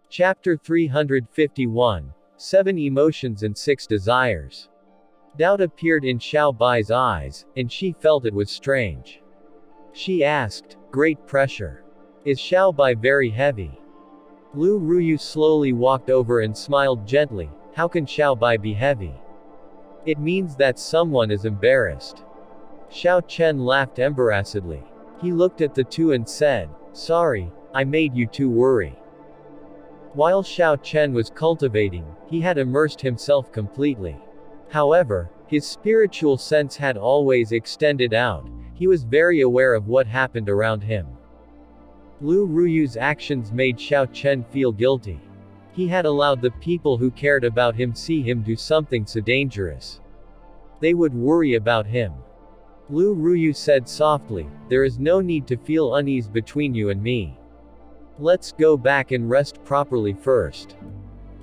Chapter 351. 7 Emotions and 6 Desires. Doubt appeared in Xiao Bai's eyes, and she felt it was strange. She asked, "Great pressure. Is Xiao Bai very heavy?" Lu Ruyu slowly walked over and smiled gently. "How can Xiao Bai be heavy? It means that someone is embarrassed." Xiao Chen laughed embarrassedly. He looked at the two and said, "Sorry, I made you two worry." While Xiao Chen was cultivating, he had immersed himself completely. However, his spiritual sense had always extended out. He was very aware of what happened around him. Lu Ruyu's actions made Xiao Chen feel guilty. He had allowed the people who cared about him see him do something so dangerous. They would worry about him. Lu Ruyu said softly, "There is no need to feel unease between you and me. Let's go back and rest properly first."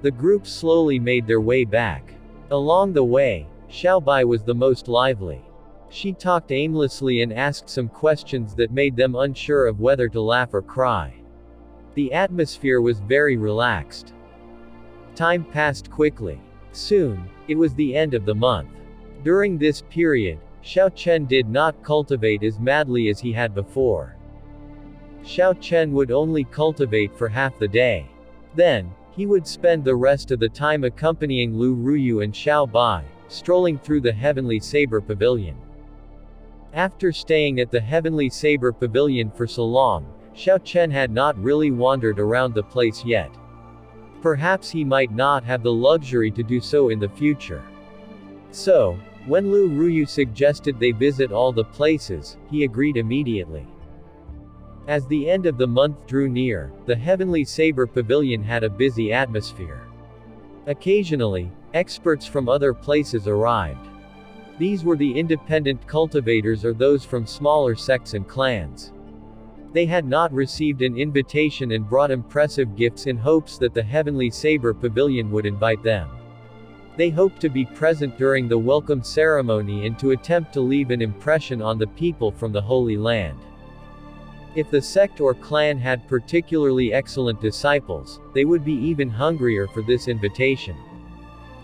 The group slowly made their way back. Along the way, Xiao Bai was the most lively. She talked aimlessly and asked some questions that made them unsure of whether to laugh or cry. The atmosphere was very relaxed. Time passed quickly. Soon, it was the end of the month. During this period, Xiao Chen did not cultivate as madly as he had before. Xiao Chen would only cultivate for half the day. Then, he would spend the rest of the time accompanying Lu Ruyu and Xiao Bai, strolling through the Heavenly Saber Pavilion. After staying at the Heavenly Saber Pavilion for so long, Xiao Chen had not really wandered around the place yet. Perhaps he might not have the luxury to do so in the future. So, when Lu Ruyu suggested they visit all the places, he agreed immediately. As the end of the month drew near, the Heavenly Saber Pavilion had a busy atmosphere. Occasionally, experts from other places arrived. These were the independent cultivators or those from smaller sects and clans. They had not received an invitation and brought impressive gifts in hopes that the Heavenly Saber Pavilion would invite them. They hoped to be present during the welcome ceremony and to attempt to leave an impression on the people from the Holy Land. If the sect or clan had particularly excellent disciples, they would be even hungrier for this invitation.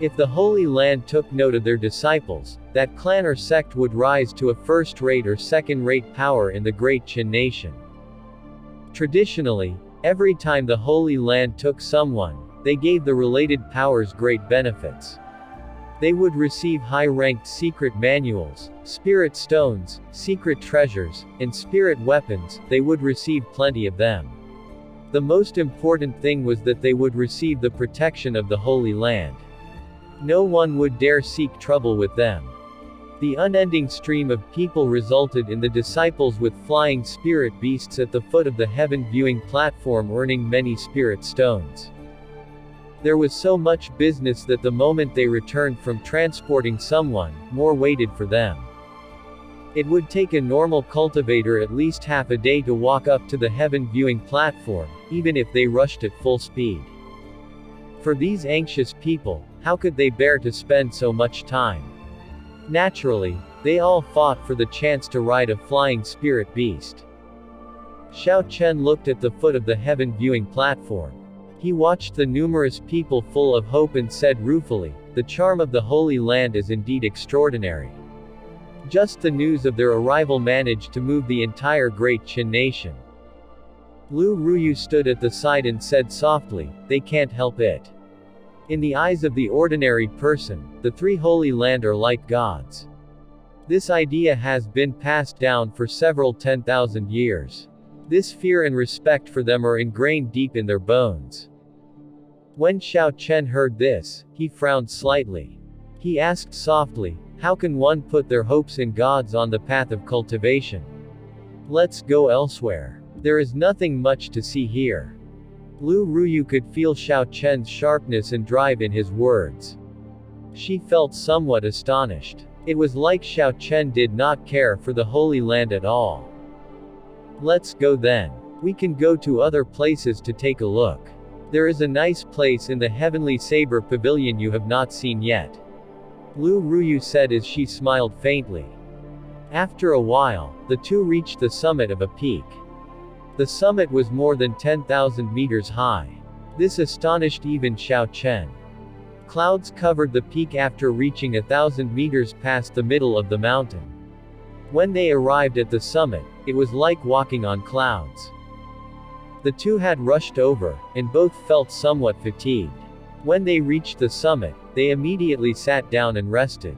If the Holy Land took note of their disciples, that clan or sect would rise to a first-rate or second-rate power in the Great Qin nation. Traditionally, every time the Holy Land took someone, they gave the related powers great benefits. They would receive high-ranked secret manuals, spirit stones, secret treasures, and spirit weapons. They would receive plenty of them. The most important thing was that they would receive the protection of the Holy Land. No one would dare seek trouble with them. The unending stream of people resulted in the disciples with flying spirit beasts at the foot of the heaven viewing platform earning many spirit stones. There was so much business that the moment they returned from transporting someone, more waited for them. It would take a normal cultivator at least half a day to walk up to the heaven viewing platform, even if they rushed at full speed. For these anxious people, how could they bear to spend so much time? Naturally, they all fought for the chance to ride a flying spirit beast. Xiao Chen looked at the foot of the heaven viewing platform. He watched the numerous people full of hope and said ruefully, "The charm of the Holy Land is indeed extraordinary." Just the news of their arrival managed to move the entire Great Qin nation. Lu Ruyu stood at the side and said softly, "They can't help it." In the eyes of the ordinary person, the 3 Holy Land are like gods. This idea has been passed down for several 10,000 years. This fear and respect for them are ingrained deep in their bones. When Xiao Chen heard this, he frowned slightly. He asked softly, "How can one put their hopes in gods on the path of cultivation? Let's go elsewhere. There is nothing much to see here." Lu Ruyu could feel Xiao Chen's sharpness and drive in his words. She felt somewhat astonished. It was like Xiao Chen did not care for the Holy Land at all. "Let's go then. We can go to other places to take a look. There is a nice place in the Heavenly Saber Pavilion you have not seen yet," Lu Ruyu said as she smiled faintly. After a while, the two reached the summit of a peak. The summit was more than 10,000 meters high. This astonished even Xiao Chen. Clouds covered the peak after reaching 1,000 meters past the middle of the mountain. When they arrived at the summit, it was like walking on clouds. The two had rushed over, and both felt somewhat fatigued. When they reached the summit, they immediately sat down and rested.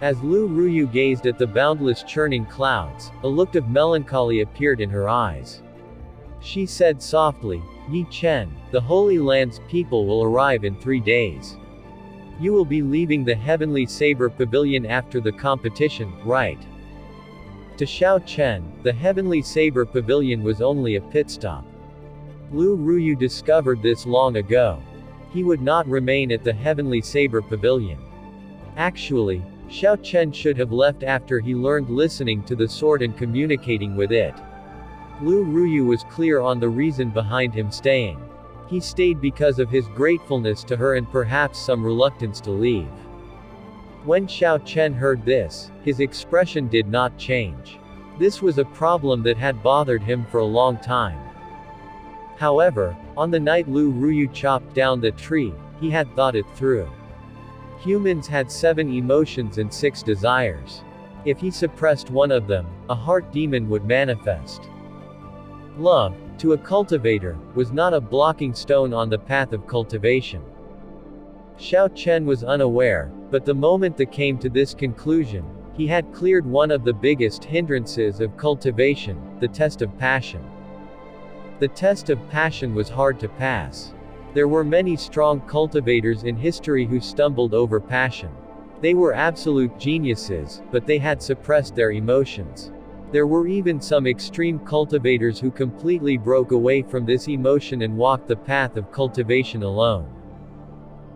As Lu Ruyu gazed at the boundless churning clouds, a look of melancholy appeared in her eyes. She said softly, "Yi Chen, the Holy Land's people will arrive in 3 days. You will be leaving the Heavenly Saber Pavilion after the competition, right?" To Xiao Chen, the Heavenly Saber Pavilion was only a pit stop. Lu Ruyu discovered this long ago. He would not remain at the Heavenly Saber Pavilion. Actually, Xiao Chen should have left after he learned listening to the sword and communicating with it. Lu Ruyu was clear on the reason behind him staying. He stayed because of his gratefulness to her and perhaps some reluctance to leave. When Xiao Chen heard this, his expression did not change. This was a problem that had bothered him for a long time. However, on the night Lu Ruyu chopped down the tree, he had thought it through. Humans had 7 emotions and 6 desires. If he suppressed one of them, a heart demon would manifest. Love, to a cultivator, was not a blocking stone on the path of cultivation. Xiao Chen was unaware, but the moment they came to this conclusion, he had cleared one of the biggest hindrances of cultivation, the test of passion. The test of passion was hard to pass. There were many strong cultivators in history who stumbled over passion. They were absolute geniuses, but they had suppressed their emotions. There were even some extreme cultivators who completely broke away from this emotion and walked the path of cultivation alone.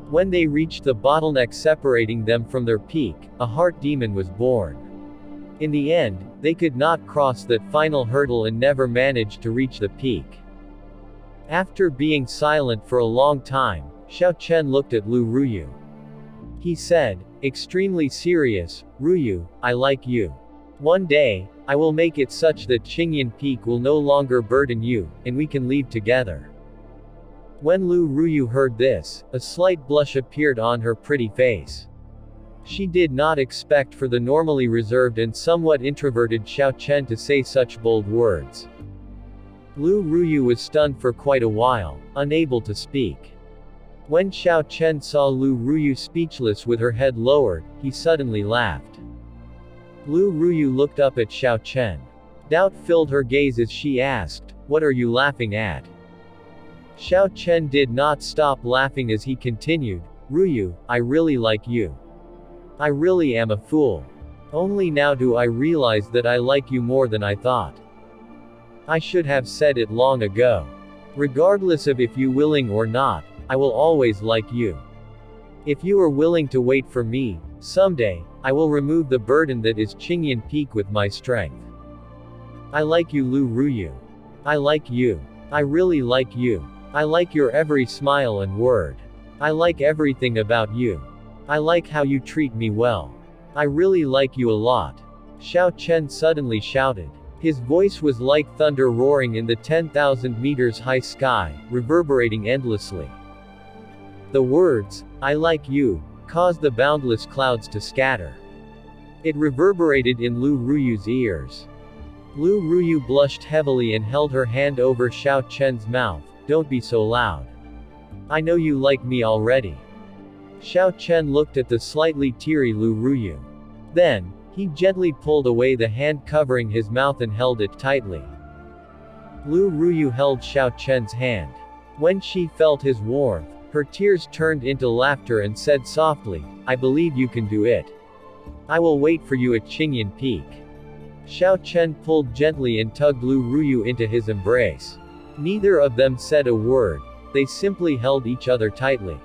When they reached the bottleneck separating them from their peak, a heart demon was born. In the end, they could not cross that final hurdle and never managed to reach the peak. After being silent for a long time, Xiao Chen looked at Lu Ruyu. He said, extremely serious, "Ruyu, I like you. One day, I will make it such that Qingyan Peak will no longer burden you, and we can leave together." When Lu Ruyu heard this, a slight blush appeared on her pretty face. She did not expect for the normally reserved and somewhat introverted Xiao Chen to say such bold words. Lu Ruyu was stunned for quite a while, unable to speak. When Xiao Chen saw Lu Ruyu speechless with her head lowered, he suddenly laughed. Lu Ruyu looked up at Xiao Chen. Doubt filled her gaze as she asked, "What are you laughing at?" Xiao Chen did not stop laughing as he continued, "Ruyu, I really like you. I really am a fool. Only now do I realize that I like you more than I thought. I should have said it long ago. Regardless of if you willing or not, I will always like you. If you are willing to wait for me, someday, I will remove the burden that is Qingyan Peak with my strength. I like you, Lu Ruyu. I like you. I really like you. I like your every smile and word. I like everything about you. I like how you treat me well. I really like you a lot." Xiao Chen suddenly shouted. His voice was like thunder roaring in the 10,000 meters high sky, reverberating endlessly. The words, "I like you," caused the boundless clouds to scatter. It reverberated in Lu Ruyu's ears. Lu Ruyu blushed heavily and held her hand over Xiao Chen's mouth. "Don't be so loud. I know you like me already." Xiao Chen looked at the slightly teary Lu Ruyu. Then, he gently pulled away the hand covering his mouth and held it tightly. Lu Ruyu held Xiao Chen's hand. When she felt his warmth, her tears turned into laughter and said softly, "I believe you can do it. I will wait for you at Qingyan Peak." Xiao Chen pulled gently and tugged Lu Ruyu into his embrace. Neither of them said a word, they simply held each other tightly.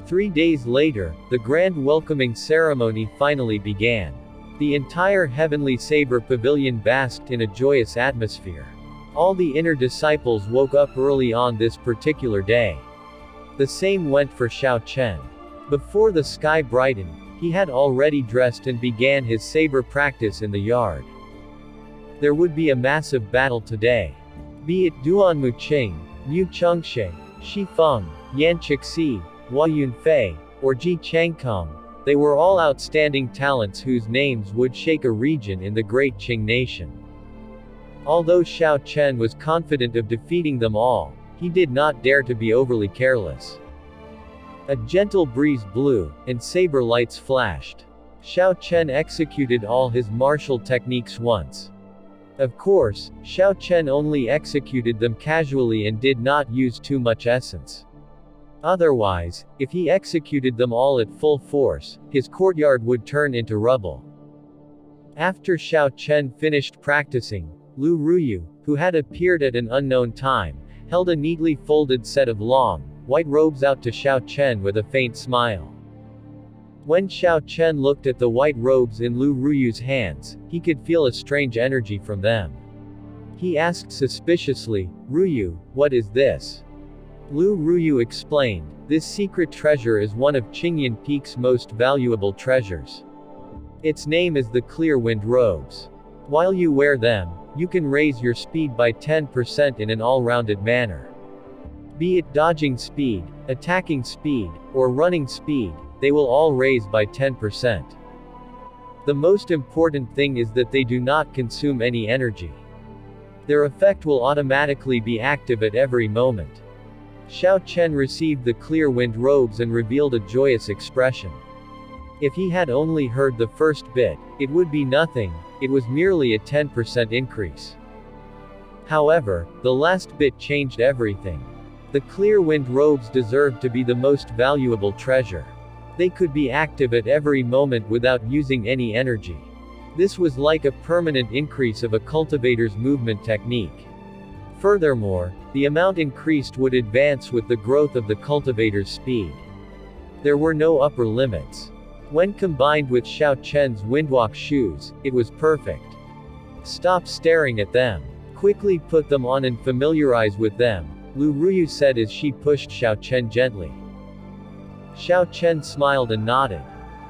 3 days later, the grand welcoming ceremony finally began. The entire Heavenly Saber Pavilion basked in a joyous atmosphere. All the inner disciples woke up early on this particular day. The same went for Xiao Chen. Before the sky brightened, he had already dressed and began his saber practice in the yard. There would be a massive battle today. Be it Duan Muqing, Mu Chengshe, Shi Feng, Yan Chixi, Hua Yunfei, or Ji Changkong. They were all outstanding talents whose names would shake a region in the great Qing nation. Although Xiao Chen was confident of defeating them all, he did not dare to be overly careless. A gentle breeze blew, and saber lights flashed. Xiao Chen executed all his martial techniques once. Of course, Xiao Chen only executed them casually and did not use too much essence. Otherwise, if he executed them all at full force, his courtyard would turn into rubble. After Xiao Chen finished practicing, Lu Ruyu, who had appeared at an unknown time, held a neatly folded set of long, white robes out to Xiao Chen with a faint smile. When Xiao Chen looked at the white robes in Lu Ruyu's hands, he could feel a strange energy from them. He asked suspiciously, "Ruyu, what is this?" Lu Ruyu explained, "This secret treasure is one of Qingyan Peak's most valuable treasures. Its name is the Clear Wind Robes. While you wear them, you can raise your speed by 10% in an all-rounded manner. Be it dodging speed, attacking speed, or running speed, they will all raise by 10%. The most important thing is that they do not consume any energy. Their effect will automatically be active at every moment." Xiao Chen received the Clear Wind Robes and revealed a joyous expression. If he had only heard the first bit, it would be nothing, it was merely a 10% increase. However, the last bit changed everything. The Clear Wind Robes deserved to be the most valuable treasure. They could be active at every moment without using any energy. This was like a permanent increase of a cultivator's movement technique. Furthermore, the amount increased would advance with the growth of the cultivator's speed. There were no upper limits. When combined with Xiao Chen's windwalk shoes, it was perfect. "Stop staring at them. Quickly put them on and familiarize with them," Lu Ruyu said as she pushed Xiao Chen gently. Xiao Chen smiled and nodded.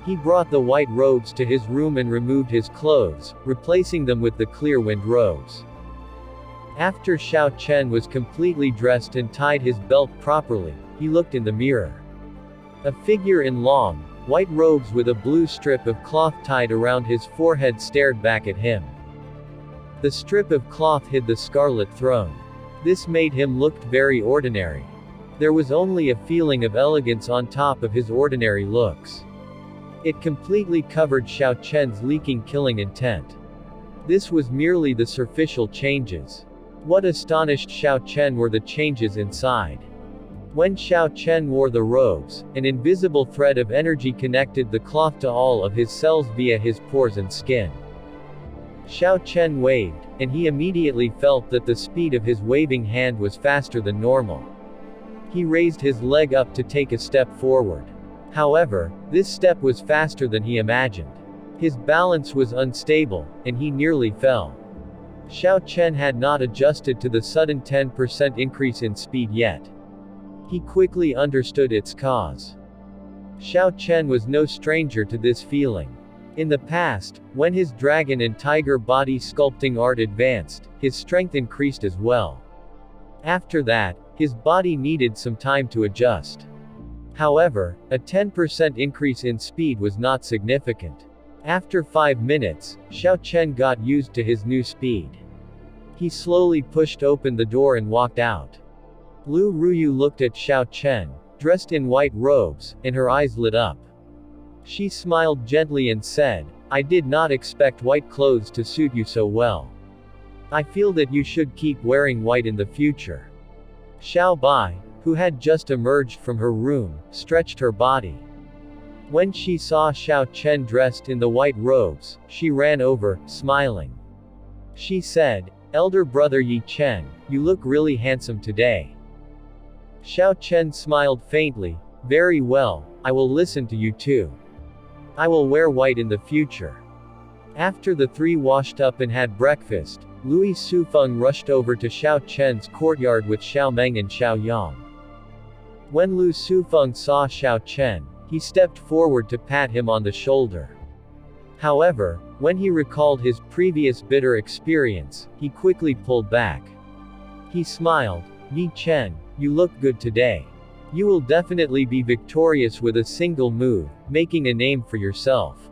He brought the white robes to his room and removed his clothes, replacing them with the Clear Wind Robes. After Xiao Chen was completely dressed and tied his belt properly, he looked in the mirror. A figure in long, white robes with a blue strip of cloth tied around his forehead stared back at him. The strip of cloth hid the scarlet throne. This made him look very ordinary. There was only a feeling of elegance on top of his ordinary looks. It completely covered Xiao Chen's leaking killing intent. This was merely the superficial changes. What astonished Xiao Chen were the changes inside. When Xiao Chen wore the robes, an invisible thread of energy connected the cloth to all of his cells via his pores and skin. Xiao Chen waved, and he immediately felt that the speed of his waving hand was faster than normal. He raised his leg up to take a step forward. However, this step was faster than he imagined. His balance was unstable, and he nearly fell. Xiao Chen had not adjusted to the sudden 10% increase in speed yet. He quickly understood its cause. Xiao Chen was no stranger to this feeling. In the past, when his dragon and tiger body sculpting art advanced, his strength increased as well. After that, his body needed some time to adjust. However, a 10% increase in speed was not significant. After 5 minutes, Xiao Chen got used to his new speed. He slowly pushed open the door and walked out. Lu Ruyu looked at Xiao Chen, dressed in white robes, and her eyes lit up. She smiled gently and said, "I did not expect white clothes to suit you so well. I feel that you should keep wearing white in the future." Xiao Bai, who had just emerged from her room, stretched her body. When she saw Xiao Chen dressed in the white robes, she ran over, smiling. She said, "Elder brother Yi Chen, you look really handsome today." Xiao Chen smiled faintly, "Very well, I will listen to you too. I will wear white in the future." After the three washed up and had breakfast, Louis Sufeng rushed over to Xiao Chen's courtyard with Xiao Meng and Xiao Yang. When Lu Sufeng saw Xiao Chen, he stepped forward to pat him on the shoulder. However, when he recalled his previous bitter experience, he quickly pulled back. He smiled, Yi Chen, you look good today. You will definitely be victorious with a single move, making a name for yourself.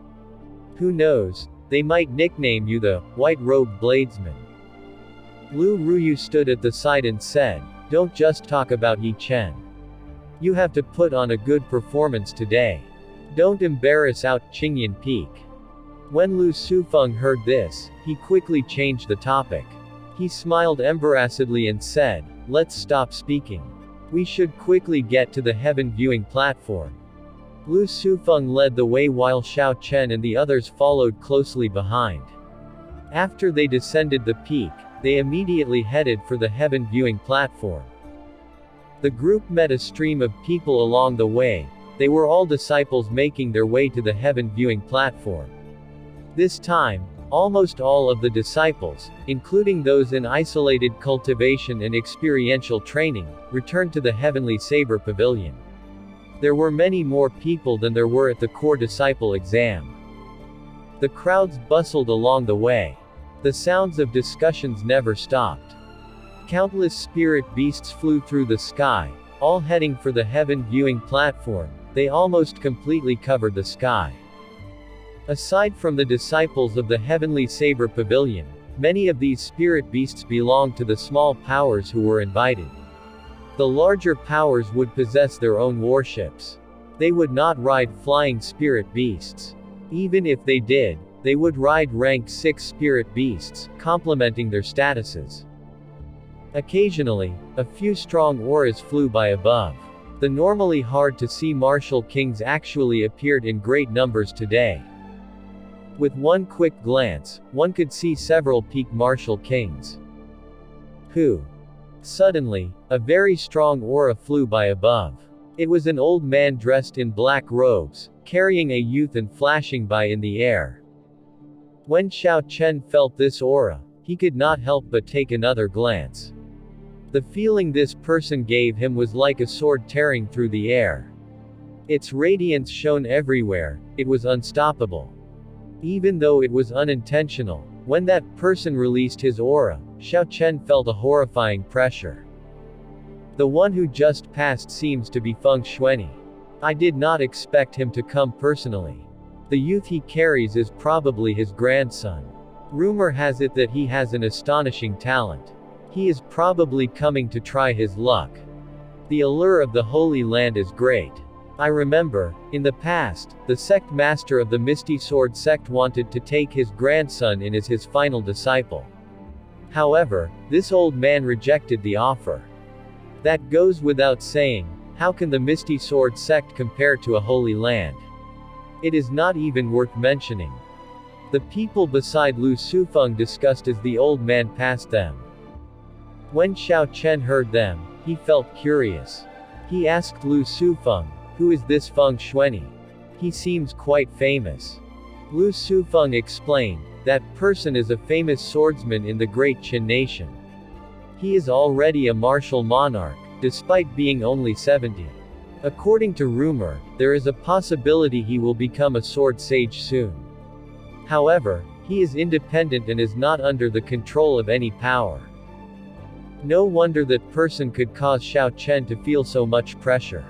Who knows, they might nickname you the White-Robed Bladesman. Lu Ruyu stood at the side and said, don't just talk about Yi Chen. You have to put on a good performance today. Don't embarrass out Qingyan Peak. When Lu Sufeng heard this, he quickly changed the topic. He smiled embarrassedly and said, let's stop speaking. We should quickly get to the heaven viewing platform. Lu Sufeng led the way while Xiao Chen and the others followed closely behind. After they descended the peak, they immediately headed for the heaven viewing platform. The group met a stream of people along the way. They were all disciples making their way to the heaven viewing platform. This time, almost all of the disciples, including those in isolated cultivation and experiential training, returned to the Heavenly Saber Pavilion. There were many more people than there were at the core disciple exam. The crowds bustled along the way. The sounds of discussions never stopped. Countless spirit beasts flew through the sky, all heading for the heaven viewing platform. They almost completely covered the sky. Aside from the disciples of the Heavenly Saber Pavilion, many of these spirit beasts belonged to the small powers who were invited. The larger powers would possess their own warships. They would not ride flying spirit beasts. Even if they did, they would ride rank 6 spirit beasts, complementing their statuses. Occasionally, a few strong auras flew by above. The normally hard-to-see martial kings actually appeared in great numbers today. With one quick glance, one could see several peak martial kings. Who? Suddenly, a very strong aura flew by above. It was an old man dressed in black robes, carrying a youth and flashing by in the air. When Xiao Chen felt this aura, he could not help but take another glance. The feeling this person gave him was like a sword tearing through the air. Its radiance shone everywhere, it was unstoppable. Even though it was unintentional, when that person released his aura, Xiao Chen felt a horrifying pressure. The one who just passed seems to be Feng Xuanyi. I did not expect him to come personally. The youth he carries is probably his grandson. Rumor has it that he has an astonishing talent. He is probably coming to try his luck. The allure of the Holy Land is great. I remember, in the past, the sect master of the Misty Sword sect wanted to take his grandson in as his final disciple. However, this old man rejected the offer. That goes without saying. How can the Misty Sword sect compare to a Holy Land? It is not even worth mentioning. The people beside Lu Sufeng discussed as the old man passed them. When Xiao Chen heard them, he felt curious. He asked Lu Sufeng, who is this Feng Xuanyi? He seems quite famous. Lu Sufeng explained, that person is a famous swordsman in the Great Qin nation. He is already a martial monarch, despite being only 70. According to rumor, there is a possibility he will become a sword sage soon. However, he is independent and is not under the control of any power. No wonder that person could cause Xiao Chen to feel so much pressure.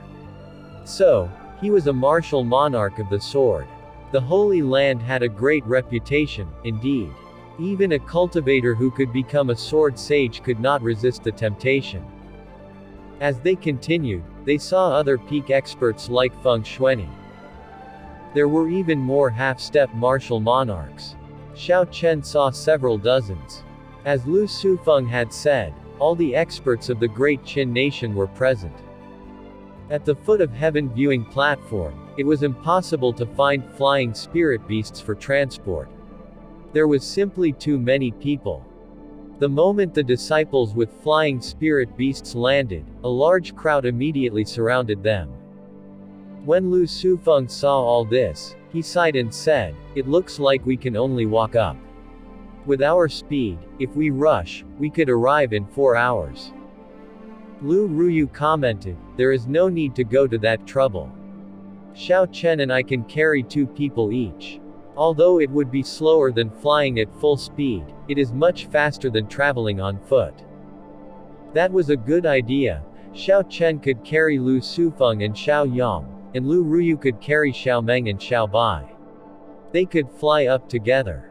So, he was a martial monarch of the sword. The Holy Land had a great reputation, indeed. Even a cultivator who could become a sword sage could not resist the temptation. As they continued, they saw other peak experts like Feng Xuanyi. There were even more half-step martial monarchs. Xiao Chen saw several dozens. As Lu Sufeng had said, all the experts of the Great Qin nation were present. At the foot of heaven viewing platform, it was impossible to find flying spirit beasts for transport. There was simply too many people. The moment the disciples with flying spirit beasts landed, a large crowd immediately surrounded them. When Lu Sufeng saw all this, he sighed and said, "It looks like we can only walk up. With our speed, if we rush, we could arrive in 4 hours." Lu Ruyu commented, "There is no need to go to that trouble. Xiao Chen and I can carry 2 people each. Although it would be slower than flying at full speed, it is much faster than traveling on foot." That was a good idea. Xiao Chen could carry Lu Sufeng and Xiao Yang, and Lu Ruyu could carry Xiao Meng and Xiao Bai. They could fly up together.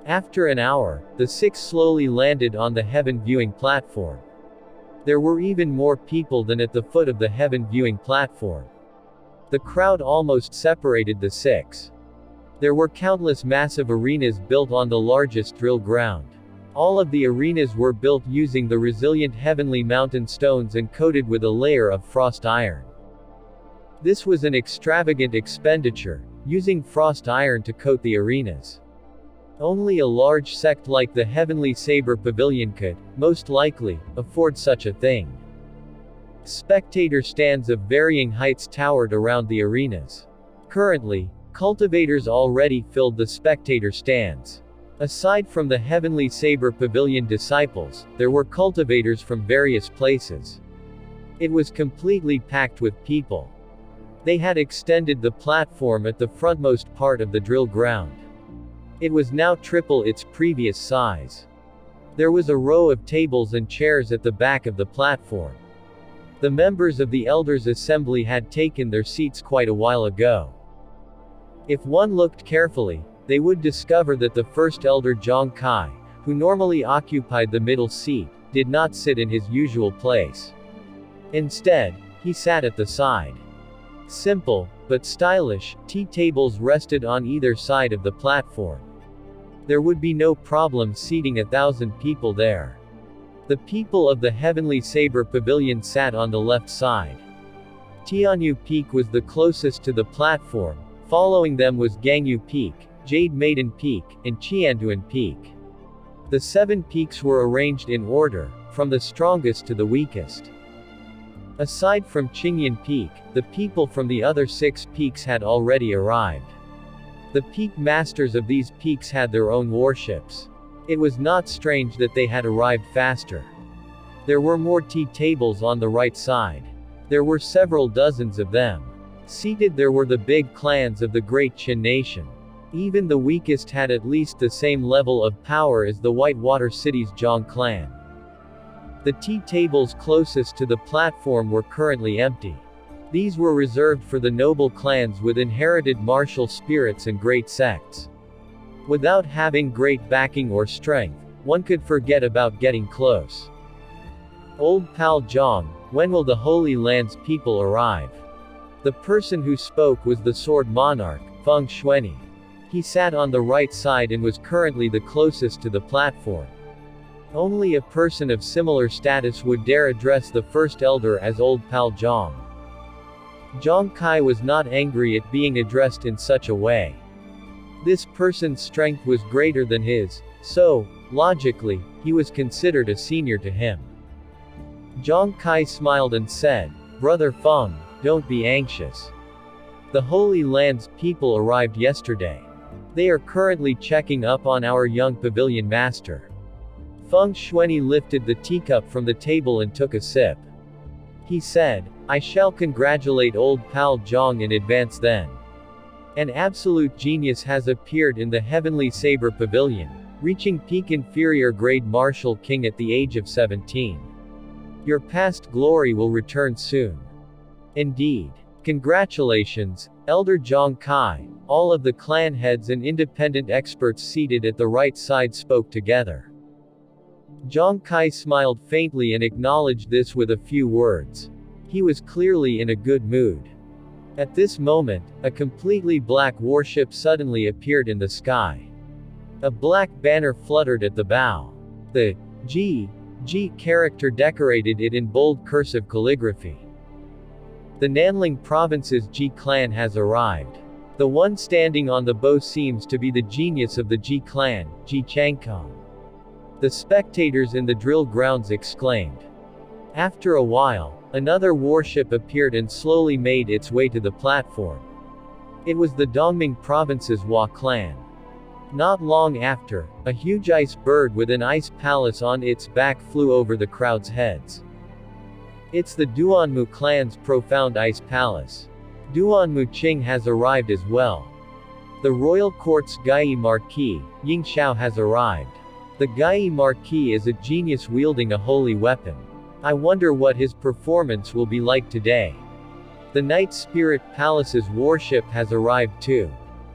After an hour, the six slowly landed on the heaven viewing platform. There were even more people than at the foot of the heaven viewing platform. The crowd almost separated the six. There were countless massive arenas built on the largest drill ground. All of the arenas were built using the resilient heavenly mountain stones and coated with a layer of frost iron. This was an extravagant expenditure, using frost iron to coat the arenas. Only a large sect like the Heavenly Saber Pavilion could, most likely, afford such a thing. Spectator stands of varying heights towered around the arenas. Currently, cultivators already filled the spectator stands. Aside from the Heavenly Saber Pavilion disciples, there were cultivators from various places. It was completely packed with people. They had extended the platform at the frontmost part of the drill ground. It was now triple its previous size. There was a row of tables and chairs at the back of the platform. The members of the Elders' Assembly had taken their seats quite a while ago. If one looked carefully, they would discover that the first elder Zhang Kai, who normally occupied the middle seat, did not sit in his usual place. Instead, he sat at the side. Simple, but stylish, tea tables rested on either side of the platform. There would be no problem seating 1,000 people there. The people of the Heavenly Saber Pavilion sat on the left side. Tianyu Peak was the closest to the platform, following them was Gangyu Peak, Jade Maiden Peak, and Qianduan Peak. The 7 peaks were arranged in order, from the strongest to the weakest. Aside from Qingyan Peak, the people from the other 6 peaks had already arrived. The peak masters of these peaks had their own warships. It was not strange that they had arrived faster. There were more tea tables on the right side. There were several dozens of them. Seated there were the big clans of the Great Qin nation. Even the weakest had at least the same level of power as the Whitewater City's Zhang clan. The tea tables closest to the platform were currently empty. These were reserved for the noble clans with inherited martial spirits and great sects. Without having great backing or strength, one could forget about getting close. Old pal Zhang, when will the Holy Land's people arrive? The person who spoke was the sword monarch, Feng Xuanyi. He sat on the right side and was currently the closest to the platform. Only a person of similar status would dare address the first elder as Old Pal Zhang. Zhang Kai was not angry at being addressed in such a way. This person's strength was greater than his, so, logically, he was considered a senior to him. Zhang Kai smiled and said, "Brother Feng, don't be anxious. The Holy Land's people arrived yesterday. They are currently checking up on our young pavilion master." Feng Xuanyi lifted the teacup from the table and took a sip. He said, "I shall congratulate Old Pal Zhang in advance then. An absolute genius has appeared in the Heavenly Saber Pavilion, reaching peak inferior grade Martial King at the age of 17. Your past glory will return soon." Indeed. Congratulations, Elder Zhang Kai. All of the clan heads and independent experts seated at the right side spoke together. Zhang Kai smiled faintly and acknowledged this with a few words. He was clearly in a good mood. At this moment, a completely black warship suddenly appeared in the sky. A black banner fluttered at the bow. The G character decorated it in bold cursive calligraphy. The Nanling Province's Ji clan has arrived. The one standing on the bow seems to be the genius of the Ji clan, Ji Changkong. The spectators in the drill grounds exclaimed. After a while, another warship appeared and slowly made its way to the platform. It was the Dongming Province's Hua clan. Not long after, a huge ice bird with an ice palace on its back flew over the crowd's heads. It's the Duanmu clan's profound ice palace. Duanmu Qing has arrived as well. The royal court's Gai Marquis, Ying Xiao has arrived. The Gai Marquis is a genius wielding a holy weapon. I wonder what his performance will be like today. The Night Spirit Palace's warship has arrived too.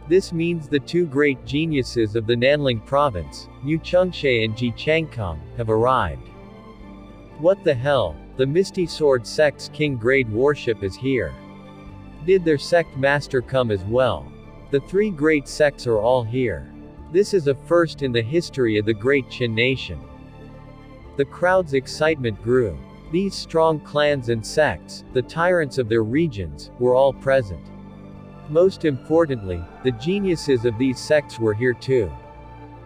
This means the two great geniuses of the Nanling province, Mu Chengxie and Ji Changkong, have arrived. What the hell? The Misty Sword sect's King Grade warship is here. Did their sect master come as well? The three great sects are all here. This is a first in the history of the great Qin nation. The crowd's excitement grew. These strong clans and sects, the tyrants of their regions, were all present. Most importantly, the geniuses of these sects were here too.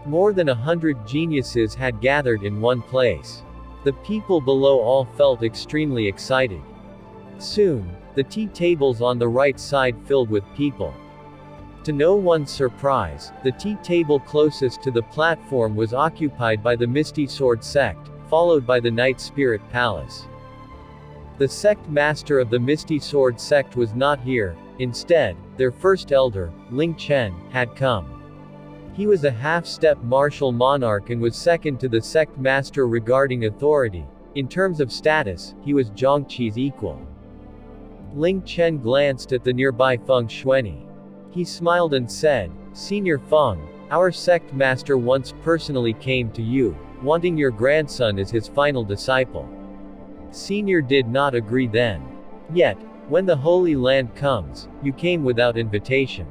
More than 100 geniuses had gathered in one place. The people below all felt extremely excited. Soon, the tea tables on the right side filled with people. To no one's surprise, the tea table closest to the platform was occupied by the Misty Sword sect, followed by the Night Spirit Palace. The sect master of the Misty Sword sect was not here. Instead, their first elder, Ling Chen, had come. He was a half-step martial monarch and was second to the sect master regarding authority. In terms of status, he was Zhongqi's equal. Ling Chen glanced at the nearby Feng Xuanyi. He smiled and said, "Senior Feng, our sect master once personally came to you, wanting your grandson as his final disciple." Senior did not agree then. "Yet, when the Holy Land comes, you came without invitation.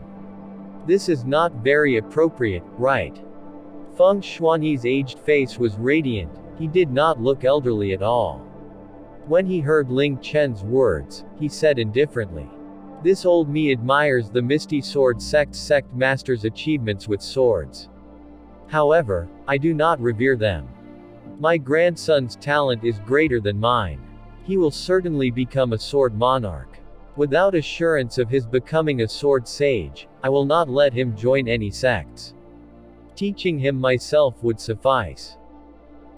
This is not very appropriate, right?" Feng Xuanyi's aged face was radiant. He did not look elderly at all. When he heard Ling Chen's words, he said indifferently, "This old me admires the Misty Sword sect's sect master's achievements with swords. However, I do not revere them. My grandson's talent is greater than mine. He will certainly become a sword monarch. Without assurance of his becoming a sword sage, I will not let him join any sects. Teaching him myself would suffice."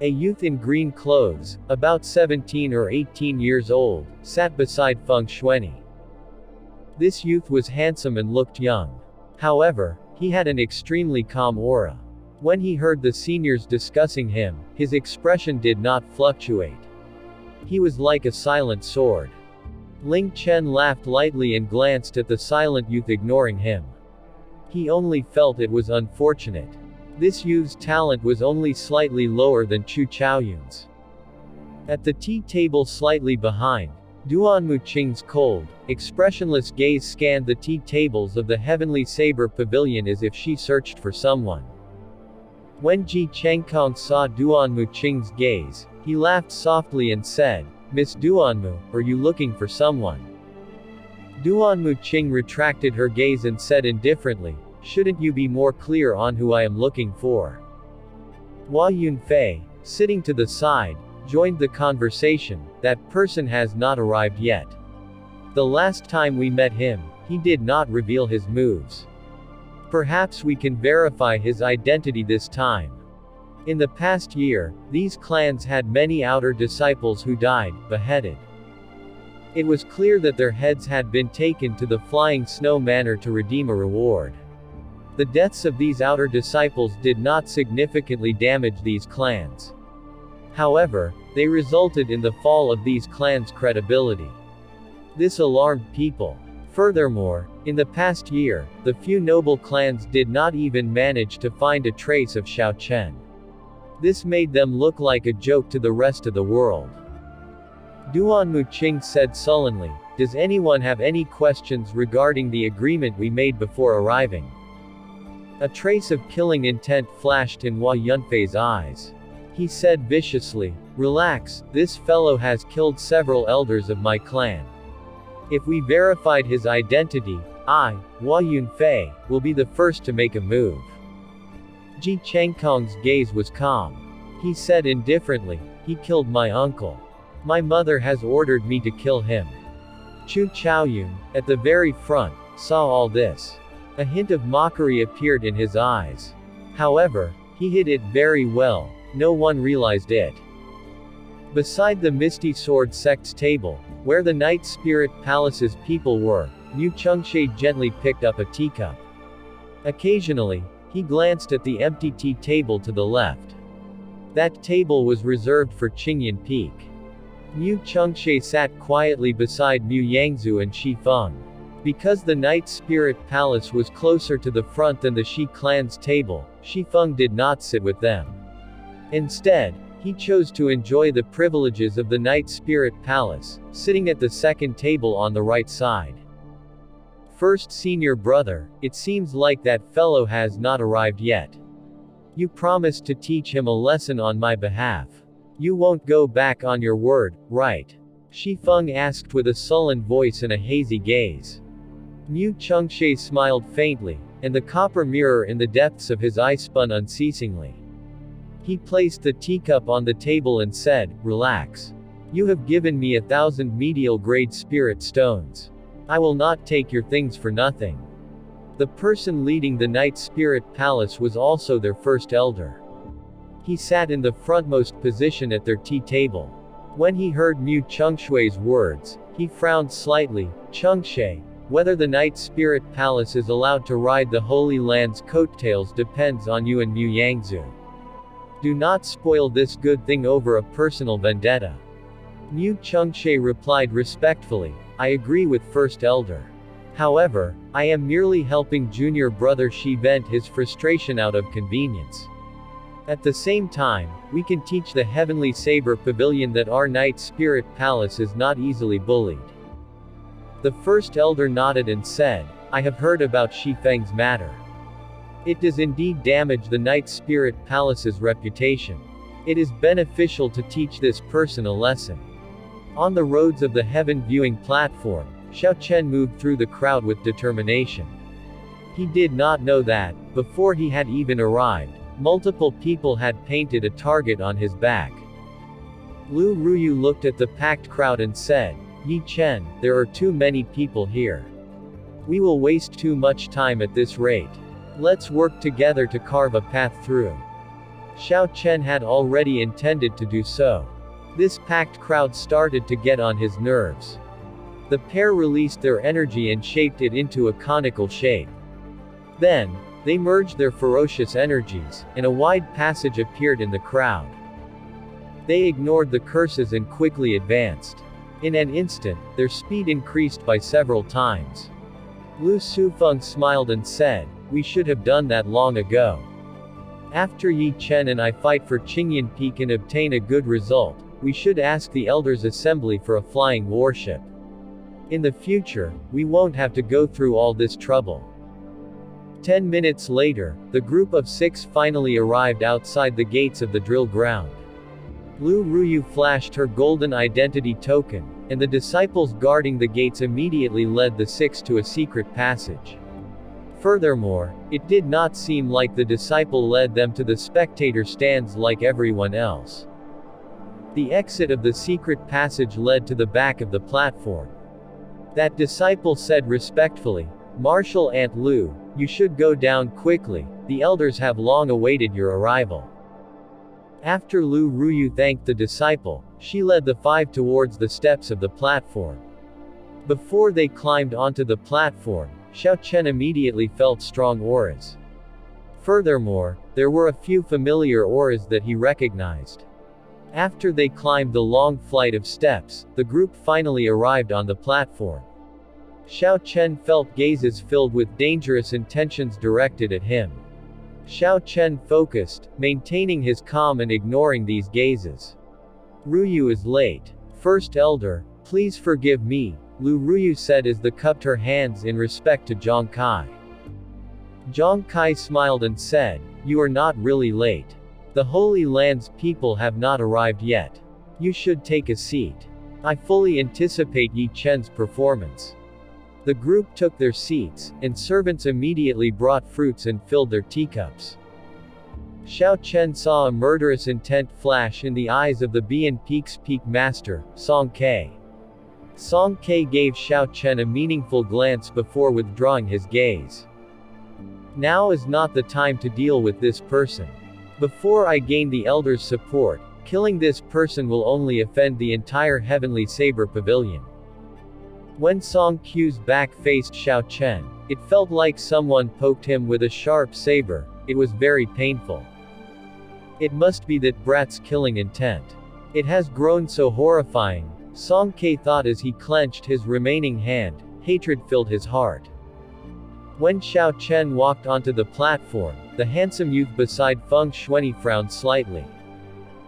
A youth in green clothes, about 17 or 18 years old, sat beside Feng Xuanyi. This youth was handsome and looked young. However, he had an extremely calm aura. When he heard the seniors discussing him, his expression did not fluctuate. He was like a silent sword. Ling Chen laughed lightly and glanced at the silent youth ignoring him. He only felt it was unfortunate. This youth's talent was only slightly lower than Chu Chaoyun's. At the tea table slightly behind, Duan Muqing's cold, expressionless gaze scanned the tea tables of the Heavenly Saber Pavilion as if she searched for someone. When Ji Changkong saw Duan Muqing's gaze, he laughed softly and said, "Miss Duanmu, are you looking for someone?" Duan Muqing retracted her gaze and said indifferently, "Shouldn't you be more clear on who I am looking for?" Hua Yunfei, sitting to the side, joined the conversation. "That person has not arrived yet. The last time we met him, he did not reveal his moves. Perhaps we can verify his identity this time." In the past year, these clans had many outer disciples who died, beheaded. It was clear that their heads had been taken to the Flying Snow Manor to redeem a reward. The deaths of these outer disciples did not significantly damage these clans. However, they resulted in the fall of these clans' credibility. This alarmed people. Furthermore, in the past year, the few noble clans did not even manage to find a trace of Xiao Chen. This made them look like a joke to the rest of the world. Duan Muqing said sullenly, "Does anyone have any questions regarding the agreement we made before arriving?" A trace of killing intent flashed in Hua Yunfei's eyes. He said viciously, "Relax, this fellow has killed several elders of my clan. If we verified his identity, I, Hua Yunfei, will be the first to make a move." Ji Changkong's gaze was calm. He said indifferently, "He killed my uncle. My mother has ordered me to kill him." Chu Chaoyun, at the very front, saw all this. A hint of mockery appeared in his eyes. However, he hid it very well. No one realized it. Beside the Misty Sword sect's table, where the Night Spirit Palace's people were, Mu Chengxie gently picked up a teacup. Occasionally, he glanced at the empty tea table to the left. That table was reserved for Qingyan Peak. Mu Chengshe sat quietly beside Mu Yangzu and Shi Feng. Because the Night Spirit Palace was closer to the front than the Shi clan's table, Shi Feng did not sit with them. Instead, he chose to enjoy the privileges of the Night Spirit Palace, sitting at the second table on the right side. First senior brother, it seems like that fellow has not arrived yet. You promised to teach him a lesson on my behalf. You won't go back on your word, right? Shi Feng asked with a sullen voice and a hazy gaze. Mu Chengshe smiled faintly, and the copper mirror in the depths of his eye spun unceasingly. He placed the teacup on the table and said, "Relax. You have given me 1,000 medial-grade spirit stones. I will not take your things for nothing." The person leading the Night Spirit Palace was also their first elder. He sat in the frontmost position at their tea table. When he heard Mu Chengshui's words, he frowned slightly. "Chengshe, whether the Night Spirit Palace is allowed to ride the Holy Land's coattails depends on you and Mu Yangzu. Do not spoil this good thing over a personal vendetta." Mu Chengshe replied respectfully, "I agree with First Elder. However, I am merely helping junior brother Shi vent his frustration out of convenience. At the same time, we can teach the Heavenly Saber Pavilion that our Night Spirit Palace is not easily bullied." The First Elder nodded and said, "I have heard about Shi Feng's matter. It does indeed damage the Night Spirit Palace's reputation. It is beneficial to teach this person a lesson." On the roads of the heaven viewing platform, Xiao Chen moved through the crowd with determination. He did not know that, before he had even arrived, multiple people had painted a target on his back. Lu Ruyu looked at the packed crowd and said, "Yi Chen, there are too many people here. We will waste too much time at this rate. Let's work together to carve a path through." Xiao Chen had already intended to do so. This packed crowd started to get on his nerves. The pair released their energy and shaped it into a conical shape. Then, they merged their ferocious energies, and a wide passage appeared in the crowd. They ignored the curses and quickly advanced. In an instant, their speed increased by several times. Lu Sufeng smiled and said, "We should have done that long ago. After Yi Chen and I fight for Qingyan Peak and obtain a good result, we should ask the Elders' Assembly for a flying warship. In the future, we won't have to go through all this trouble." 10 minutes later, the group of 6 finally arrived outside the gates of the drill ground. Lu Ruyu flashed her golden identity token, and the disciples guarding the gates immediately led the 6 to a secret passage. Furthermore, it did not seem like the disciple led them to the spectator stands like everyone else. The exit of the secret passage led to the back of the platform. That disciple said respectfully, "Marshal Aunt Lu, you should go down quickly, the elders have long awaited your arrival." After Lu Ruyu thanked the disciple, she led the 5 towards the steps of the platform. Before they climbed onto the platform, Xiao Chen immediately felt strong auras. Furthermore, there were a few familiar auras that he recognized. After they climbed the long flight of steps, the group finally arrived on the platform. Xiao Chen felt gazes filled with dangerous intentions directed at him. Xiao Chen focused, maintaining his calm and ignoring these gazes. "Ruyu is late. First Elder, please forgive me," Lu Ruyu said as they cupped her hands in respect to Zhang Kai. Zhang Kai smiled and said, "You are not really late. The Holy Land's people have not arrived yet. You should take a seat. I fully anticipate Yi Chen's performance." The group took their seats, and servants immediately brought fruits and filled their teacups. Xiao Chen saw a murderous intent flash in the eyes of the Bian Peak's peak master, Song Ke. Song Ke gave Xiao Chen a meaningful glance before withdrawing his gaze. "Now is not the time to deal with this person. Before I gain the Elder's support, killing this person will only offend the entire Heavenly Saber Pavilion." When Song Q's back faced Xiao Chen, it felt like someone poked him with a sharp saber. It was very painful. It must be that brat's killing intent. It has grown so horrifying, Song Ke thought as he clenched his remaining hand. Hatred filled his heart. When Xiao Chen walked onto the platform, the handsome youth beside Feng Shuani frowned slightly.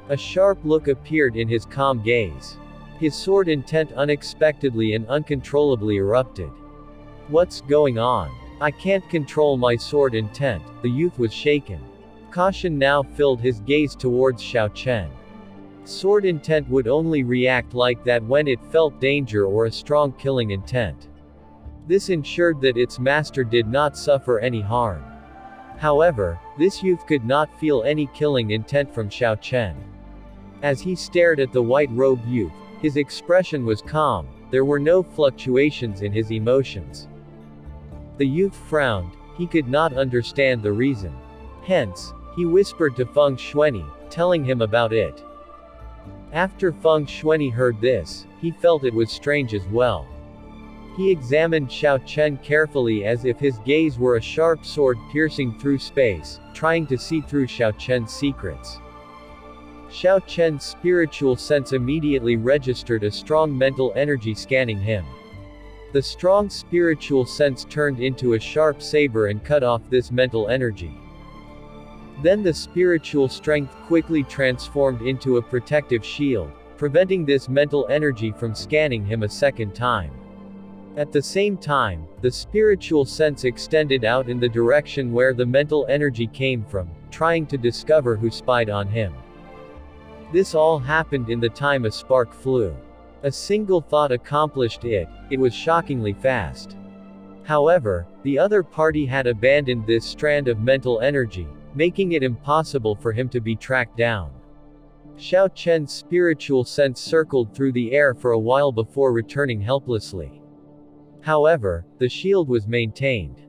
A sharp look appeared in his calm gaze. His sword intent unexpectedly and uncontrollably erupted. What's going on? I can't control my sword intent. The youth was shaken. Caution now filled his gaze towards Xiao Chen. Sword intent would only react like that when it felt danger or a strong killing intent. This ensured that its master did not suffer any harm. However, this youth could not feel any killing intent from Xiao Chen. As he stared at the white-robed youth, his expression was calm, there were no fluctuations in his emotions. The youth frowned, he could not understand the reason. Hence, he whispered to Feng Shuani, telling him about it. After Feng Shuani heard this, he felt it was strange as well. He examined Xiao Chen carefully as if his gaze were a sharp sword piercing through space, trying to see through Xiao Chen's secrets. Xiao Chen's spiritual sense immediately registered a strong mental energy scanning him. The strong spiritual sense turned into a sharp saber and cut off this mental energy. Then the spiritual strength quickly transformed into a protective shield, preventing this mental energy from scanning him a second time. At the same time, the spiritual sense extended out in the direction where the mental energy came from, trying to discover who spied on him. This all happened in the time a spark flew. A single thought accomplished it, it was shockingly fast. However, the other party had abandoned this strand of mental energy, making it impossible for him to be tracked down. Xiao Chen's spiritual sense circled through the air for a while before returning helplessly. However, the shield was maintained.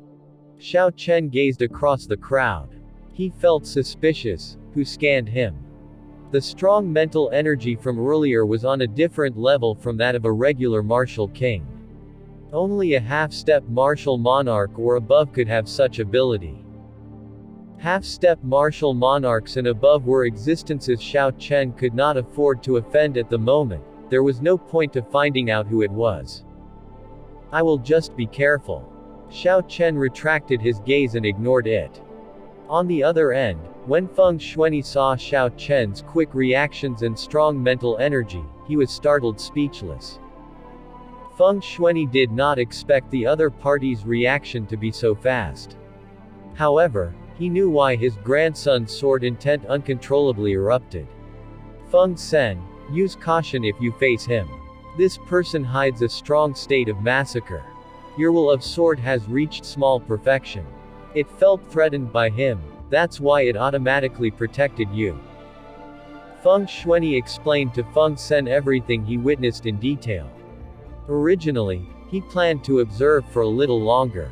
Xiao Chen gazed across the crowd. He felt suspicious. Who scanned him? The strong mental energy from earlier was on a different level from that of a regular martial king. Only a half-step martial monarch or above could have such ability. Half-step martial monarchs and above were existences Xiao Chen could not afford to offend at the moment. There was no point to finding out who it was. I will just be careful. Xiao Chen retracted his gaze and ignored it. On the other end, when Feng Shuani saw Xiao Chen's quick reactions and strong mental energy, he was startled speechless. Feng Shuani did not expect the other party's reaction to be so fast. However, he knew why his grandson's sword intent uncontrollably erupted. Feng Sen, use caution if you face him. This person hides a strong state of massacre. Your will of sword has reached small perfection. It felt threatened by him, that's why it automatically protected you. Feng Shuani explained to Feng Sen everything he witnessed in detail. Originally, he planned to observe for a little longer.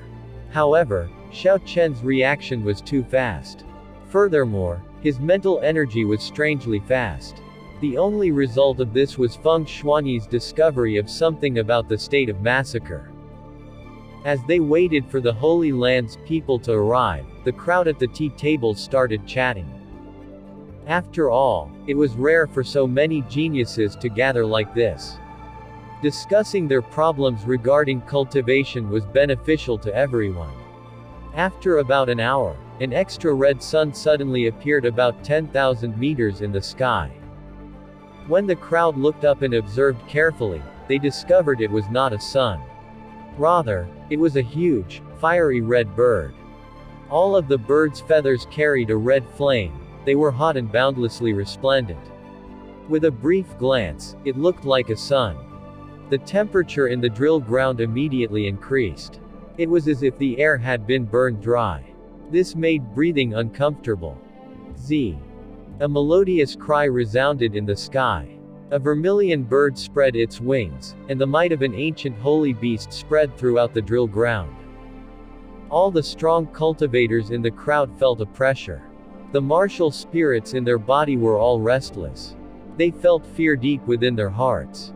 However, Xiao Chen's reaction was too fast. Furthermore, his mental energy was strangely fast. The only result of this was Feng Shuani's discovery of something about the state of massacre. As they waited for the Holy Land's people to arrive, the crowd at the tea tables started chatting. After all, it was rare for so many geniuses to gather like this. Discussing their problems regarding cultivation was beneficial to everyone. After about an hour, an extra red sun suddenly appeared about 10,000 meters in the sky. When the crowd looked up and observed carefully, they discovered it was not a sun. Rather, it was a huge, fiery red bird. All of the bird's feathers carried a red flame. They were hot and boundlessly resplendent. With a brief glance, it looked like a sun. The temperature in the drill ground immediately increased. It was as if the air had been burned dry. This made breathing uncomfortable. Z. A melodious cry resounded in the sky. A vermilion bird spread its wings, and the might of an ancient holy beast spread throughout the drill ground. All the strong cultivators in the crowd felt a pressure. The martial spirits in their body were all restless. They felt fear deep within their hearts.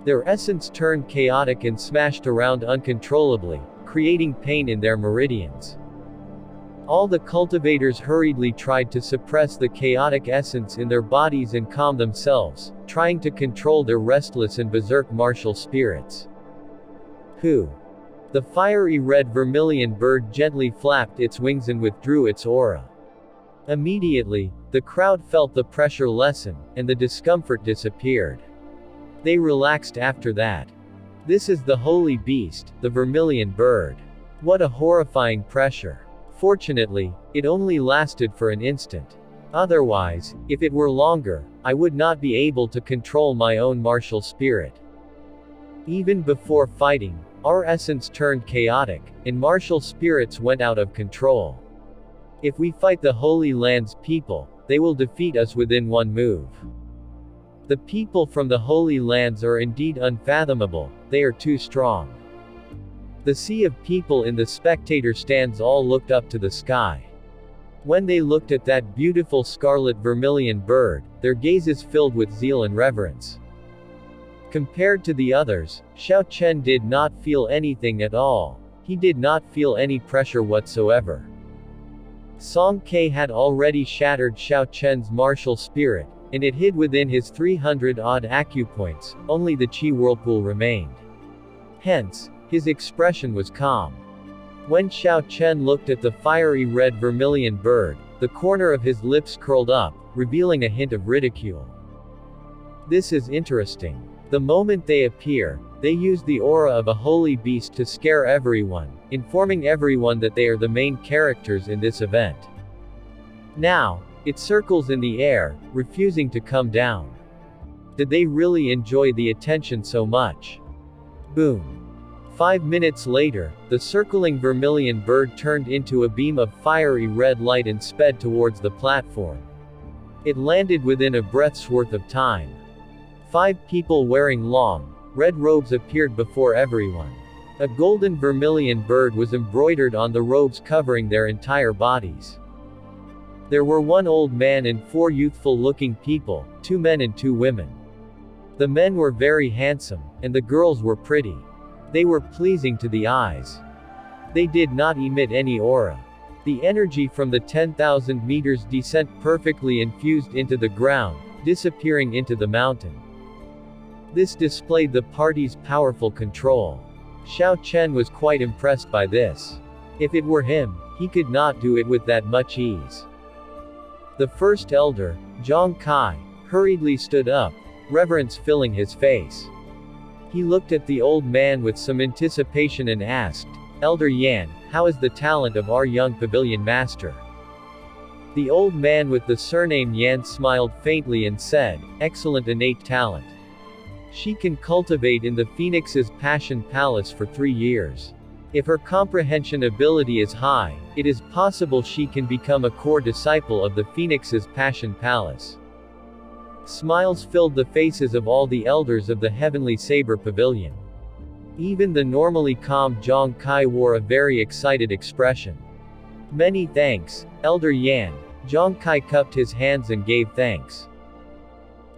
Their essence turned chaotic and smashed around uncontrollably, creating pain in their meridians. All the cultivators hurriedly tried to suppress the chaotic essence in their bodies and calm themselves, trying to control their restless and berserk martial spirits. Who? The fiery red vermilion bird gently flapped its wings and withdrew its aura. Immediately, the crowd felt the pressure lessen, and the discomfort disappeared. They relaxed after that. This is the holy beast, the vermilion bird. What a horrifying pressure. Fortunately, it only lasted for an instant. Otherwise, if it were longer, I would not be able to control my own martial spirit. Even before fighting, our essence turned chaotic, and martial spirits went out of control. If we fight the Holy Land's people, they will defeat us within one move. The people from the Holy Lands are indeed unfathomable, they are too strong. The sea of people in the spectator stands all looked up to the sky. When they looked at that beautiful scarlet vermilion bird, their gazes filled with zeal and reverence. Compared to the others, Xiao Chen did not feel anything at all. He did not feel any pressure whatsoever. Song Ke had already shattered Xiao Chen's martial spirit, and it hid within his 300-odd acupoints, only the Qi whirlpool remained. Hence, his expression was calm. When Xiao Chen looked at the fiery red vermilion bird, the corner of his lips curled up, revealing a hint of ridicule. This is interesting. The moment they appear, they use the aura of a holy beast to scare everyone, informing everyone that they are the main characters in this event. Now, it circles in the air, refusing to come down. Did they really enjoy the attention so much? Boom. 5 minutes later, the circling vermilion bird turned into a beam of fiery red light and sped towards the platform. It landed within a breath's worth of time. 5 people wearing long, red robes appeared before everyone. A golden vermilion bird was embroidered on the robes covering their entire bodies. There were 1 old man and 4 youthful-looking people, 2 men and 2 women. The men were very handsome, and the girls were pretty. They were pleasing to the eyes. They did not emit any aura. The energy from the 10,000 meters descent perfectly infused into the ground, disappearing into the mountain. This displayed the party's powerful control. Xiao Chen was quite impressed by this. If it were him, he could not do it with that much ease. The first elder, Zhang Kai, hurriedly stood up, reverence filling his face. He looked at the old man with some anticipation and asked, "Elder Yan, how is the talent of our young pavilion master?" The old man with the surname Yan smiled faintly and said, "Excellent innate talent. She can cultivate in the Phoenix's Passion Palace for 3 years. If her comprehension ability is high, it is possible she can become a core disciple of the Phoenix's Passion Palace." Smiles filled the faces of all the elders of the Heavenly Saber Pavilion. Even the normally calm Zhang Kai wore a very excited expression. "Many thanks, Elder Yan." Zhang Kai cupped his hands and gave thanks.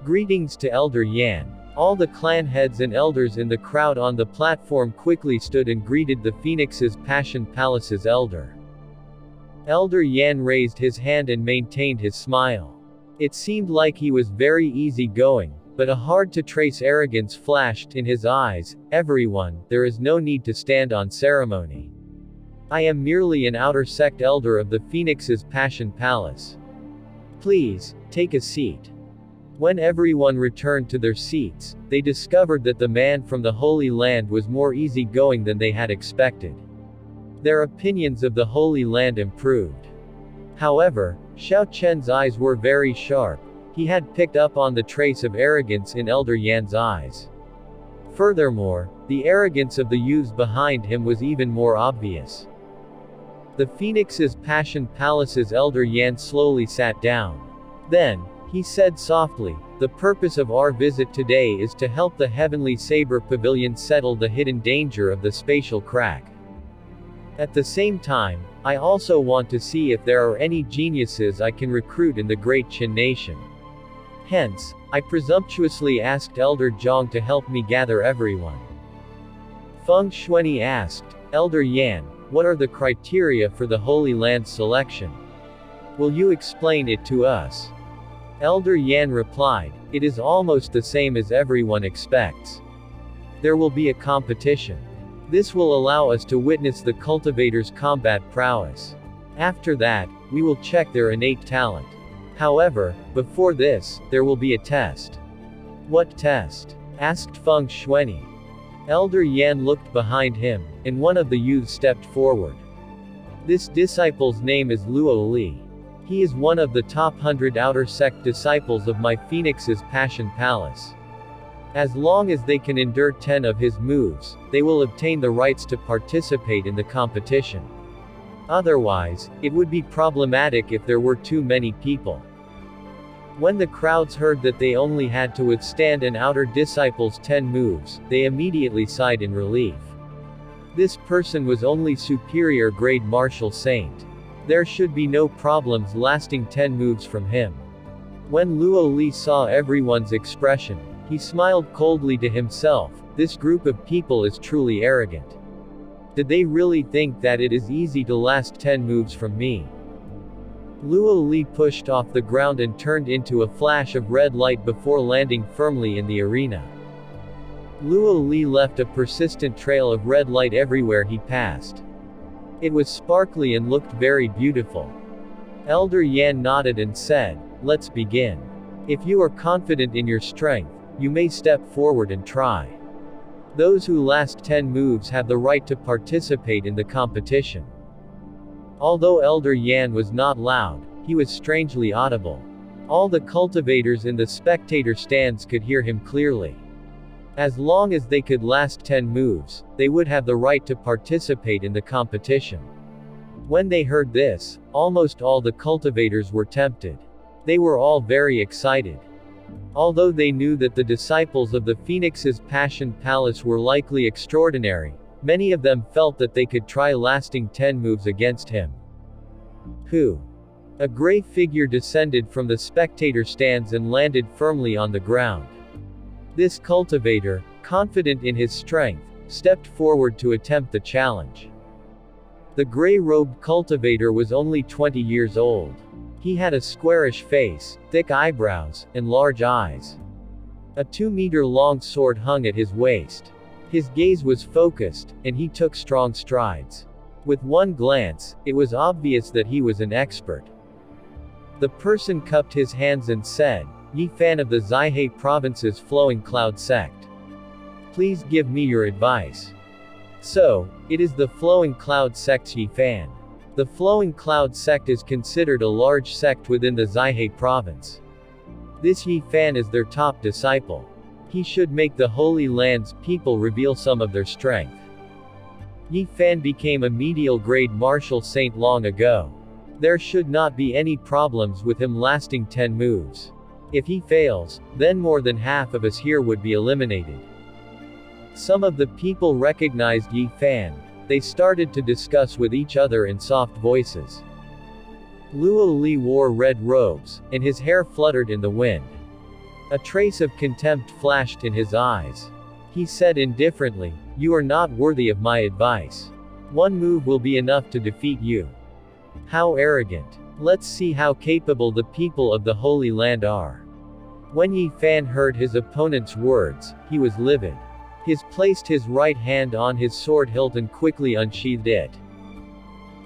Greetings to Elder Yan. All the clan heads and elders in the crowd on the platform quickly stood and greeted the Phoenix's Passion Palace's elder. Elder Yan raised his hand and maintained his smile. It seemed like he was very easygoing, but a hard-to-trace arrogance flashed in his eyes. "Everyone, there is no need to stand on ceremony. I am merely an outer sect elder of the Phoenix's Passion Palace. Please, take a seat." When everyone returned to their seats, they discovered that the man from the Holy Land was more easygoing than they had expected. Their opinions of the Holy Land improved. However, Xiao Chen's eyes were very sharp. He had picked up on the trace of arrogance in Elder Yan's eyes. Furthermore, the arrogance of the youths behind him was even more obvious. The Phoenix's Passion Palace's Elder Yan slowly sat down. Then, he said softly, "The purpose of our visit today is to help the Heavenly Saber Pavilion settle the hidden danger of the spatial crack. At the same time, I also want to see if there are any geniuses I can recruit in the Great Qin Nation. Hence, I presumptuously asked Elder Zhang to help me gather everyone." Feng Xuanyi asked, "Elder Yan, what are the criteria for the Holy Land selection? Will you explain it to us?" Elder Yan replied, it is almost the same as everyone expects. There will be a competition. This will allow us to witness the cultivators' combat prowess. After that, we will check their innate talent. However, before this, there will be a test. What test? Asked Feng Shueni. Elder Yan looked behind him, and one of the youths stepped forward. This disciple's name is Luo Li. He is one of the top 100 outer sect disciples of my Phoenix's Passion Palace. As long as they can endure 10 of his moves, they will obtain the rights to participate in the competition. Otherwise, it would be problematic if there were too many people. When the crowds heard that they only had to withstand an outer disciple's 10 moves, they immediately sighed in relief. This person was only superior grade martial saint. There should be no problems lasting 10 moves from him. When Luo Li saw everyone's expression, he smiled coldly to himself. This group of people is truly arrogant. Did they really think that it is easy to last 10 moves from me? Luo Li pushed off the ground and turned into a flash of red light before landing firmly in the arena. Luo Li left a persistent trail of red light everywhere he passed. It was sparkly and looked very beautiful. Elder Yan nodded and said, "Let's begin. If you are confident in your strength, you may step forward and try. Those who last 10 moves have the right to participate in the competition." Although Elder Yan was not loud, he was strangely audible. All the cultivators in the spectator stands could hear him clearly. As long as they could last 10 moves, they would have the right to participate in the competition. When they heard this, almost all the cultivators were tempted. They were all very excited. Although they knew that the disciples of the Phoenix's Passion Palace were likely extraordinary, many of them felt that they could try lasting 10 moves against him. Who? A gray figure descended from the spectator stands and landed firmly on the ground. This cultivator, confident in his strength, stepped forward to attempt the challenge. The gray-robed cultivator was only 20 years old. He had a squarish face, thick eyebrows, and large eyes. A 2-meter-long sword hung at his waist. His gaze was focused, and he took strong strides. With one glance, it was obvious that he was an expert. The person cupped his hands and said, "Yi Fan of the Zaihe Province's Flowing Cloud Sect. Please give me your advice." So, it is the Flowing Cloud Sect's Yi Fan. The Flowing Cloud Sect is considered a large sect within the Zaihe province. This Yi Fan is their top disciple. He should make the Holy Land's people reveal some of their strength. Yi Fan became a medial grade martial saint long ago. There should not be any problems with him lasting 10 moves. If he fails, then more than half of us here would be eliminated. Some of the people recognized Yi Fan. They started to discuss with each other in soft voices. Luo Li wore red robes, and his hair fluttered in the wind. A trace of contempt flashed in his eyes. He said indifferently, "You are not worthy of my advice. One move will be enough to defeat you." How arrogant. Let's see how capable the people of the Holy Land are. When Yi Fan heard his opponent's words, he was livid. He placed his right hand on his sword hilt and quickly unsheathed it.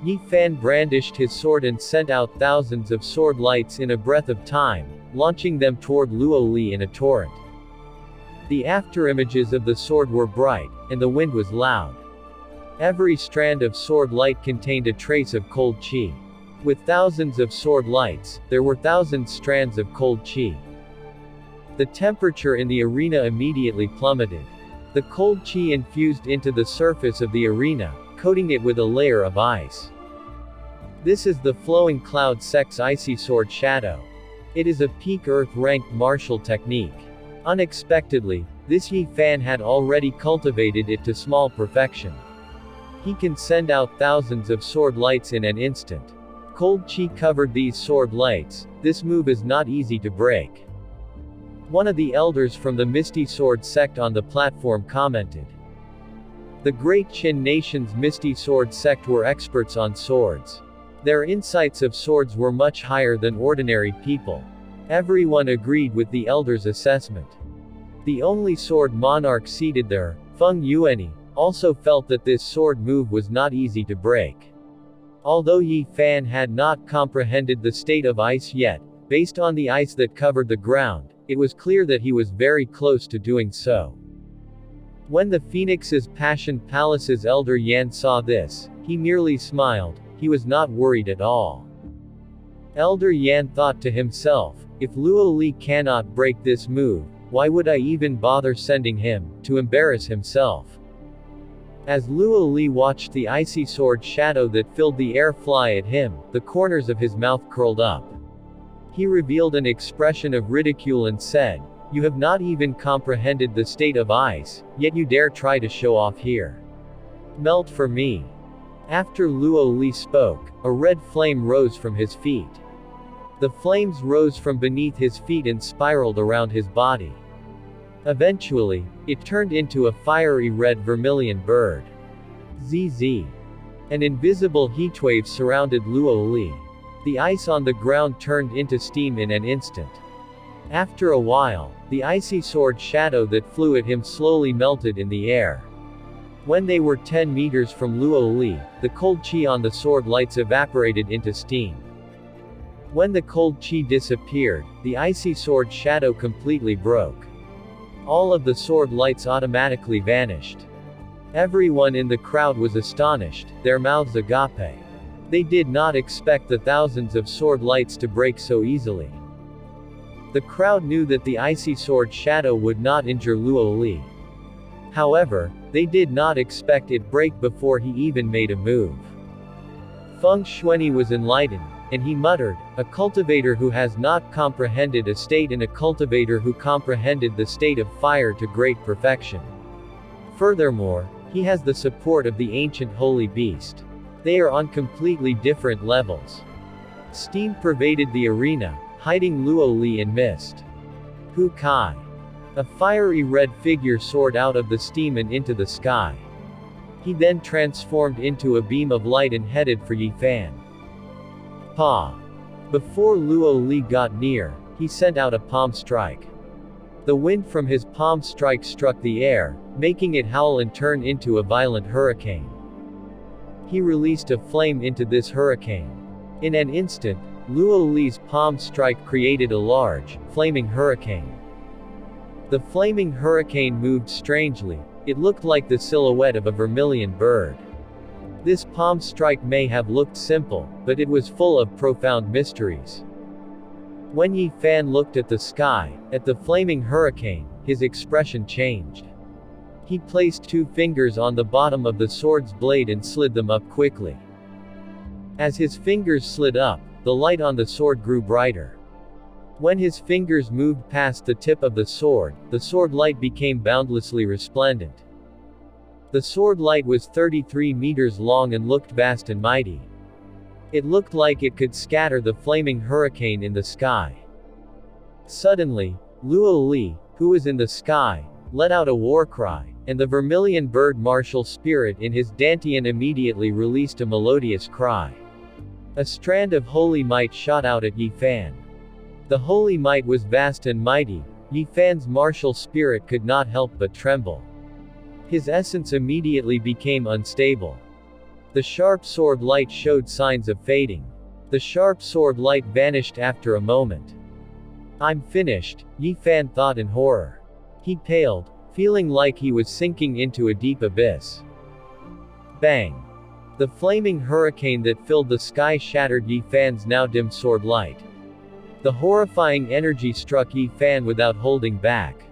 Yi Fan brandished his sword and sent out thousands of sword lights in a breath of time, launching them toward Luo Li in a torrent. The afterimages of the sword were bright, and the wind was loud. Every strand of sword light contained a trace of cold qi. With thousands of sword lights, there were thousands strands of cold qi. The temperature in the arena immediately plummeted. The cold qi infused into the surface of the arena, coating it with a layer of ice. This is the Flowing Cloud Sect's Icy Sword Shadow. It is a peak Earth-ranked martial technique. Unexpectedly, this Yi Fan had already cultivated it to small perfection. He can send out thousands of sword lights in an instant. Cold qi covered these sword lights. This move is not easy to break. One of the elders from the Misty Sword sect on the platform commented. The Great Qin Nation's Misty Sword sect were experts on swords. Their insights of swords were much higher than ordinary people. Everyone agreed with the elder's assessment. The only sword monarch seated there, Feng Yuanyi, also felt that this sword move was not easy to break. Although Yi Fan had not comprehended the state of ice yet, based on the ice that covered the ground, it was clear that he was very close to doing so. When the Phoenix's Passion Palace's elder Yan saw this, he merely smiled. He was not worried at all. Elder Yan thought to himself, if Luo Li cannot break this move, why would I even bother sending him, to embarrass himself? As Luo Li watched the icy sword shadow that filled the air fly at him, the corners of his mouth curled up. He revealed an expression of ridicule and said, "You have not even comprehended the state of ice, yet you dare try to show off here. Melt for me." After Luo Li spoke, a red flame rose from his feet. The flames rose from beneath his feet and spiraled around his body. Eventually, it turned into a fiery red vermilion bird. ZZ. An invisible heatwave surrounded Luo Li. The ice on the ground turned into steam in an instant. After a while, the icy sword shadow that flew at him slowly melted in the air. When they were 10 meters from Luo Li, the cold qi on the sword lights evaporated into steam. When the cold qi disappeared, the icy sword shadow completely broke. All of the sword lights automatically vanished. Everyone in the crowd was astonished, their mouths agape. They did not expect the thousands of sword lights to break so easily. The crowd knew that the icy sword shadow would not injure Luo Li. However, they did not expect it break before he even made a move. Feng Xuanyi was enlightened, and he muttered, "A cultivator who has not comprehended a state and a cultivator who comprehended the state of fire to great perfection." Furthermore, he has the support of the ancient holy beast. They are on completely different levels. Steam pervaded the arena, hiding Luo Li in mist. Hu Kai. A fiery red figure soared out of the steam and into the sky. He then transformed into a beam of light and headed for Yi Fan. Pa. Before Luo Li got near, he sent out a palm strike. The wind from his palm strike struck the air, making it howl and turn into a violent hurricane. He released a flame into this hurricane. In an instant, Luo Li's palm strike created a large, flaming hurricane. The flaming hurricane moved strangely. It looked like the silhouette of a vermilion bird. This palm strike may have looked simple, but it was full of profound mysteries. When Yi Fan looked at the sky, at the flaming hurricane, his expression changed. He placed 2 fingers on the bottom of the sword's blade and slid them up quickly. As his fingers slid up, the light on the sword grew brighter. When his fingers moved past the tip of the sword light became boundlessly resplendent. The sword light was 33 meters long and looked vast and mighty. It looked like it could scatter the flaming hurricane in the sky. Suddenly, Luo Li, who was in the sky, let out a war cry, and the vermilion bird martial spirit in his dantian immediately released a melodious cry. A strand of holy might shot out at Yi Fan. The holy might was vast and mighty. Yi Fan's martial spirit could not help but tremble. His essence immediately became unstable. The sharp sword light showed signs of fading. The sharp sword light vanished after a moment. "I'm finished," Yi Fan thought in horror. He paled, feeling like he was sinking into a deep abyss. Bang! The flaming hurricane that filled the sky shattered Yi Fan's now dim sword light. The horrifying energy struck Yi Fan without holding back.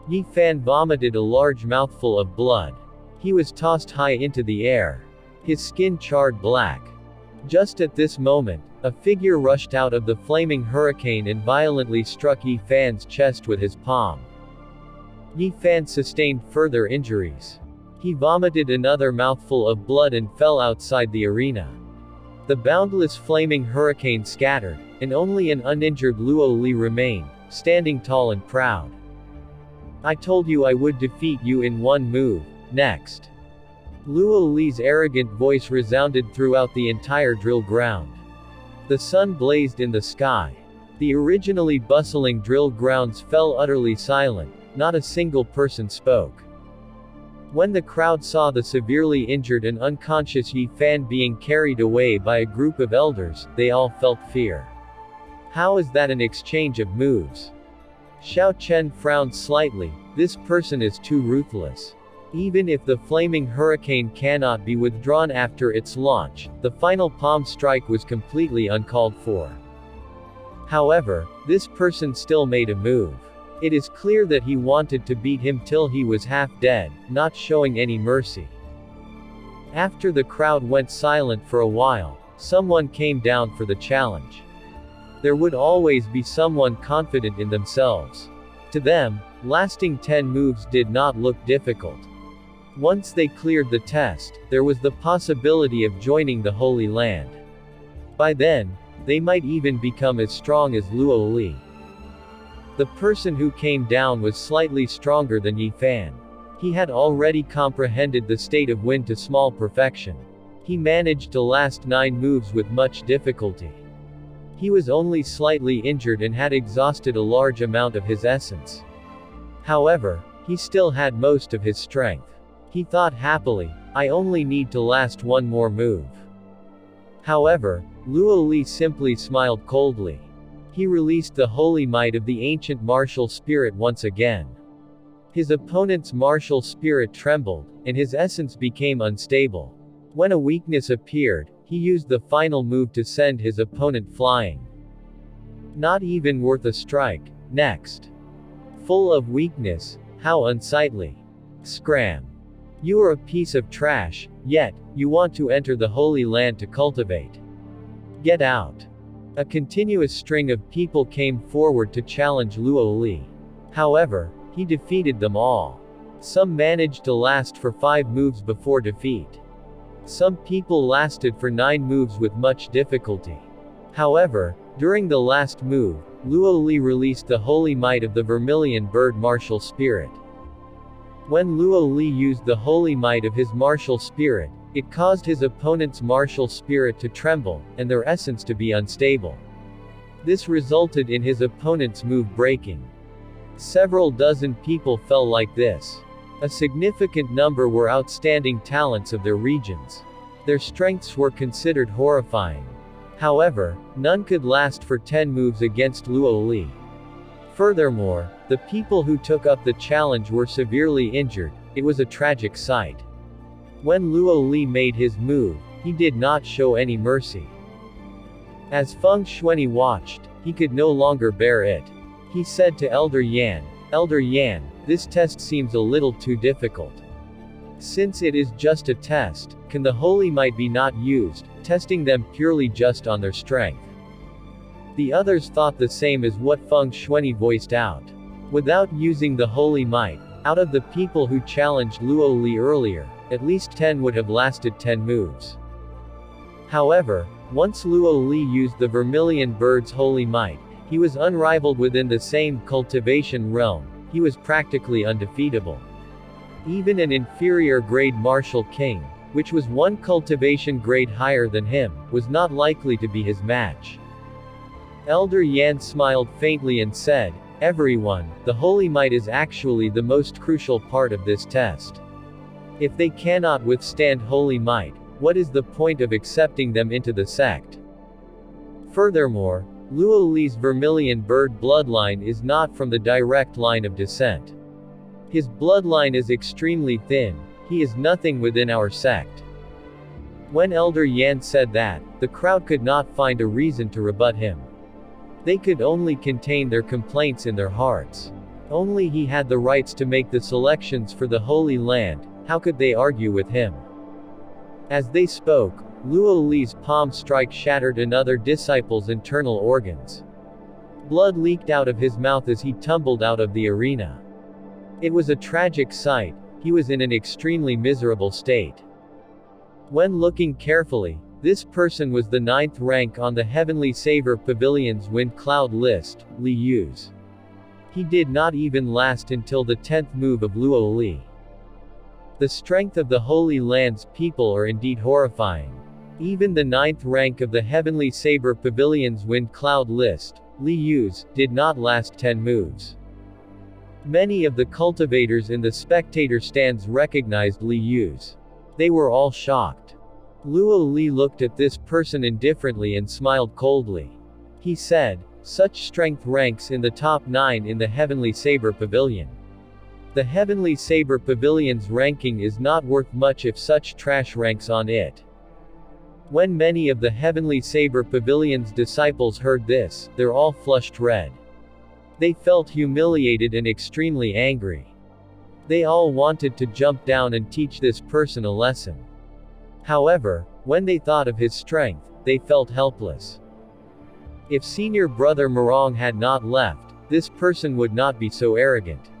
Yi Fan vomited a large mouthful of blood. He was tossed high into the air. His skin charred black. Just at this moment, a figure rushed out of the flaming hurricane and violently struck Yi Fan's chest with his palm. Yi Fan sustained further injuries. He vomited another mouthful of blood and fell outside the arena. The boundless flaming hurricane scattered, and only an uninjured Luo Li remained, standing tall and proud. "I told you I would defeat you in one move, next." Luo Li's arrogant voice resounded throughout the entire drill ground. The sun blazed in the sky. The originally bustling drill grounds fell utterly silent, not a single person spoke. When the crowd saw the severely injured and unconscious Yi Fan being carried away by a group of elders, they all felt fear. How is that an exchange of moves? Xiao Chen frowned slightly. This person is too ruthless. Even if the flaming hurricane cannot be withdrawn after its launch, the final palm strike was completely uncalled for. However, this person still made a move. It is clear that he wanted to beat him till he was half dead, not showing any mercy. After the crowd went silent for a while, someone came down for the challenge. There would always be someone confident in themselves. To them, lasting 10 moves did not look difficult. Once they cleared the test, there was the possibility of joining the Holy Land. By then, they might even become as strong as Luo Li. The person who came down was slightly stronger than Yi Fan. He had already comprehended the state of wind to small perfection. He managed to last 9 moves with much difficulty. He was only slightly injured and had exhausted a large amount of his essence. However, he still had most of his strength. He thought happily, I only need to last 1 more move. However, Luo Li simply smiled coldly. He released the holy might of the ancient martial spirit once again. His opponent's martial spirit trembled, and his essence became unstable. When a weakness appeared, he used the final move to send his opponent flying. Not even worth a strike. Next. Full of weakness, how unsightly. Scram. You are a piece of trash, yet, you want to enter the Holy Land to cultivate. Get out. A continuous string of people came forward to challenge Luo Li. However, he defeated them all. Some managed to last for 5 moves before defeat. Some people lasted for 9 moves with much difficulty. However, during the last move, Luo Li released the holy might of the vermilion bird martial spirit. When Luo Li used the holy might of his martial spirit, it caused his opponent's martial spirit to tremble, and their essence to be unstable. This resulted in his opponent's move breaking. Several dozen people fell like this. A significant number were outstanding talents of their regions. Their strengths were considered horrifying. However, none could last for 10 moves against Luo Li. Furthermore, the people who took up the challenge were severely injured. It was a tragic sight. When Luo Li made his move, he did not show any mercy. As Feng Xuanyi watched, he could no longer bear it. He said to Elder Yan, Elder Yan, this test seems a little too difficult. Since it is just a test, can the holy might be not used, testing them purely just on their strength? The others thought the same as what Feng Xuanyi voiced out. Without using the holy might, out of the people who challenged Luo Li earlier, at least 10 would have lasted 10 moves. However, once Luo Li used the vermilion bird's holy might, he was unrivaled within the same cultivation realm. He was practically undefeatable. Even an inferior grade martial king, which was 1 cultivation grade higher than him, was not likely to be his match. Elder Yan smiled faintly and said, Everyone, the holy might is actually the most crucial part of this test. If they cannot withstand holy might, what is the point of accepting them into the sect? Furthermore, Luo Li's vermilion bird bloodline is not from the direct line of descent. His bloodline is extremely thin. He is nothing within our sect. When Elder Yan said that, the crowd could not find a reason to rebut him. They could only contain their complaints in their hearts. Only he had the rights to make the selections for the Holy Land. How could they argue with him? As they spoke, Luo Li's palm strike shattered another disciple's internal organs. Blood leaked out of his mouth as he tumbled out of the arena. It was a tragic sight. He was in an extremely miserable state. When looking carefully, this person was the 9th rank on the Heavenly Savor Pavilion's wind cloud list, Li Yu's. He did not even last until the 10th move of Luo Li. The strength of the Holy Land's people are indeed horrifying. Even the 9th rank of the Heavenly Saber Pavilion's wind cloud list, Li Yu's, did not last 10 moves. Many of the cultivators in the spectator stands recognized Li Yu's. They were all shocked. Luo Li looked at this person indifferently and smiled coldly. He said, "Such strength ranks in the top 9 in the Heavenly Saber Pavilion. The Heavenly Saber Pavilion's ranking is not worth much if such trash ranks on it." When many of the Heavenly Saber Pavilion's disciples heard this, they're all flushed red. They felt humiliated and extremely angry. They all wanted to jump down and teach this person a lesson. However, when they thought of his strength, they felt helpless. If senior brother Morong had not left, this person would not be so arrogant.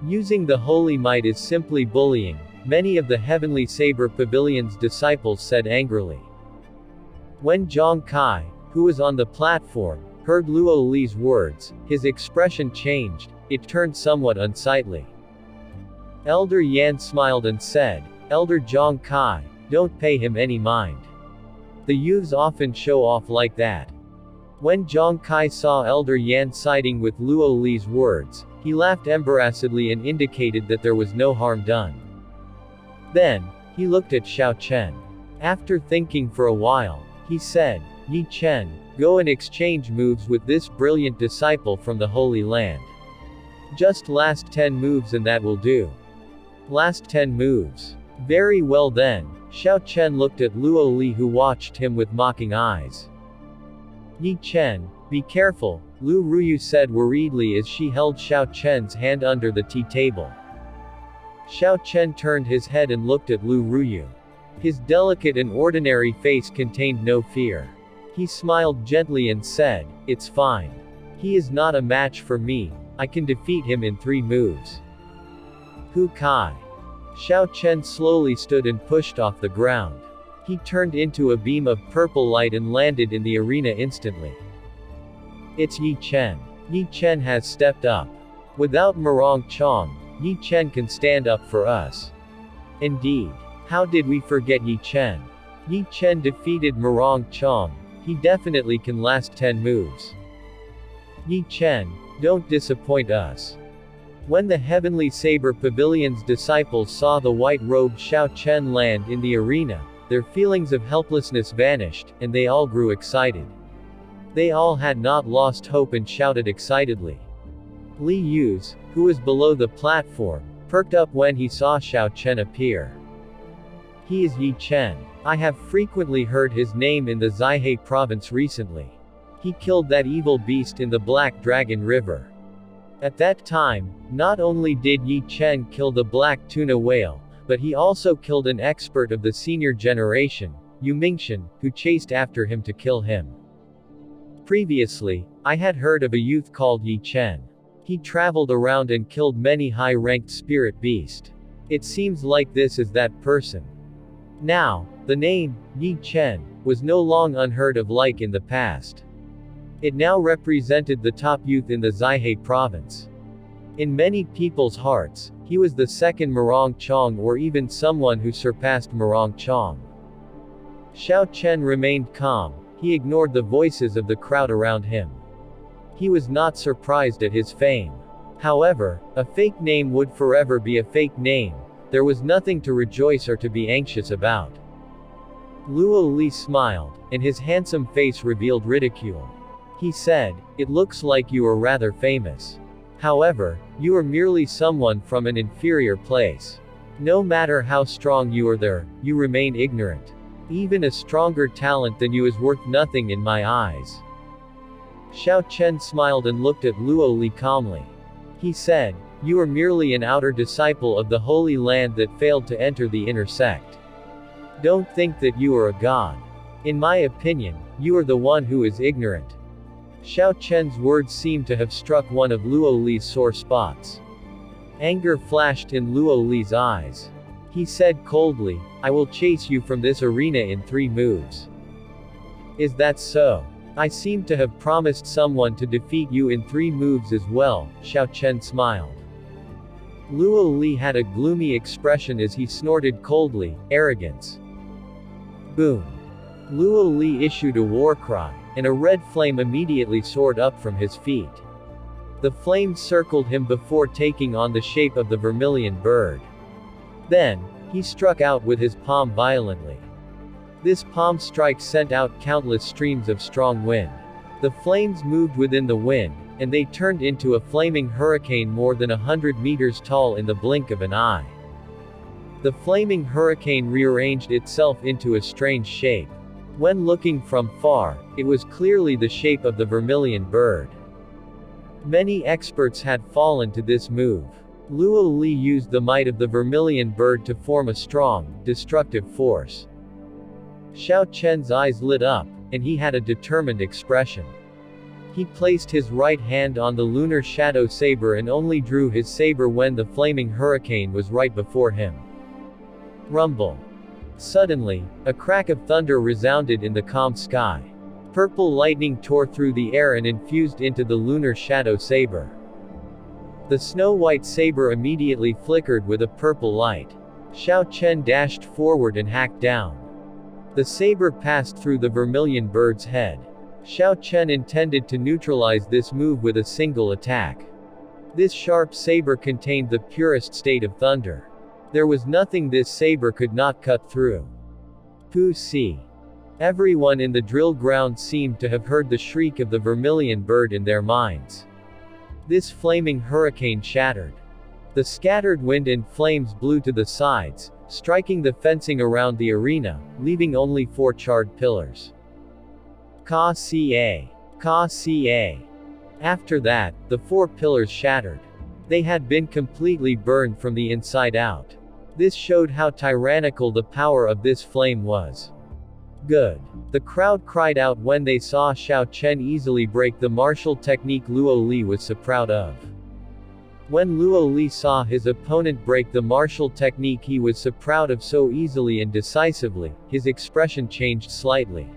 Using the holy might is simply bullying, many of the Heavenly Saber Pavilion's disciples said angrily. When Zhang Kai, who was on the platform, heard Luo Li's words, his expression changed, it turned somewhat unsightly. Elder Yan smiled and said, "Elder Zhang Kai, don't pay him any mind. The youths often show off like that." When Zhang Kai saw Elder Yan siding with Luo Li's words, he laughed embarrassedly and indicated that there was no harm done. Then, he looked at Xiao Chen. After thinking for a while, he said, "Yi Chen, go and exchange moves with this brilliant disciple from the Holy Land. Just last 10 moves and that will do." Last 10 moves. Very well then. Xiao Chen looked at Luo Li who watched him with mocking eyes. "Yi Chen, be careful," Lu Ruyu said worriedly as she held Xiao Chen's hand under the tea table. Xiao Chen turned his head and looked at Lu Ruyu. His delicate and ordinary face contained no fear. He smiled gently and said, "It's fine. He is not a match for me. I can defeat him in 3 moves." Hu Kai. Xiao Chen slowly stood and pushed off the ground. He turned into a beam of purple light and landed in the arena instantly. It's Yi Chen. Yi Chen has stepped up. Without Morong Chong, Yi Chen can stand up for us. Indeed. How did we forget Yi Chen? Yi Chen defeated Morong Chong. He definitely can last 10 moves. Yi Chen, don't disappoint us. When the Heavenly Saber Pavilion's disciples saw the white-robed Xiao Chen land in the arena, their feelings of helplessness vanished, and they all grew excited. They all had not lost hope and shouted excitedly. Li Yu's, who was below the platform, perked up when he saw Xiao Chen appear. He is Yi Chen. I have frequently heard his name in the Zaihe province recently. He killed that evil beast in the Black Dragon River. At that time, not only did Yi Chen kill the black tuna whale, but he also killed an expert of the senior generation, Yu Mingxian, who chased after him to kill him. Previously, I had heard of a youth called Yi Chen. He traveled around and killed many high-ranked spirit beasts. It seems like this is that person. Now, the name, Yi Chen, was no long unheard of like in the past. It now represented the top youth in the Zaihe province. In many people's hearts, he was the second Morong Chong or even someone who surpassed Morong Chong. Xiao Chen remained calm, he ignored the voices of the crowd around him. He was not surprised at his fame. However, a fake name would forever be a fake name. There was nothing to rejoice or to be anxious about. Luo Li smiled, and his handsome face revealed ridicule. He said, "It looks like you are rather famous. However, you are merely someone from an inferior place. No matter how strong you are there, you remain ignorant. Even a stronger talent than you is worth nothing in my eyes." Xiao Chen smiled and looked at Luo Li calmly. He said, "You are merely an outer disciple of the Holy Land that failed to enter the inner sect. Don't think that you are a god. In my opinion, you are the one who is ignorant." Xiao Chen's words seemed to have struck one of Luo Li's sore spots. Anger flashed in Luo Li's eyes. He said coldly, "I will chase you from this arena in 3 moves. Is that so? I seem to have promised someone to defeat you in 3 moves as well." Xiao Chen smiled. Luo Li had a gloomy expression as he snorted coldly, "Arrogance." Boom. Luo Li issued a war cry, and a red flame immediately soared up from his feet. The flames circled him before taking on the shape of the vermilion bird. Then, he struck out with his palm violently. This palm strike sent out countless streams of strong wind. The flames moved within the wind, and they turned into a flaming hurricane more than 100 meters tall in the blink of an eye. The flaming hurricane rearranged itself into a strange shape. When looking from far, it was clearly the shape of the vermilion bird. Many experts had fallen to this move. Luo Li used the might of the vermilion bird to form a strong, destructive force. Xiao Chen's eyes lit up, and he had a determined expression. He placed his right hand on the lunar shadow saber and only drew his saber when the flaming hurricane was right before him. Rumble. Suddenly, a crack of thunder resounded in the calm sky. Purple lightning tore through the air and infused into the lunar shadow saber. The snow-white saber immediately flickered with a purple light. Xiao Chen dashed forward and hacked down. The saber passed through the vermilion bird's head. Xiao Chen intended to neutralize this move with a single attack. This sharp saber contained the purest state of thunder. There was nothing this saber could not cut through. Pu Si. Everyone in the drill ground seemed to have heard the shriek of the vermilion bird in their minds. This flaming hurricane shattered. The scattered wind and flames blew to the sides, striking the fencing around the arena, leaving only 4 charred pillars. Ka Ca. Ka Ca. After that, the 4 pillars shattered. They had been completely burned from the inside out. This showed how tyrannical the power of this flame was. Good. The crowd cried out when they saw Xiao Chen easily break the martial technique Luo Li was so proud of. When Luo Li saw his opponent break the martial technique he was so proud of so easily and decisively, his expression changed slightly.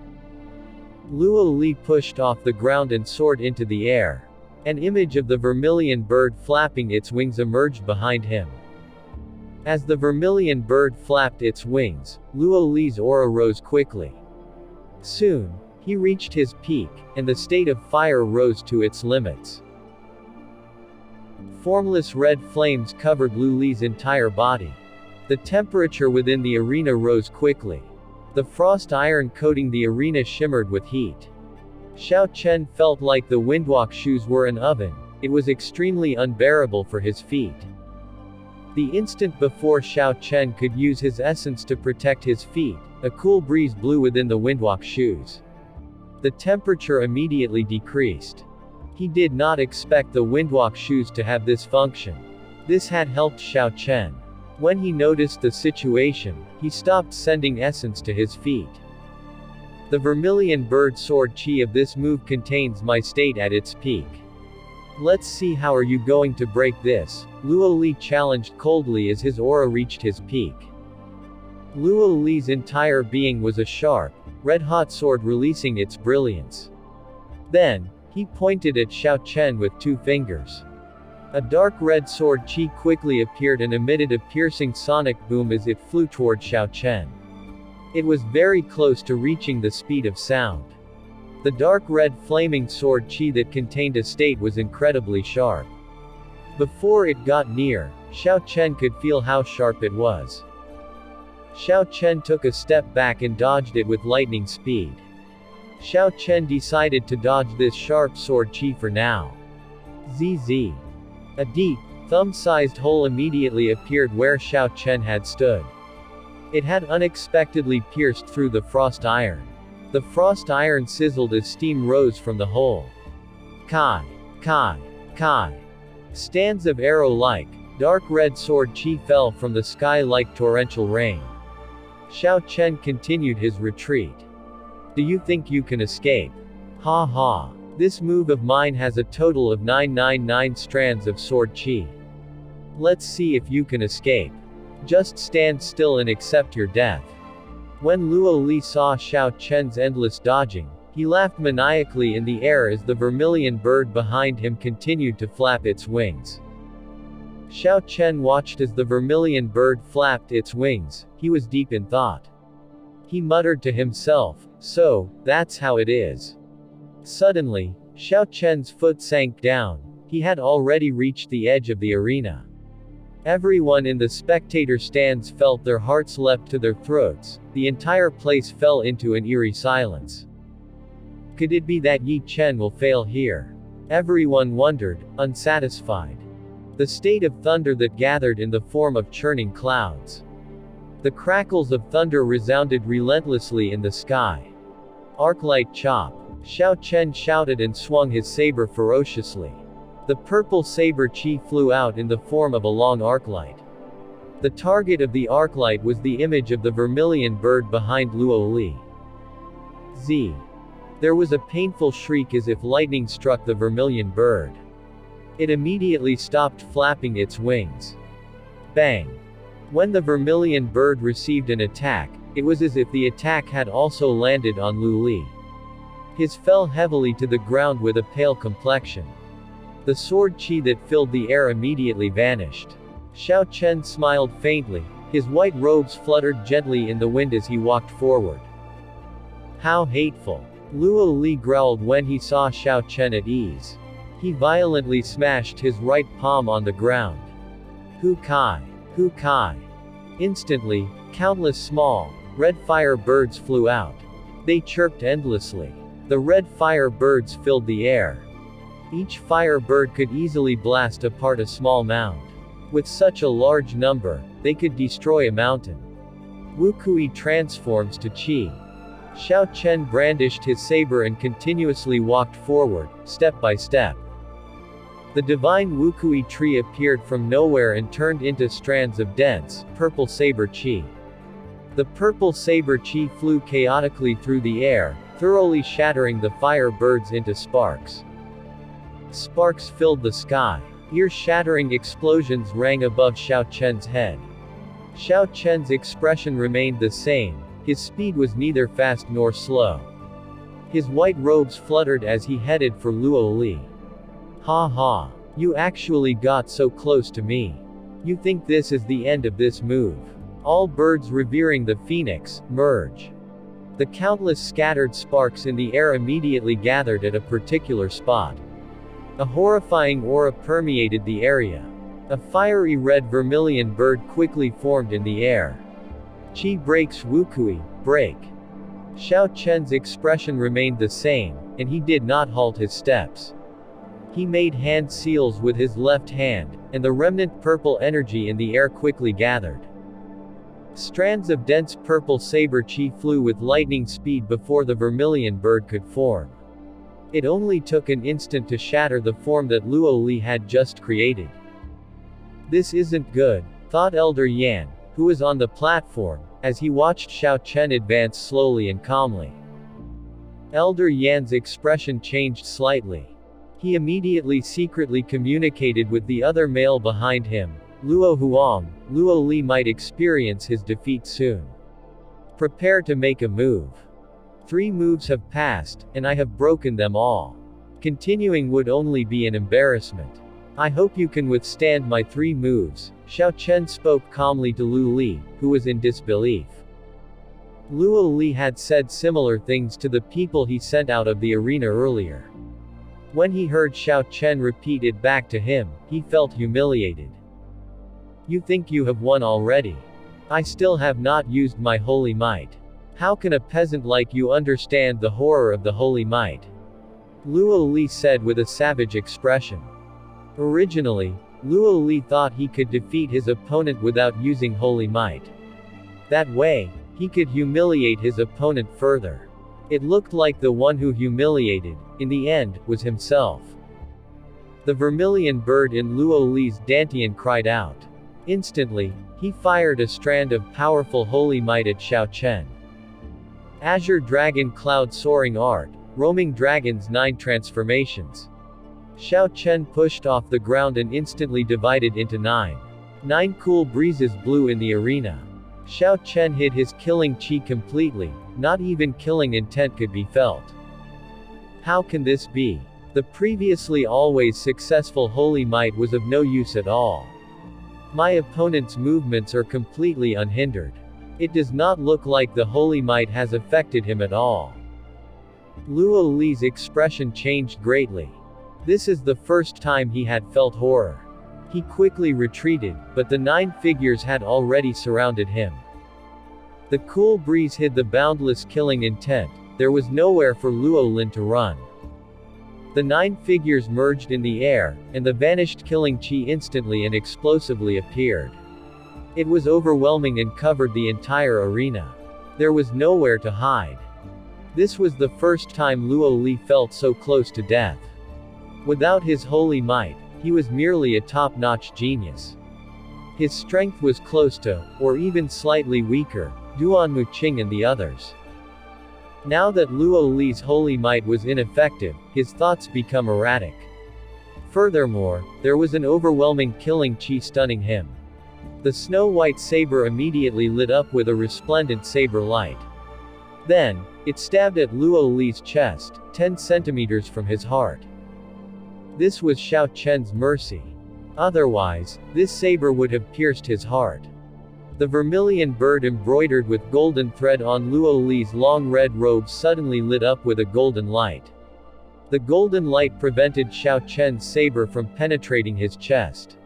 Luo Li pushed off the ground and soared into the air. An image of the vermilion bird flapping its wings emerged behind him. As the vermilion bird flapped its wings, Luo Li's aura rose quickly. Soon, he reached his peak, and the state of fire rose to its limits. Formless red flames covered Luo Li's entire body. The temperature within the arena rose quickly. The frost iron coating the arena shimmered with heat. Xiao Chen felt like the windwalk shoes were an oven. It was extremely unbearable for his feet. The instant before Xiao Chen could use his essence to protect his feet, a cool breeze blew within the windwalk shoes. The temperature immediately decreased. He did not expect the windwalk shoes to have this function. This had helped Xiao Chen. When he noticed the situation, he stopped sending essence to his feet. The vermilion bird sword chi of this move contains my state at its peak. Let's see how are you going to break this, Luo Li challenged coldly as his aura reached his peak. Luo Li's entire being was a sharp, red-hot sword releasing its brilliance. Then, he pointed at Xiao Chen with 2 fingers. A dark red sword chi quickly appeared and emitted a piercing sonic boom as it flew toward Xiao Chen. It was very close to reaching the speed of sound. The dark red flaming sword chi that contained a state was incredibly sharp. Before it got near, Xiao Chen could feel how sharp it was. Xiao Chen took a step back and dodged it with lightning speed. Xiao Chen decided to dodge this sharp sword chi for now. ZZ. A deep, thumb-sized hole immediately appeared where Xiao Chen had stood. It had unexpectedly pierced through the frost iron. The frost iron sizzled as steam rose from the hole. Kai. Kai. Kai. Stands of arrow-like, dark red sword chi fell from the sky like torrential rain. Xiao Chen continued his retreat. Do you think you can escape? Ha ha. This move of mine has a total of 999 strands of sword chi. Let's see if you can escape. Just stand still and accept your death. When Luo Li saw Xiao Chen's endless dodging, he laughed maniacally in the air as the vermilion bird behind him continued to flap its wings. Xiao Chen watched as the vermilion bird flapped its wings. He was deep in thought. He muttered to himself, "So, that's how it is. Suddenly, Xiao Chen's foot sank down. He had already reached the edge of the arena. Everyone in the spectator stands felt their hearts leapt to their throats. The entire place fell into an eerie silence. Could it be that Yi Chen will fail here? Everyone wondered, unsatisfied. The state of thunder that gathered in the form of churning clouds. The crackles of thunder resounded relentlessly in the sky. Arclight chop. Xiao Chen shouted and swung his saber ferociously. The purple saber chi flew out in the form of a long arclight. The target of the arclight was the image of the vermilion bird behind Luo Li. Z. There was a painful shriek as if lightning struck the vermilion bird. It immediately stopped flapping its wings. Bang! When the vermilion bird received an attack, it was as if the attack had also landed on Lu Li. His fell heavily to the ground with a pale complexion. The sword chi that filled the air immediately vanished. Xiao Chen smiled faintly. His white robes fluttered gently in the wind as he walked forward. How hateful! Luo Li growled when he saw Xiao Chen at ease. He violently smashed his right palm on the ground. Hu Kai! Hu Kai! Instantly, countless small, red fire birds flew out. They chirped endlessly. The red fire birds filled the air. Each fire bird could easily blast apart a small mound. With such a large number, they could destroy a mountain. Wu Kui transforms to Qi. Xiao Chen brandished his saber and continuously walked forward, step by step. The divine Wu Kui tree appeared from nowhere and turned into strands of dense, purple saber chi. The purple saber chi flew chaotically through the air, thoroughly shattering the fire birds into sparks. Sparks filled the sky. Ear-shattering explosions rang above Xiao Chen's head. Xiao Chen's expression remained the same. His speed was neither fast nor slow. His white robes fluttered as he headed for Luo Li. Ha ha! You actually got so close to me. You think this is the end of this move? All birds revering the phoenix, merge. The countless scattered sparks in the air immediately gathered at a particular spot. A horrifying aura permeated the area. A fiery red vermilion bird quickly formed in the air. Qi breaks Wu Kui, break. Xiao Chen's expression remained the same, and he did not halt his steps. He made hand seals with his left hand, and the remnant purple energy in the air quickly gathered. Strands of dense purple saber chi flew with lightning speed before the vermilion bird could form. It only took an instant to shatter the form that Luo Li had just created. This isn't good, thought Elder Yan, who was on the platform, as he watched Xiao Chen advance slowly and calmly. Elder Yan's expression changed slightly. He immediately secretly communicated with the other male behind him. Luo Huang, Luo Li might experience his defeat soon. Prepare to make a move. 3 moves have passed, and I have broken them all. Continuing would only be an embarrassment. I hope you can withstand my 3 moves. Xiao Chen spoke calmly to Lu Li, who was in disbelief. Luo Li had said similar things to the people he sent out of the arena earlier. When he heard Xiao Chen repeat it back to him, he felt humiliated. You think you have won already? I still have not used my holy might. How can a peasant like you understand the horror of the holy might? Luo Li said with a savage expression. Originally, Luo Li thought he could defeat his opponent without using holy might. That way, he could humiliate his opponent further. It looked like the one who humiliated, in the end, was himself. The vermilion bird in Luo Li's dantian cried out. Instantly, he fired a strand of powerful holy might at Xiao Chen. Azure Dragon Cloud Soaring Art, Roaming Dragons 9 Transformations. Xiao Chen pushed off the ground and instantly divided into 9. 9 cool breezes blew in the arena. Xiao Chen hid his killing chi completely, not even killing intent could be felt. How can this be? The previously always successful holy might was of no use at all. My opponent's movements are completely unhindered. It does not look like the holy might has affected him at all. Luo Li's expression changed greatly. This is the first time he had felt horror. He quickly retreated, but the 9 figures had already surrounded him. The cool breeze hid the boundless killing intent. There was nowhere for Luo Lin to run. The 9 figures merged in the air, and the vanished killing chi instantly and explosively appeared. It was overwhelming and covered the entire arena. There was nowhere to hide. This was the first time Luo Li felt so close to death. Without his holy might, he was merely a top-notch genius. His strength was close to, or even slightly weaker, Duan Muqing and the others. Now that Luo Li's holy might was ineffective, his thoughts become erratic. Furthermore, there was an overwhelming killing chi stunning him. The snow-white saber immediately lit up with a resplendent saber light. Then, it stabbed at Luo Li's chest, 10 centimeters from his heart. This was Xiao Chen's mercy. Otherwise, this saber would have pierced his heart. The vermilion bird embroidered with golden thread on Luo Li's long red robe suddenly lit up with a golden light. The golden light prevented Xiao Chen's saber from penetrating his chest.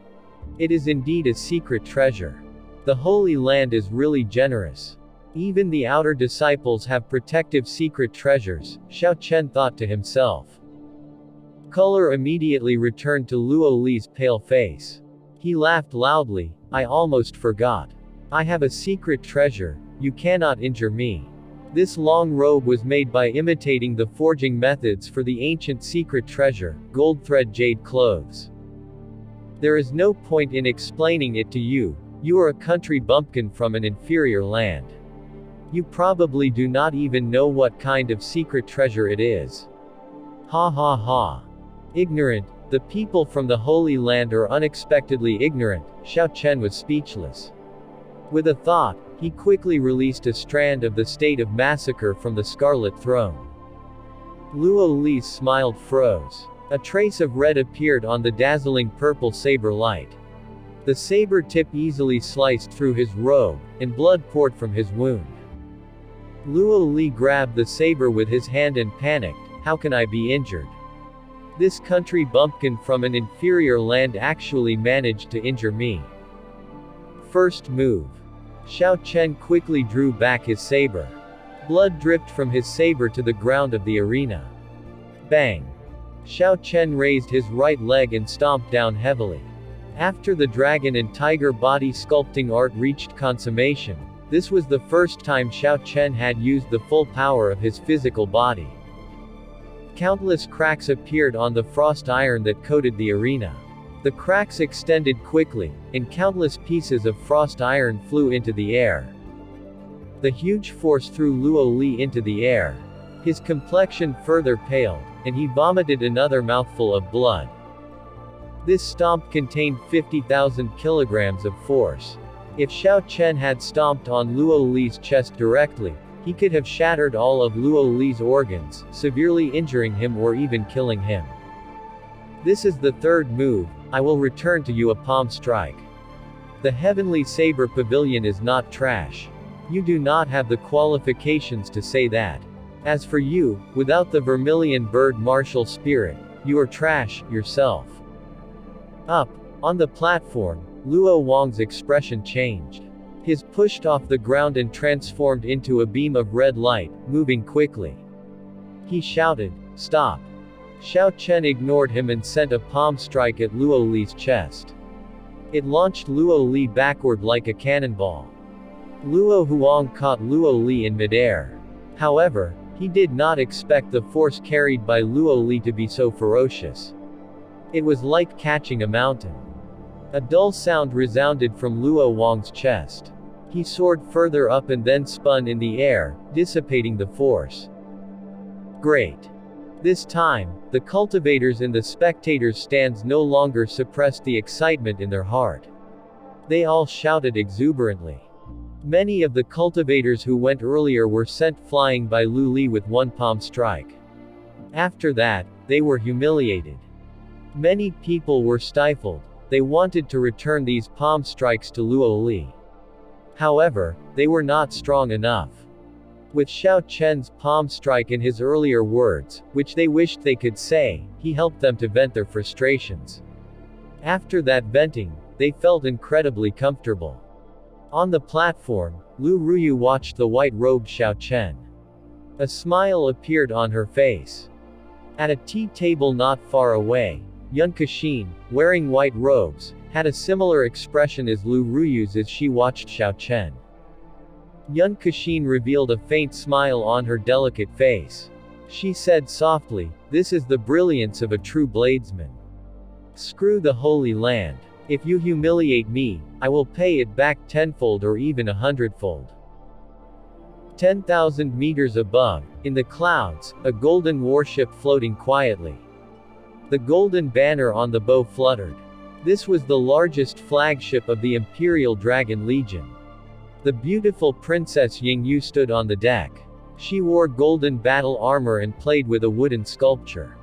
It is indeed a secret treasure. The Holy Land is really generous. Even the outer disciples have protective secret treasures, Xiao Chen thought to himself. Color immediately returned to Luo Li's pale face. He laughed loudly. I almost forgot. I have a secret treasure. You cannot injure me. This long robe was made by imitating the forging methods for the ancient secret treasure, gold thread jade clothes. There is no point in explaining it to you. You are a country bumpkin from an inferior land. You probably do not even know what kind of secret treasure it is. Ha ha ha. Ignorant, the people from the Holy Land are unexpectedly ignorant. Xiao Chen was speechless. With a thought, he quickly released a strand of the state of massacre from the Scarlet Throne. Luo Li's smile froze. A trace of red appeared on the dazzling purple saber light. The saber tip easily sliced through his robe, and blood poured from his wound. Luo Li grabbed the saber with his hand and panicked. How can I be injured? This country bumpkin from an inferior land actually managed to injure me. First move. Xiao Chen quickly drew back his saber. Blood dripped from his saber to the ground of the arena. Bang! Xiao Chen raised his right leg and stomped down heavily. After the dragon and tiger body sculpting art reached consummation, this was the first time Xiao Chen had used the full power of his physical body. Countless cracks appeared on the frost iron that coated the arena. The cracks extended quickly, and countless pieces of frost iron flew into the air. The huge force threw Luo Li into the air. His complexion further paled, and he vomited another mouthful of blood. This stomp contained 50,000 kilograms of force. If Xiao Chen had stomped on Luo Li's chest directly, he could have shattered all of Luo Li's organs, severely injuring him or even killing him. This is the third move. I will return to you a palm strike. The Heavenly Saber Pavilion is not trash. You do not have the qualifications to say that. As for you, without the vermilion bird martial spirit, you are trash, yourself. Up, on the platform, Luo Wang's expression changed. His pushed off the ground and transformed into a beam of red light, moving quickly. He shouted, "Stop!" Xiao Chen ignored him and sent a palm strike at Luo Li's chest. It launched Luo Li backward like a cannonball. Luo Huang caught Luo Li in midair. However, he did not expect the force carried by Luo Li to be so ferocious. It was like catching a mountain. A dull sound resounded from Luo Wang's chest. He soared further up and then spun in the air, dissipating the force. Great! This time, the cultivators in the spectators' stands no longer suppressed the excitement in their heart. They all shouted exuberantly. Many of the cultivators who went earlier were sent flying by Lu Li with one palm strike. After that, they were humiliated. Many people were stifled. They wanted to return these palm strikes to Luo Li. However, they were not strong enough. With Xiao Chen's palm strike and his earlier words, which they wished they could say, he helped them to vent their frustrations. After that venting, they felt incredibly comfortable. On the platform, Lu Ruyu watched the white-robed Xiao Chen. A smile appeared on her face. At a tea table not far away, Yun Kexin, wearing white robes, had a similar expression as Lu Ruyu's as she watched Xiao Chen. Yun Kexin revealed a faint smile on her delicate face. She said softly, "This is the brilliance of a true bladesman. Screw the Holy Land. If you humiliate me, I will pay it back tenfold or even 100-fold." 10,000 meters above, in the clouds, a golden warship floating quietly. The golden banner on the bow fluttered. This was the largest flagship of the Imperial Dragon Legion. The beautiful Princess Yingyu stood on the deck. She wore golden battle armor and played with a wooden sculpture.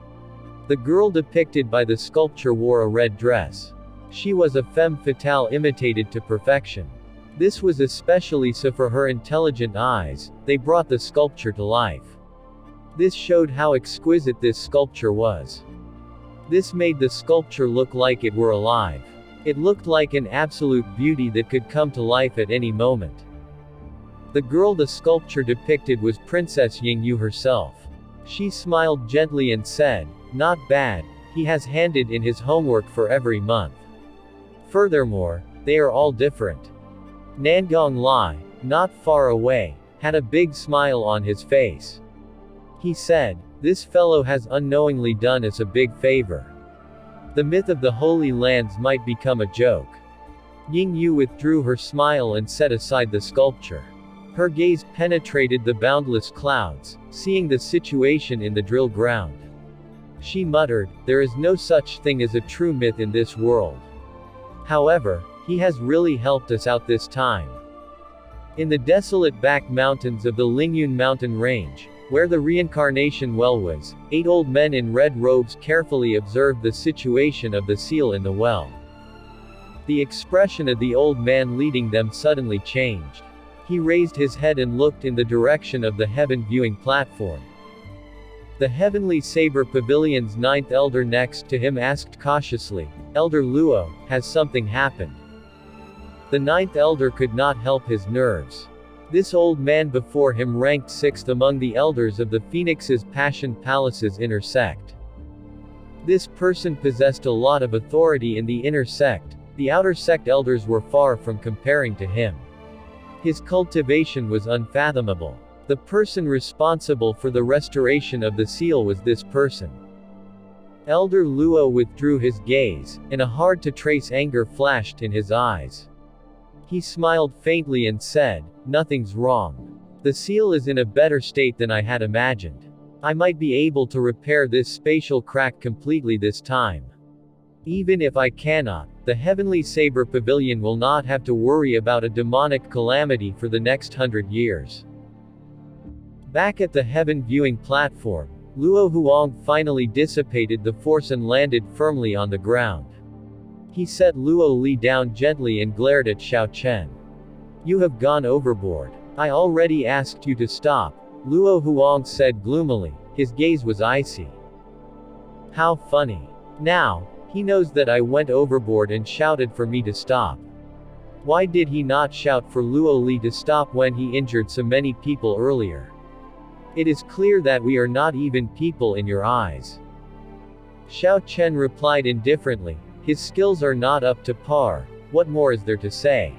The girl depicted by the sculpture wore a red dress. She was a femme fatale imitated to perfection. This was especially so for her intelligent eyes, they brought the sculpture to life. This showed how exquisite this sculpture was. This made the sculpture look like it were alive. It looked like an absolute beauty that could come to life at any moment. The girl the sculpture depicted was Princess Yingyu herself. She smiled gently and said, "Not bad, he has handed in his homework for every month. Furthermore, they are all different." Nangong Lai, not far away, had a big smile on his face. He said, "This fellow has unknowingly done us a big favor. The myth of the Holy Lands might become a joke." Yingyu withdrew her smile and set aside the sculpture. Her gaze penetrated the boundless clouds, seeing the situation in the drill ground. She muttered, "There is no such thing as a true myth in this world. However, he has really helped us out this time." In the desolate back mountains of the Lingyun mountain range, where the reincarnation well was, 8 old men in red robes carefully observed the situation of the seal in the well. The expression of the old man leading them suddenly changed. He raised his head and looked in the direction of the heaven viewing platform. The Heavenly Saber Pavilion's 9th elder next to him asked cautiously, "Elder Luo, has something happened?" The 9th elder could not help his nerves. This old man before him ranked 6th among the elders of the Phoenix's Passion Palace's inner sect. This person possessed a lot of authority in the inner sect. The outer sect elders were far from comparing to him. His cultivation was unfathomable. The person responsible for the restoration of the seal was this person. Elder Luo withdrew his gaze, and a hard-to-trace anger flashed in his eyes. He smiled faintly and said, "Nothing's wrong. The seal is in a better state than I had imagined. I might be able to repair this spatial crack completely this time. Even if I cannot, the Heavenly Saber Pavilion will not have to worry about a demonic calamity for the next 100 years." Back at the heaven viewing platform, Luo Huang finally dissipated the force and landed firmly on the ground. He set Luo Li down gently and glared at Xiao Chen. "You have gone overboard. I already asked you to stop," Luo Huang said gloomily. His gaze was icy. "How funny. Now, he knows that I went overboard and shouted for me to stop. Why did he not shout for Luo Li to stop when he injured so many people earlier? It is clear that we are not even people in your eyes." Xiao Chen replied indifferently, "His skills are not up to par. What more is there to say?"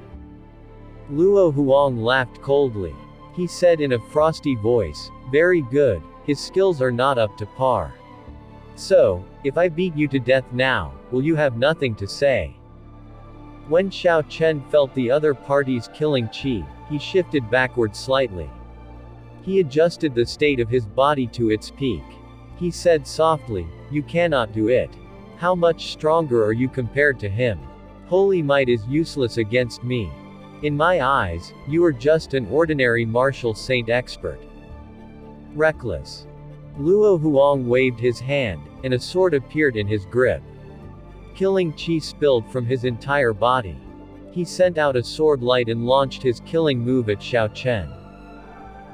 Luo Huang laughed coldly. He said in a frosty voice, "Very good, his skills are not up to par. So, if I beat you to death now, will you have nothing to say?" When Xiao Chen felt the other party's killing chi, he shifted backward slightly. He adjusted the state of his body to its peak. He said softly, "You cannot do it. How much stronger are you compared to him? Holy might is useless against me. In my eyes, you are just an ordinary martial saint expert. Reckless." Luo Huang waved his hand, and a sword appeared in his grip. Killing chi spilled from his entire body. He sent out a sword light and launched his killing move at Xiao Chen.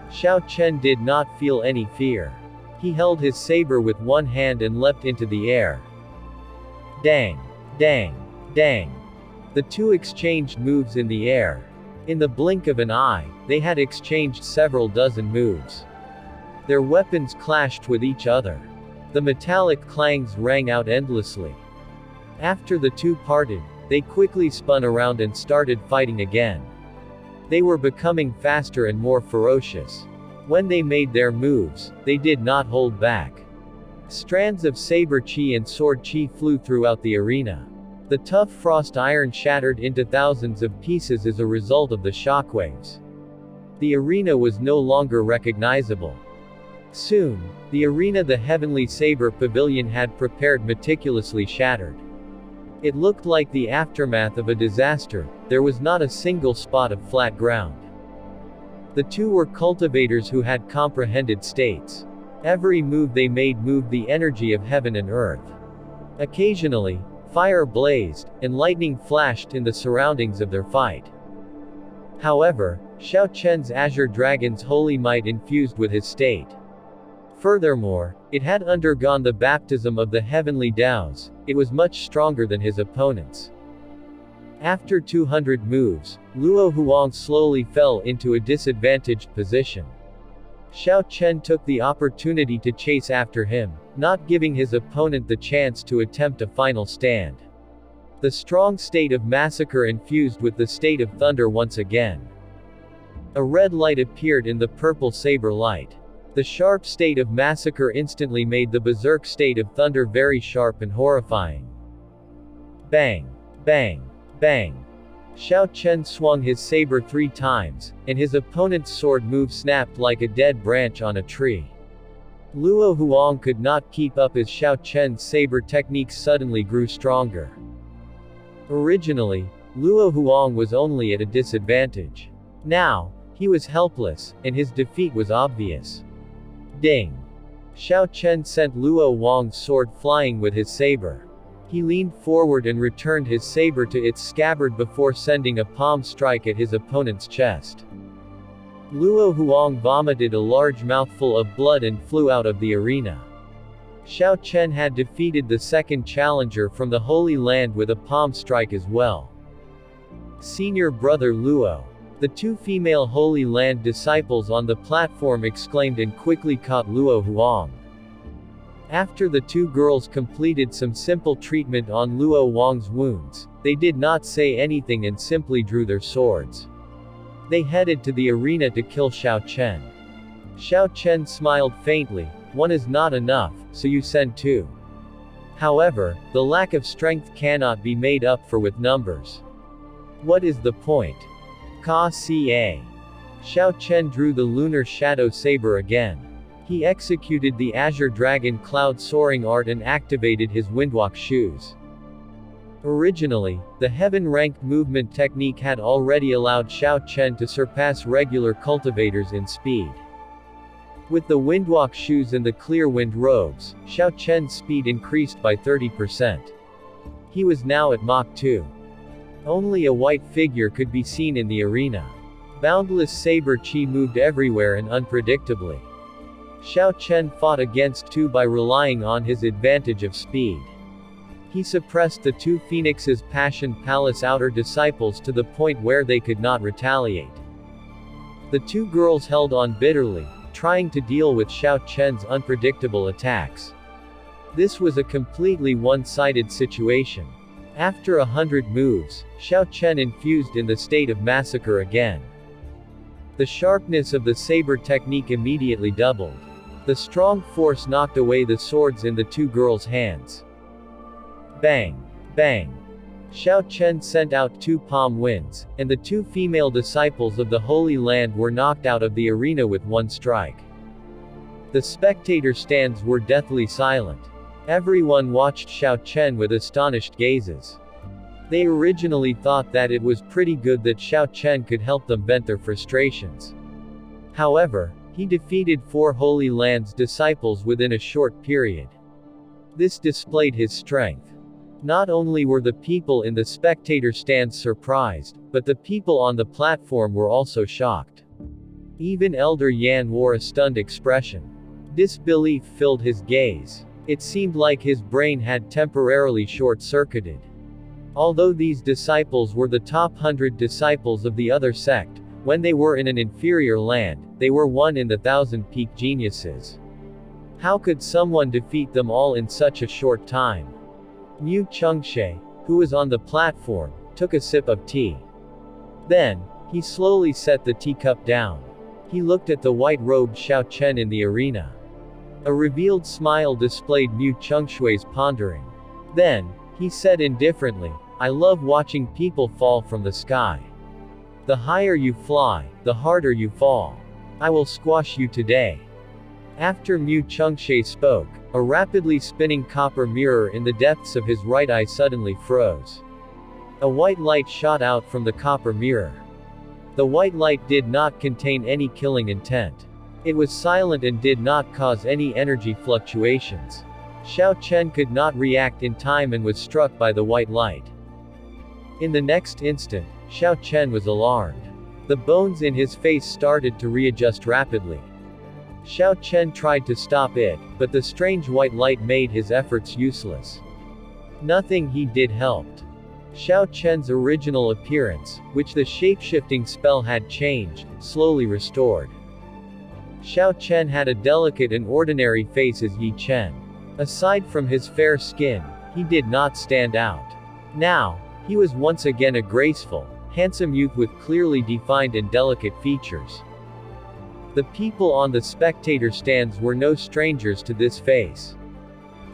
Xiao Chen did not feel any fear. He held his saber with one hand and leapt into the air. Dang! Dang! Dang! The two exchanged moves in the air. In the blink of an eye, they had exchanged several dozen moves. Their weapons clashed with each other. The metallic clangs rang out endlessly. After the two parted, they quickly spun around and started fighting again. They were becoming faster and more ferocious. When they made their moves, they did not hold back. Strands of saber chi and sword chi flew throughout the arena. The tough frost iron shattered into thousands of pieces as a result of the shockwaves. The arena was no longer recognizable. Soon, the arena the Heavenly Saber Pavilion had prepared meticulously shattered. It looked like the aftermath of a disaster. There was not a single spot of flat ground. The two were cultivators who had comprehended states. Every move they made moved the energy of heaven and earth. Occasionally, fire blazed, and lightning flashed in the surroundings of their fight. However, Xiao Chen's Azure Dragon's holy might infused with his state. Furthermore, it had undergone the baptism of the heavenly Taos. It was much stronger than his opponents. After 200 moves, Luo Huang slowly fell into a disadvantaged position. Xiao Chen took the opportunity to chase after him, not giving his opponent the chance to attempt a final stand. The strong state of massacre infused with the state of thunder once again. A red light appeared in the purple saber light. The sharp state of massacre instantly made the berserk state of thunder very sharp and horrifying. Bang! Bang! Bang! Xiao Chen swung his saber 3 times, and his opponent's sword move snapped like a dead branch on a tree. Luo Huang could not keep up as Xiao Chen's saber technique suddenly grew stronger. Originally, Luo Huang was only at a disadvantage. Now, he was helpless, and his defeat was obvious. Ding! Xiao Chen sent Luo Huang's sword flying with his saber. He leaned forward and returned his saber to its scabbard before sending a palm strike at his opponent's chest. Luo Huang vomited a large mouthful of blood and flew out of the arena. Xiao Chen had defeated the second challenger from the Holy Land with a palm strike as well. Senior brother Luo. The 2 female Holy Land disciples on the platform exclaimed and quickly caught Luo Huang. After the 2 girls completed some simple treatment on Luo Huang's wounds, they did not say anything and simply drew their swords. They headed to the arena to kill Xiao Chen. Xiao Chen smiled faintly. One is not enough, so you send 2. However, the lack of strength cannot be made up for with numbers. What is the point? Ka Ca. Xiao Chen drew the lunar shadow saber again. He executed the Azure Dragon cloud soaring art and activated his windwalk shoes. Originally, the heaven-ranked movement technique had already allowed Xiao Chen to surpass regular cultivators in speed. With the windwalk shoes and the clear wind robes, Xiao Chen's speed increased by 30%. He was now at Mach 2. Only a white figure could be seen in the arena. Boundless saber chi moved everywhere and unpredictably. Xiao Chen fought against 2 by relying on his advantage of speed. He suppressed the 2 Phoenix's Passion Palace outer disciples to the point where they could not retaliate. The 2 girls held on bitterly, trying to deal with Xiao Chen's unpredictable attacks. This was a completely one-sided situation. After 100 moves, Xiao Chen infused in the state of massacre again. The sharpness of the saber technique immediately doubled. The strong force knocked away the swords in the 2 girls' hands. Bang! Bang! Xiao Chen sent out 2 palm winds, and the 2 female disciples of the Holy Land were knocked out of the arena with 1 strike. The spectator stands were deathly silent. Everyone watched Xiao Chen with astonished gazes. They originally thought that it was pretty good that Xiao Chen could help them vent their frustrations. However, he defeated 4 Holy Land's disciples within a short period. This displayed his strength. Not only were the people in the spectator stands surprised, but the people on the platform were also shocked. Even Elder Yan wore a stunned expression. Disbelief filled his gaze. It seemed like his brain had temporarily short-circuited. Although these disciples were the top 100 disciples of the other sect, when they were in an inferior land, they were one in the thousand peak geniuses. How could someone defeat them all in such a short time? Mu Chengxie, who was on the platform, took a sip of tea. Then, he slowly set the teacup down. He looked at the white-robed Xiao Chen in the arena. A revealed smile displayed Mu Chengxue's pondering. Then, he said indifferently, "I love watching people fall from the sky. The higher you fly, the harder you fall. I will squash you today." After Mu Chengxie spoke, a rapidly spinning copper mirror in the depths of his right eye suddenly froze. A white light shot out from the copper mirror. The white light did not contain any killing intent. It was silent and did not cause any energy fluctuations. Xiao Chen could not react in time and was struck by the white light. In the next instant, Xiao Chen was alarmed. The bones in his face started to readjust rapidly. Xiao Chen tried to stop it, but the strange white light made his efforts useless. Nothing he did helped. Xiao Chen's original appearance, which the shape-shifting spell had changed, slowly restored. Xiao Chen had a delicate and ordinary face as Yi Chen. Aside from his fair skin, he did not stand out. Now, he was once again a graceful, handsome youth with clearly defined and delicate features. The people on the spectator stands were no strangers to this face.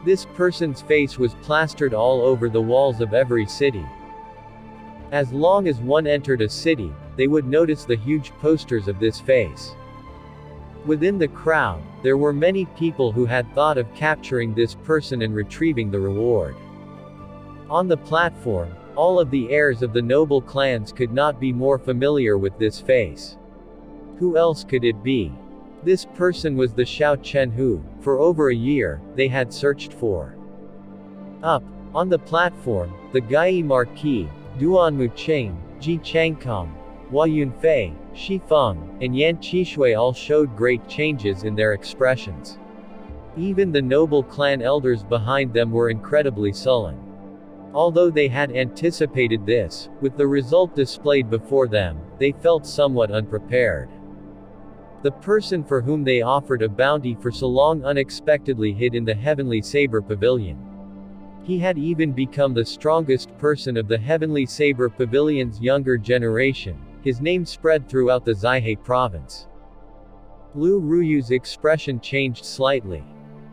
This person's face was plastered all over the walls of every city. As long as one entered a city, they would notice the huge posters of this face. Within the crowd, there were many people who had thought of capturing this person and retrieving the reward. On the platform, all of the heirs of the noble clans could not be more familiar with this face. Who else could it be? This person was the Xiao Chen who, for over a year, they had searched for. Up, on the platform, the Gai Marquis, Duan Muqing, Ji Changkong, Hua Yunfei, Shi Feng, and Yan Qishui all showed great changes in their expressions. Even the noble clan elders behind them were incredibly sullen. Although they had anticipated this, with the result displayed before them, they felt somewhat unprepared. The person for whom they offered a bounty for so long unexpectedly hid in the Heavenly Saber Pavilion. He had even become the strongest person of the Heavenly Saber Pavilion's younger generation. His name spread throughout the Zaihe province. Lu Ruyu's expression changed slightly.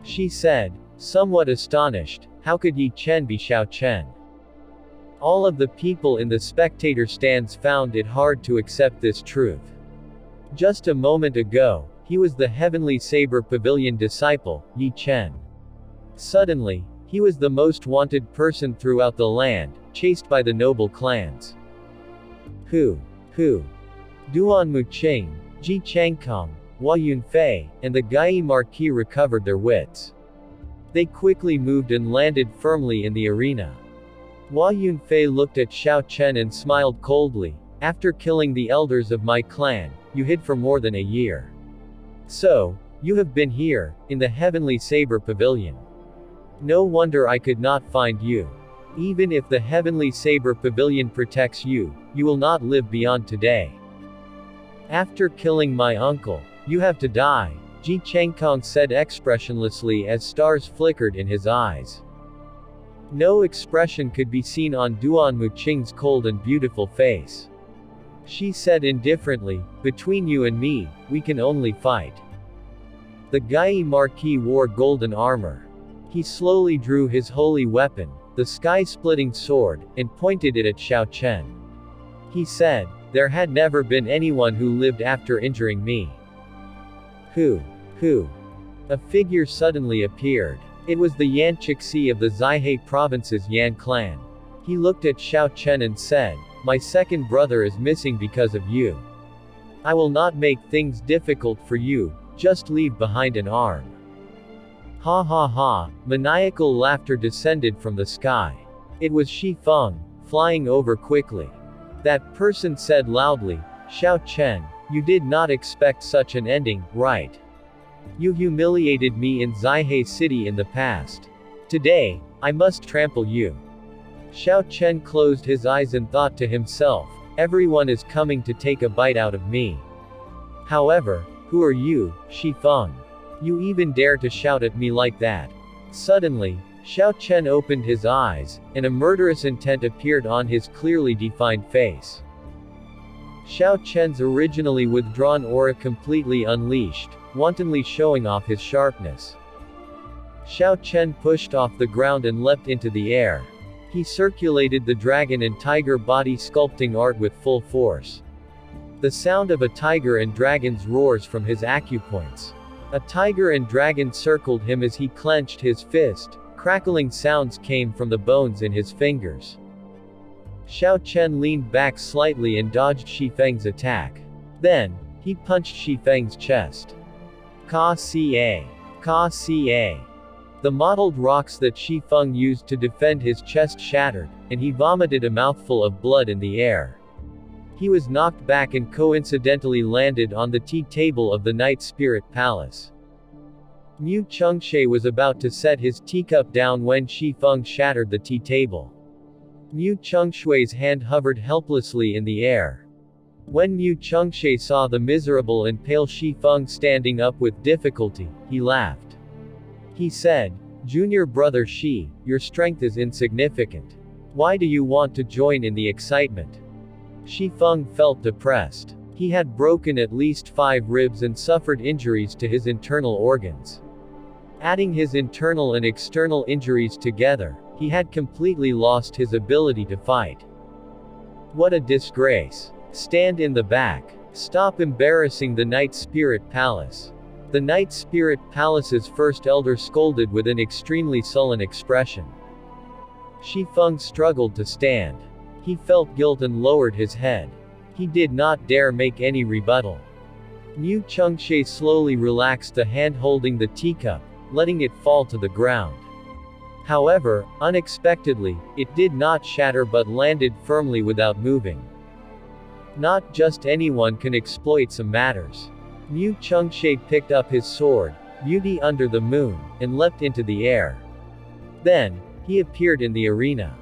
She said, somewhat astonished, how could Yi Chen be Xiao Chen? All of the people in the spectator stands found it hard to accept this truth. Just a moment ago, he was the Heavenly Saber Pavilion disciple, Yi Chen. Suddenly, he was the most wanted person throughout the land, chased by the noble clans. Who? Duan Muqing, Ji Changkong, Hua Yunfei, and the Gai Marquis recovered their wits. They quickly moved and landed firmly in the arena. Hua Yunfei looked at Xiao Chen and smiled coldly. After killing the elders of my clan, you hid for more than a year. So, you have been here, in the Heavenly Saber Pavilion. No wonder I could not find you. Even if the Heavenly Saber Pavilion protects you, you will not live beyond today. After killing my uncle, you have to die, Ji Changkong said expressionlessly as stars flickered in his eyes. No expression could be seen on Duan Muqing's cold and beautiful face. She said indifferently, between you and me, we can only fight. The Gai Marquis wore golden armor. He slowly drew his holy weapon, the sky-splitting sword, and pointed it at Xiao Chen. He said, there had never been anyone who lived after injuring me. Who? A figure suddenly appeared. It was the Yan Chixi of the Zaihe province's Yan clan. He looked at Xiao Chen and said, my second brother is missing because of you. I will not make things difficult for you, just leave behind an arm. Ha ha ha, maniacal laughter descended from the sky. It was Shi Feng, flying over quickly. That person said loudly, Xiao Chen, You did not expect such an ending, right? You humiliated me in Zaihe City in the past. Today, I must trample you. Xiao Chen closed his eyes and thought to himself, everyone is coming to take a bite out of me. However, who are you, Shi Feng? You even dare to shout at me like that. Suddenly, Xiao Chen opened his eyes, and a murderous intent appeared on his clearly defined face. Xiao Chen's originally withdrawn aura completely unleashed, wantonly showing off his sharpness. Xiao Chen pushed off the ground and leapt into the air. He circulated the dragon and tiger body sculpting art with full force. The sound of a tiger and dragon's roars from his acupoints. A tiger and dragon circled him as he clenched his fist. Crackling sounds came from the bones in his fingers. Xiao Chen leaned back slightly and dodged Shi Feng's attack. Then, he punched Shi Feng's chest. Ka-ca. Ka-ca. The mottled rocks that Shi Feng used to defend his chest shattered, and he vomited a mouthful of blood in the air. He was knocked back and coincidentally landed on the tea table of the Night Spirit Palace. Mu Chengshe was about to set his teacup down when Shi Feng shattered the tea table. Mu Chengshui's hand hovered helplessly in the air. When Mu Chengshe saw the miserable and pale Shi Feng standing up with difficulty, he laughed. He said, "Junior brother Shi, your strength is insignificant. Why do you want to join in the excitement?" Shi Feng felt depressed. He had broken at least 5 ribs and suffered injuries to his internal organs. Adding his internal and external injuries together, he had completely lost his ability to fight. What a disgrace. Stand in the back. Stop embarrassing the Night Spirit Palace. The Night Spirit Palace's first elder scolded with an extremely sullen expression. Shi Feng struggled to stand. He felt guilt and lowered his head. He did not dare make any rebuttal. Mu Chengshe slowly relaxed the hand holding the teacup, letting it fall to the ground. However, unexpectedly, it did not shatter but landed firmly without moving. Not just anyone can exploit some matters. Mu Chengshe picked up his sword, Beauty Under the Moon, and leapt into the air. Then, he appeared in the arena.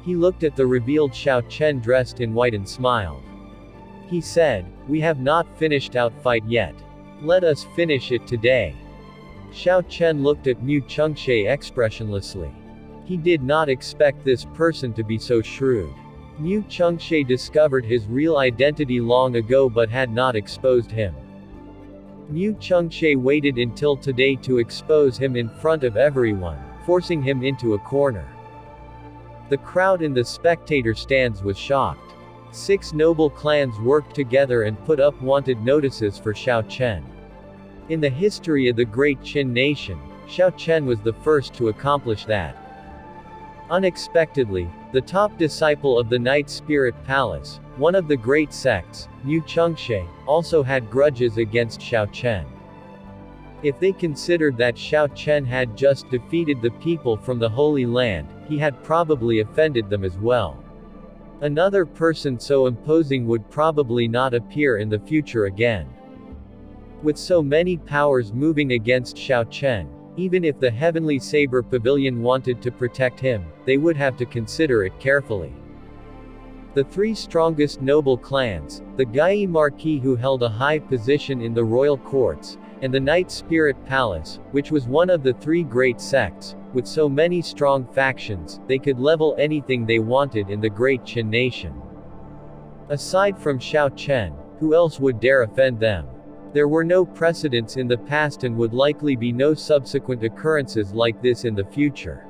He looked at the revealed Xiao Chen dressed in white and smiled. He said, "We have not finished our fight yet. Let us finish it today." Xiao Chen looked at Mu Chengshe expressionlessly. He did not expect this person to be so shrewd. Mu Chengshe discovered his real identity long ago but had not exposed him. Mu Chengshe waited until today to expose him in front of everyone, forcing him into a corner. The crowd in the spectator stands was shocked. 6 noble clans worked together and put up wanted notices for Xiao Chen. In the history of the great Qin nation, Xiao Chen was the first to accomplish that. Unexpectedly, the top disciple of the Night Spirit Palace, one of the great sects, Mu Chengshe, also had grudges against Xiao Chen. If they considered that Xiao Chen had just defeated the people from the Holy Land, he had probably offended them as well. Another person so imposing would probably not appear in the future again. With so many powers moving against Xiao Chen, even if the Heavenly Saber Pavilion wanted to protect him, they would have to consider it carefully. The 3 strongest noble clans, the Gai Marquis who held a high position in the royal courts, and the Night Spirit Palace, which was one of the 3 great sects, with so many strong factions, they could level anything they wanted in the great Qin nation. Aside from Xiao Chen, who else would dare offend them? There were no precedents in the past and would likely be no subsequent occurrences like this in the future.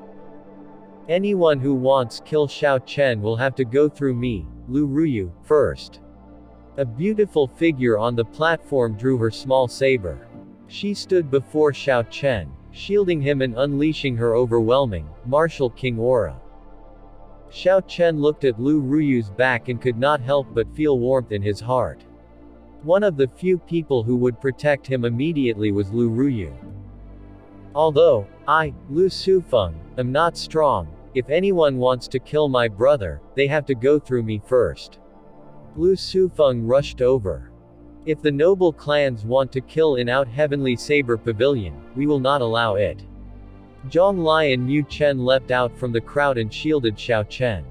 Anyone who wants kill Xiao Chen will have to go through me, Lu Ruyu, first. A beautiful figure on the platform drew her small saber. She stood before Xiao Chen, shielding him and unleashing her overwhelming, martial king aura. Xiao Chen looked at Lu Ruyu's back and could not help but feel warmth in his heart. One of the few people who would protect him immediately was Lu Ruyu. Although, I, Lu Sufeng, am not strong, if anyone wants to kill my brother, they have to go through me first. Lu Sufeng rushed over. If the noble clans want to kill in out Heavenly Saber Pavilion, we will not allow it. Zhang Lai and Mu Chen leapt out from the crowd and shielded Xiao Chen.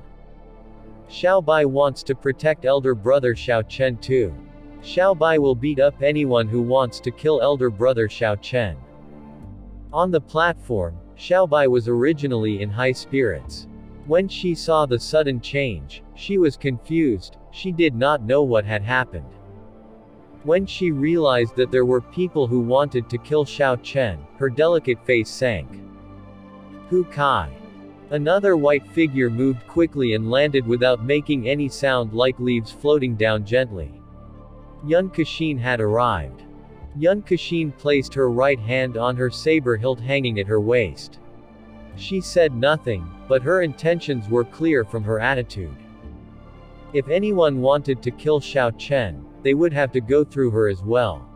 Xiao Bai wants to protect elder brother Xiao Chen too. Xiao Bai will beat up anyone who wants to kill elder brother Xiao Chen. On the platform, Xiao Bai was originally in high spirits. When she saw the sudden change, she was confused, she did not know what had happened. When she realized that there were people who wanted to kill Xiao Chen, her delicate face sank. Hu Kai. Another white figure moved quickly and landed without making any sound, like leaves floating down gently. Yun Kashin had arrived. Yun Kashin placed her right hand on her saber hilt hanging at her waist. She said nothing, but her intentions were clear from her attitude. If anyone wanted to kill Xiao Chen, they would have to go through her as well.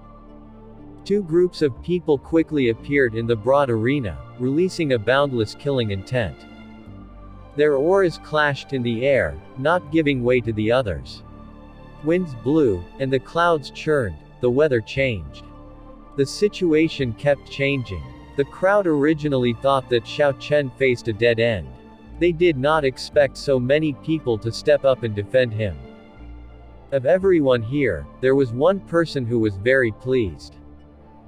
Two groups of people quickly appeared in the broad arena, releasing a boundless killing intent. Their auras clashed in the air, not giving way to the others. Winds blew, and the clouds churned, the weather changed. The situation kept changing. The crowd originally thought that Xiao Chen faced a dead end. They did not expect so many people to step up and defend him. Of everyone here, there was one person who was very pleased.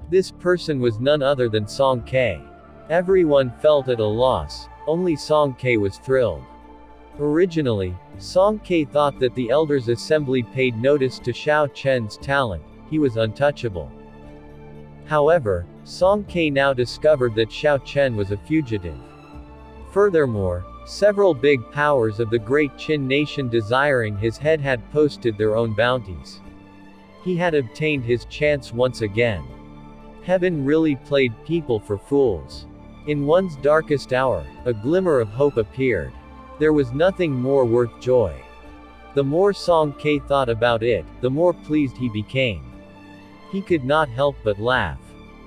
This person was none other than Song Ke. Everyone felt at a loss, only Song Ke was thrilled. Originally, Song Ke thought that the Elders' Assembly paid notice to Xiao Chen's talent, he was untouchable. However, Song Ke now discovered that Xiao Chen was a fugitive. Furthermore, several big powers of the Great Qin nation desiring his head had posted their own bounties. He had obtained his chance once again. Heaven really played people for fools. In one's darkest hour, a glimmer of hope appeared. There was nothing more worth joy. The more Song Ke thought about it, the more pleased he became. He could not help but laugh.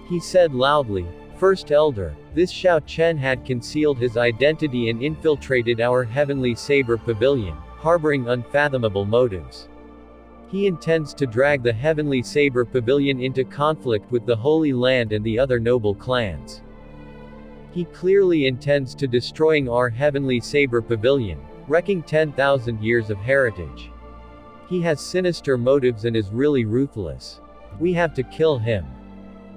He said loudly, "First Elder, this Xiao Chen had concealed his identity and infiltrated our Heavenly Saber Pavilion, harboring unfathomable motives. He intends to drag the Heavenly Saber Pavilion into conflict with the Holy Land and the other noble clans. He clearly intends to destroying our Heavenly Saber Pavilion, wrecking 10,000 years of heritage. He has sinister motives and is really ruthless. We have to kill him."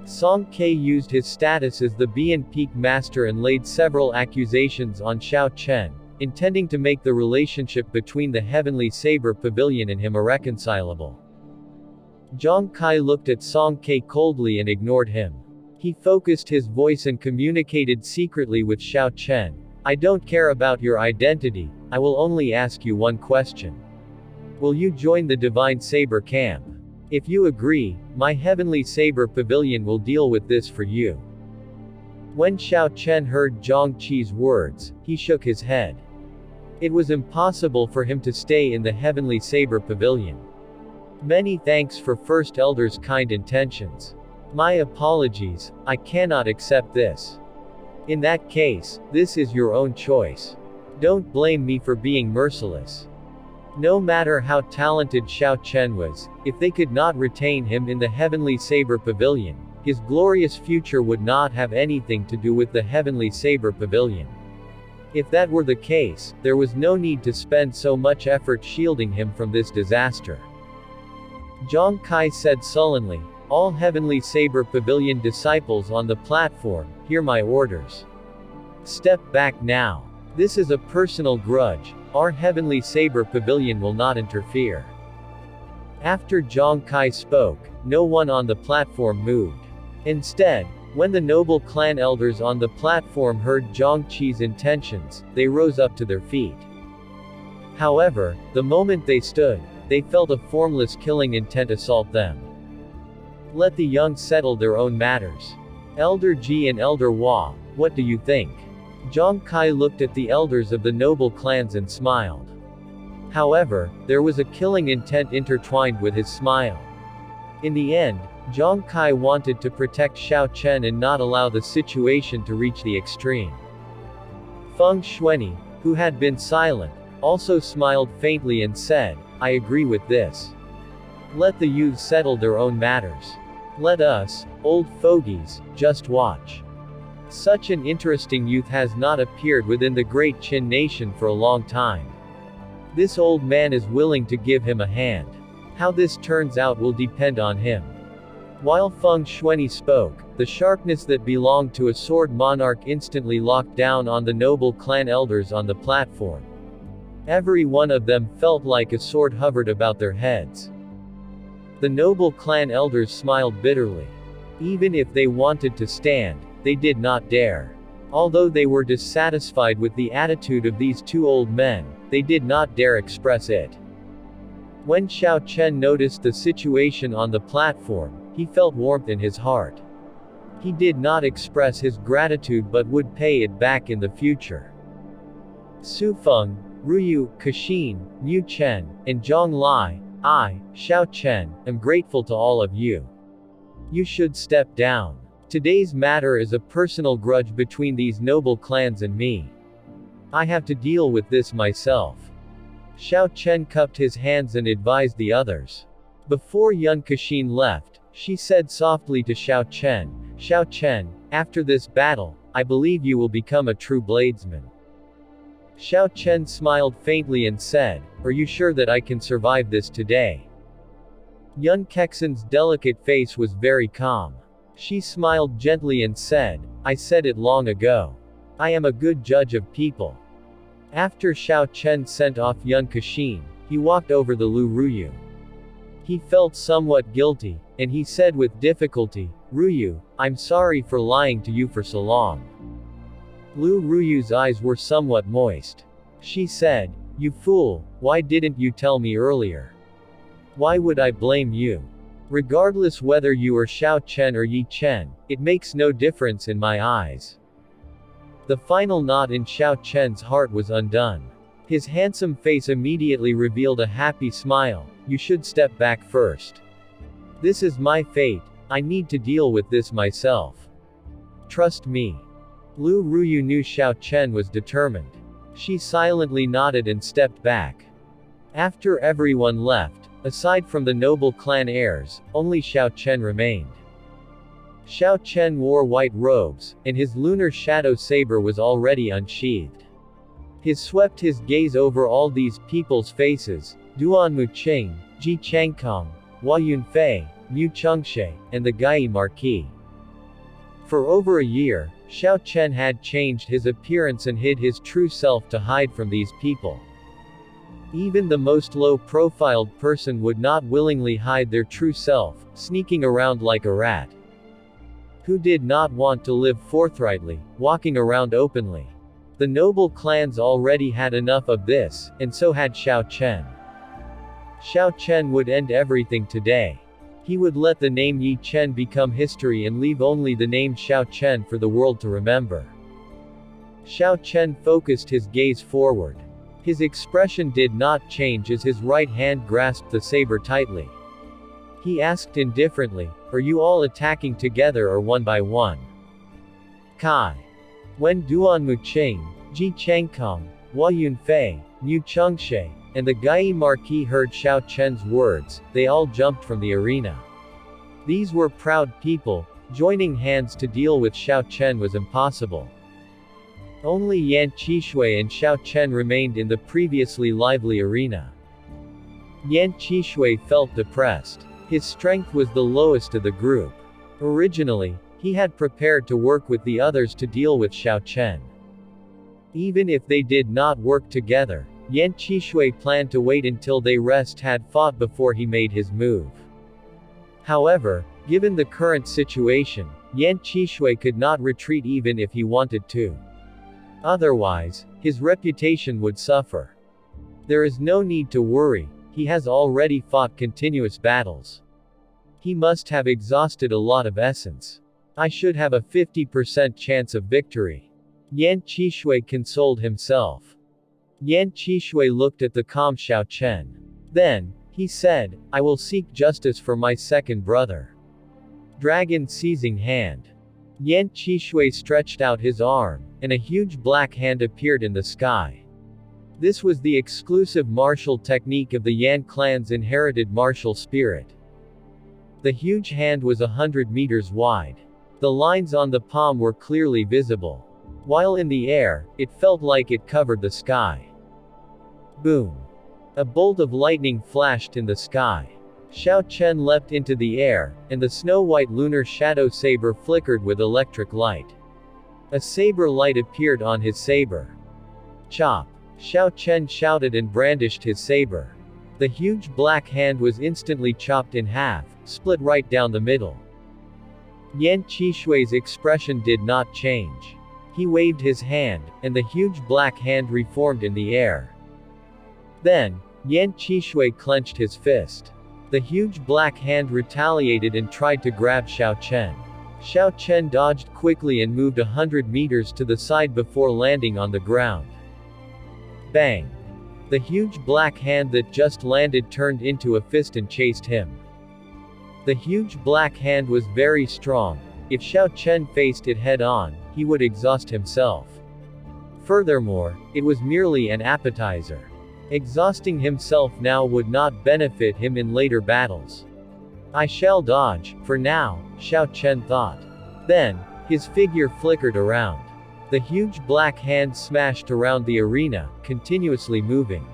Song Ke used his status as the Bian Peak Master and laid several accusations on Xiao Chen, intending to make the relationship between the Heavenly Saber Pavilion and him irreconcilable. Zhang Kai looked at Song Ke coldly and ignored him. He focused his voice and communicated secretly with Xiao Chen. "I don't care about your identity, I will only ask you one question. Will you join the Divine Saber camp? If you agree, my Heavenly Saber Pavilion will deal with this for you." When Xiao Chen heard Zhang Qi's words, he shook his head. It was impossible for him to stay in the Heavenly Saber Pavilion. "Many thanks for First Elder's kind intentions. My apologies, I cannot accept this. In that case, this is your own choice. Don't blame me for being merciless." No matter how talented Xiao Chen was, if they could not retain him in the Heavenly Saber Pavilion, his glorious future would not have anything to do with the Heavenly Saber Pavilion. If that were the case, there was no need to spend so much effort shielding him from this disaster. Zhang Kai said sullenly, "All Heavenly Saber Pavilion disciples on the platform, hear my orders. Step back now. This is a personal grudge, our Heavenly Saber Pavilion will not interfere." After Zhang Kai spoke, no one on the platform moved. Instead, when the noble clan elders on the platform heard Zhang Qi's intentions, they rose up to their feet. However, the moment they stood, they felt a formless killing intent assault them. Let the young settle their own matters. Elder Ji and Elder Hua, what do you think? Zhang Kai looked at the elders of the noble clans and smiled. However, there was a killing intent intertwined with his smile. In the end, Zhang Kai wanted to protect Xiao Chen and not allow the situation to reach the extreme. Feng Xuanyi, who had been silent, also smiled faintly and said, "I agree with this. Let the youths settle their own matters. Let us, old fogies, just watch. Such an interesting youth has not appeared within the great Qin nation for a long time. This old man is willing to give him a hand. How this turns out will depend on him. While Feng Xuanyi spoke, the sharpness that belonged to a sword monarch instantly locked down on the noble clan elders on the platform. Every one of them felt like a sword hovered about their heads. The noble clan elders smiled bitterly. Even if they wanted to stand, they did not dare. Although they were dissatisfied with the attitude of these two old men, they did not dare express it. When Xiao Chen noticed the situation on the platform, he felt warmth in his heart. He did not express his gratitude but would pay it back in the future. Su Feng, Ruyu, Kashin, Mu Chen, and Zhang Lai, I, Xiao Chen, am grateful to all of you. You should step down. Today's matter is a personal grudge between these noble clans and me. I have to deal with this myself. Xiao Chen cupped his hands and advised the others. Before Yun Kashin left, she said softly to Xiao Chen, after this battle, I believe you will become a true bladesman. Xiao Chen smiled faintly and said, are you sure that I can survive this today? Yun Kexin's delicate face was very calm. She smiled gently and said, I said it long ago. I am a good judge of people. After Xiao Chen sent off Yun Kashin, he walked over the Lu Ruyu. He felt somewhat guilty, and he said with difficulty, Ruyu, I'm sorry for lying to you for so long. Lu Ruyu's eyes were somewhat moist. She said, you fool, why didn't you tell me earlier? Why would I blame you? Regardless whether you are Xiao Chen or Yi Chen, it makes no difference in my eyes. The final knot in Xiao Chen's heart was undone. His handsome face immediately revealed a happy smile. You should step back first. This is my fate, I need to deal with this myself. Trust me. Lu Ruyu knew Xiao Chen was determined. She silently nodded and stepped back. After everyone left, aside from the noble clan heirs, only Xiao Chen remained. Xiao Chen wore white robes, and his lunar shadow saber was already unsheathed. He swept his gaze over all these people's faces, Duan Muqing, Ji Changkong, Hua Yunfei, Mu Chengshe, and the Gai Marquis. For over a year, Xiao Chen had changed his appearance and hid his true self to hide from these people. Even the most low-profiled person would not willingly hide their true self, sneaking around like a rat. Who did not want to live forthrightly, walking around openly? The noble clans already had enough of this, and so had Xiao Chen. Xiao Chen would end everything today. He would let the name Yi Chen become history and leave only the name Xiao Chen for the world to remember. Xiao Chen focused his gaze forward. His expression did not change as his right hand grasped the saber tightly. He asked indifferently, are you all attacking together or one by one? Kai. When Duan Muqing, Ji Changkong, Hua Yunfei, Mu Chengshe, and the Gai Marquis heard Xiao Chen's words, they all jumped from the arena. These were proud people. Joining hands to deal with Xiao Chen was impossible. Only Yan Qishui and Xiao Chen remained in the previously lively arena. Yan Qishui felt depressed. His strength was the lowest of the group. Originally, he had prepared to work with the others to deal with Xiao Chen. Even if they did not work together, Yan Qishui planned to wait until they rest had fought before he made his move. However, given the current situation, Yan Qishui could not retreat even if he wanted to. Otherwise, his reputation would suffer. There is no need to worry, he has already fought continuous battles. He must have exhausted a lot of essence. I should have a 50% chance of victory. Yan Qishui consoled himself. Yan Qishui looked at the calm Xiao Chen. Then, he said, I will seek justice for my second brother. Dragon seizing hand. Yan Qishui stretched out his arm, and a huge black hand appeared in the sky. This was the exclusive martial technique of the Yan clan's inherited martial spirit. The huge hand was 100 meters wide. The lines on the palm were clearly visible. While in the air, it felt like it covered the sky. Boom! A bolt of lightning flashed in the sky. Xiao Chen leapt into the air, and the snow-white lunar shadow saber flickered with electric light. A saber light appeared on his saber. Chop! Xiao Chen shouted and brandished his saber. The huge black hand was instantly chopped in half, split right down the middle. Yan Qishui's expression did not change. He waved his hand, and the huge black hand reformed in the air. Then, Yan Qishui clenched his fist. The huge black hand retaliated and tried to grab Xiao Chen. Xiao Chen dodged quickly and moved 100 meters to the side before landing on the ground. Bang! The huge black hand that just landed turned into a fist and chased him. The huge black hand was very strong. If Xiao Chen faced it head-on, he would exhaust himself. Furthermore, it was merely an appetizer. Exhausting himself now would not benefit him in later battles. I shall dodge, for now, Xiao Chen thought. Then, his figure flickered around. The huge black hand smashed around the arena, continuously moving.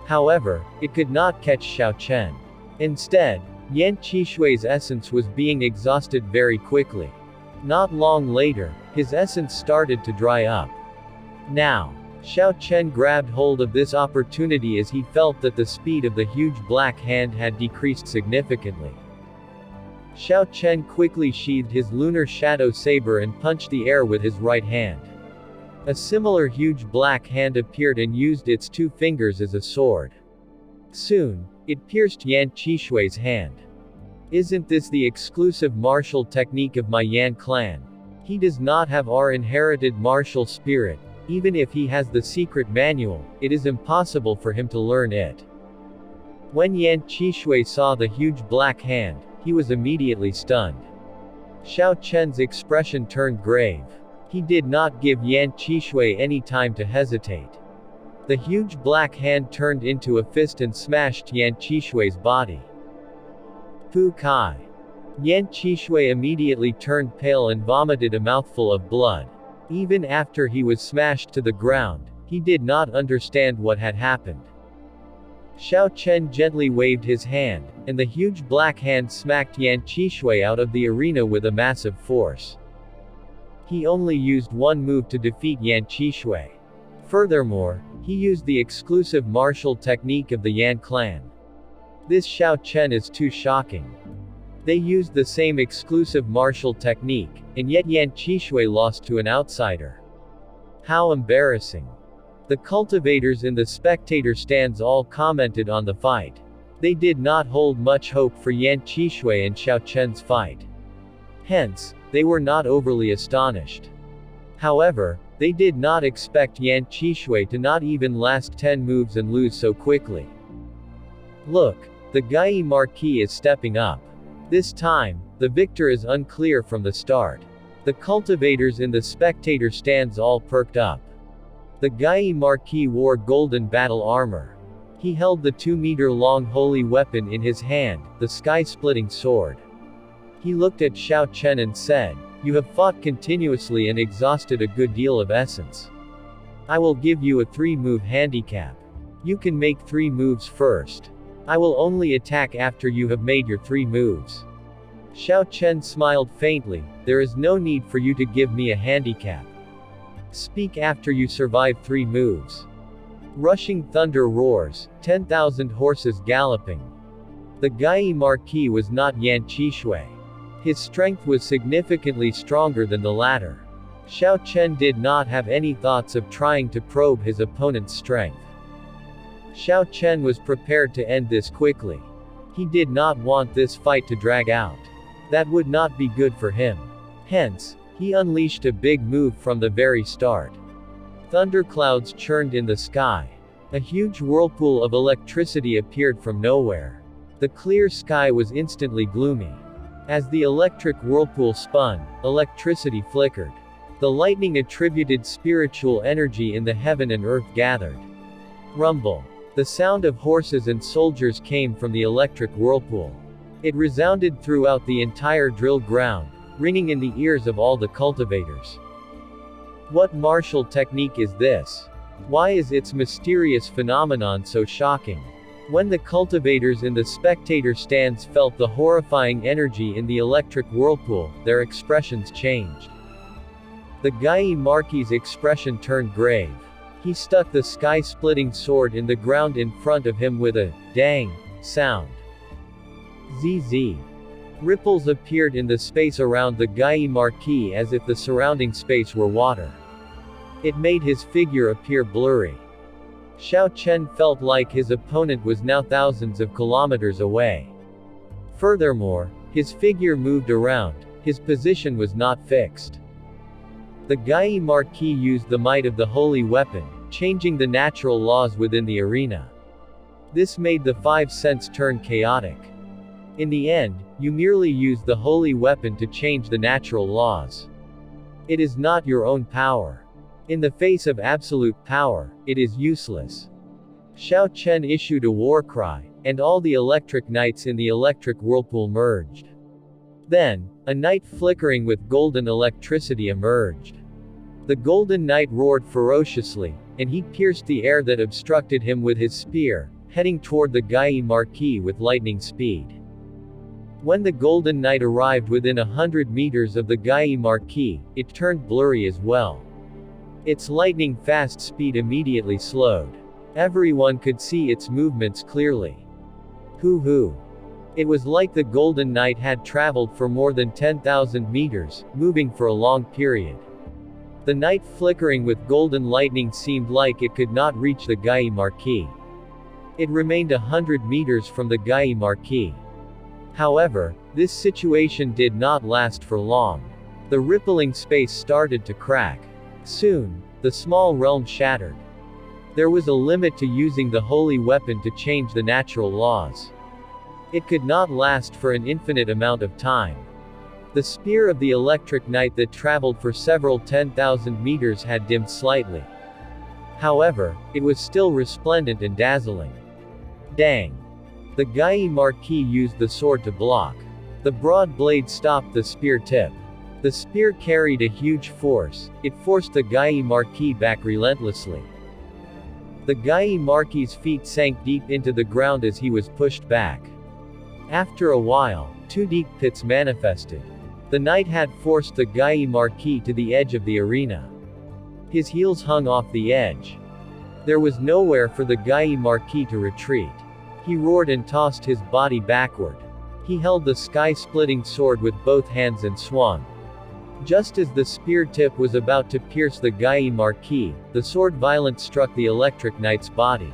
However, it could not catch Xiao Chen. Instead, Yan Qishui's essence was being exhausted very quickly. Not long later, his essence started to dry up. Now, Xiao Chen grabbed hold of this opportunity as he felt that the speed of the huge black hand had decreased significantly. Xiao Chen quickly sheathed his lunar shadow saber and punched the air with his right hand. A similar huge black hand appeared and used its two fingers as a sword. Soon, it pierced Yan Qishui's hand. Isn't this the exclusive martial technique of my Yan clan? He does not have our inherited martial spirit. Even if he has the secret manual, it is impossible for him to learn it. When Yan Qishui saw the huge black hand, he was immediately stunned. Xiao Chen's expression turned grave. He did not give Yan Qishui any time to hesitate. The huge black hand turned into a fist and smashed Yan Qishui's body. Pu Kai. Yan Qishui immediately turned pale and vomited a mouthful of blood. Even after he was smashed to the ground, he did not understand what had happened. Xiao Chen gently waved his hand, and the huge black hand smacked Yan Qishui out of the arena with a massive force. He only used one move to defeat Yan Qishui. Furthermore, he used the exclusive martial technique of the Yan clan. This Xiao Chen is too shocking. They used the same exclusive martial technique, and yet Yan Qishui lost to an outsider. How embarrassing. The cultivators in the spectator stands all commented on the fight. They did not hold much hope for Yan Qishui and Xiao Chen's fight. Hence, they were not overly astonished. However, they did not expect Yan Qishui to not even last 10 moves and lose so quickly. Look, the Gai Marquis is stepping up. This time, the victor is unclear from the start. The cultivators in the spectator stands all perked up. The Gai Marquis wore golden battle armor. He held the 2-meter-long holy weapon in his hand, the sky-splitting sword. He looked at Xiao Chen and said, "You have fought continuously and exhausted a good deal of essence. I will give you a 3-move handicap. You can make 3 moves first. I will only attack after you have made your 3 moves." Xiao Chen smiled faintly, "There is no need for you to give me a handicap. Speak after you survive 3 moves." Rushing thunder roars, 10,000 horses galloping. The Gai Marquis was not Yan Qishui. His strength was significantly stronger than the latter. Xiao Chen did not have any thoughts of trying to probe his opponent's strength. Xiao Chen was prepared to end this quickly. He did not want this fight to drag out. That would not be good for him. Hence, he unleashed a big move from the very start. Thunderclouds churned in the sky. A huge whirlpool of electricity appeared from nowhere. The clear sky was instantly gloomy. As the electric whirlpool spun, electricity flickered. The lightning attributed spiritual energy in the heaven and earth gathered. Rumble. The sound of horses and soldiers came from the electric whirlpool. It resounded throughout the entire drill ground, ringing in the ears of all the cultivators. What martial technique is this? Why is its mysterious phenomenon so shocking? When the cultivators in the spectator stands felt the horrifying energy in the electric whirlpool, their expressions changed. The Gai Marquis's expression turned grave. He stuck the sky-splitting sword in the ground in front of him with a dang sound. ZZ. Ripples appeared in the space around the Gai Marquis as if the surrounding space were water. It made his figure appear blurry. Xiao Chen felt like his opponent was now thousands of kilometers away. Furthermore, his figure moved around, his position was not fixed. The Gai Marquis used the might of the holy weapon, changing the natural laws within the arena. This made the 5 sense turn chaotic. In the end, you merely use the holy weapon to change the natural laws. It is not your own power. In the face of absolute power, it is useless. Xiao Chen issued a war cry, and all the electric knights in the electric whirlpool merged. Then, a knight flickering with golden electricity emerged. The golden knight roared ferociously, and he pierced the air that obstructed him with his spear, heading toward the Gai Marquis with lightning speed. When the golden knight arrived within 100 meters of the Gai Marquis, it turned blurry as well. Its lightning-fast speed immediately slowed. Everyone could see its movements clearly. Hoo-hoo. It was like the Golden Knight had traveled for more than 10,000 meters, moving for a long period. The night flickering with golden lightning seemed like it could not reach the Gai Marquis. It remained 100 meters from the Gai Marquis. However, this situation did not last for long. The rippling space started to crack. Soon, the small realm shattered. There was a limit to using the holy weapon to change the natural laws. It could not last for an infinite amount of time. The spear of the electric knight that traveled for several 10,000 meters had dimmed slightly. However, it was still resplendent and dazzling. Dang! The Gai Marquis used the sword to block. The broad blade stopped the spear tip. The spear carried a huge force, it forced the Gai Marquis back relentlessly. The Gai Marquis's feet sank deep into the ground as he was pushed back. After a while, 2 deep pits manifested. The knight had forced the Gai Marquis to the edge of the arena. His heels hung off the edge. There was nowhere for the Gai Marquis to retreat. He roared and tossed his body backward. He held the sky-splitting sword with both hands and swung. Just as the spear tip was about to pierce the Gai Marquis, the sword violence struck the electric knight's body.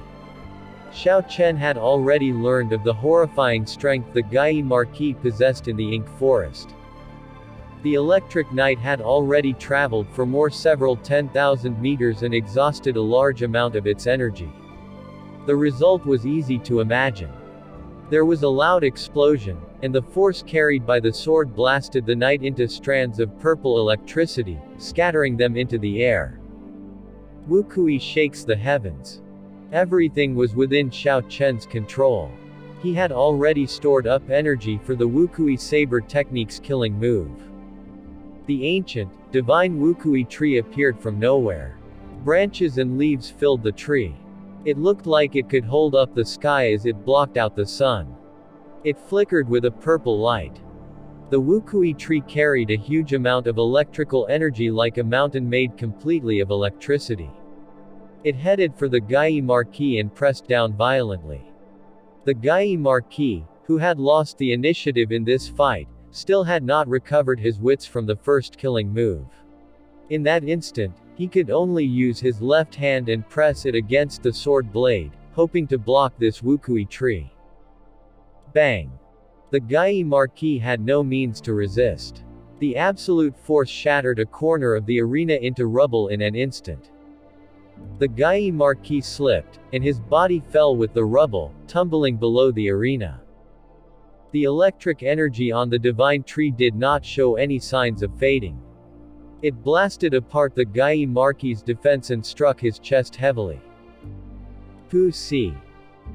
Xiao Chen had already learned of the horrifying strength the Gai Marquis possessed in the Ink Forest. The electric knight had already traveled for more several 10,000 meters and exhausted a large amount of its energy. The result was easy to imagine. There was a loud explosion, and the force carried by the sword blasted the knight into strands of purple electricity, scattering them into the air. Wukui shakes the heavens. Everything was within Xiao Chen's control. He had already stored up energy for the Wukui saber technique's killing move. The ancient, divine Wukui tree appeared from nowhere. Branches and leaves filled the tree. It looked like it could hold up the sky as it blocked out the sun. It flickered with a purple light. The Wukui tree carried a huge amount of electrical energy like a mountain made completely of electricity. It headed for the Gai Marquis and pressed down violently. The Gai Marquis, who had lost the initiative in this fight, still had not recovered his wits from the first killing move. In that instant, he could only use his left hand and press it against the sword blade, hoping to block this Wukui tree. Bang! The Gai Marquis had no means to resist. The absolute force shattered a corner of the arena into rubble in an instant. The Gai Marquis slipped, and his body fell with the rubble, tumbling below the arena. The electric energy on the divine tree did not show any signs of fading. It blasted apart the Gai Marquis's defense and struck his chest heavily. Pussy.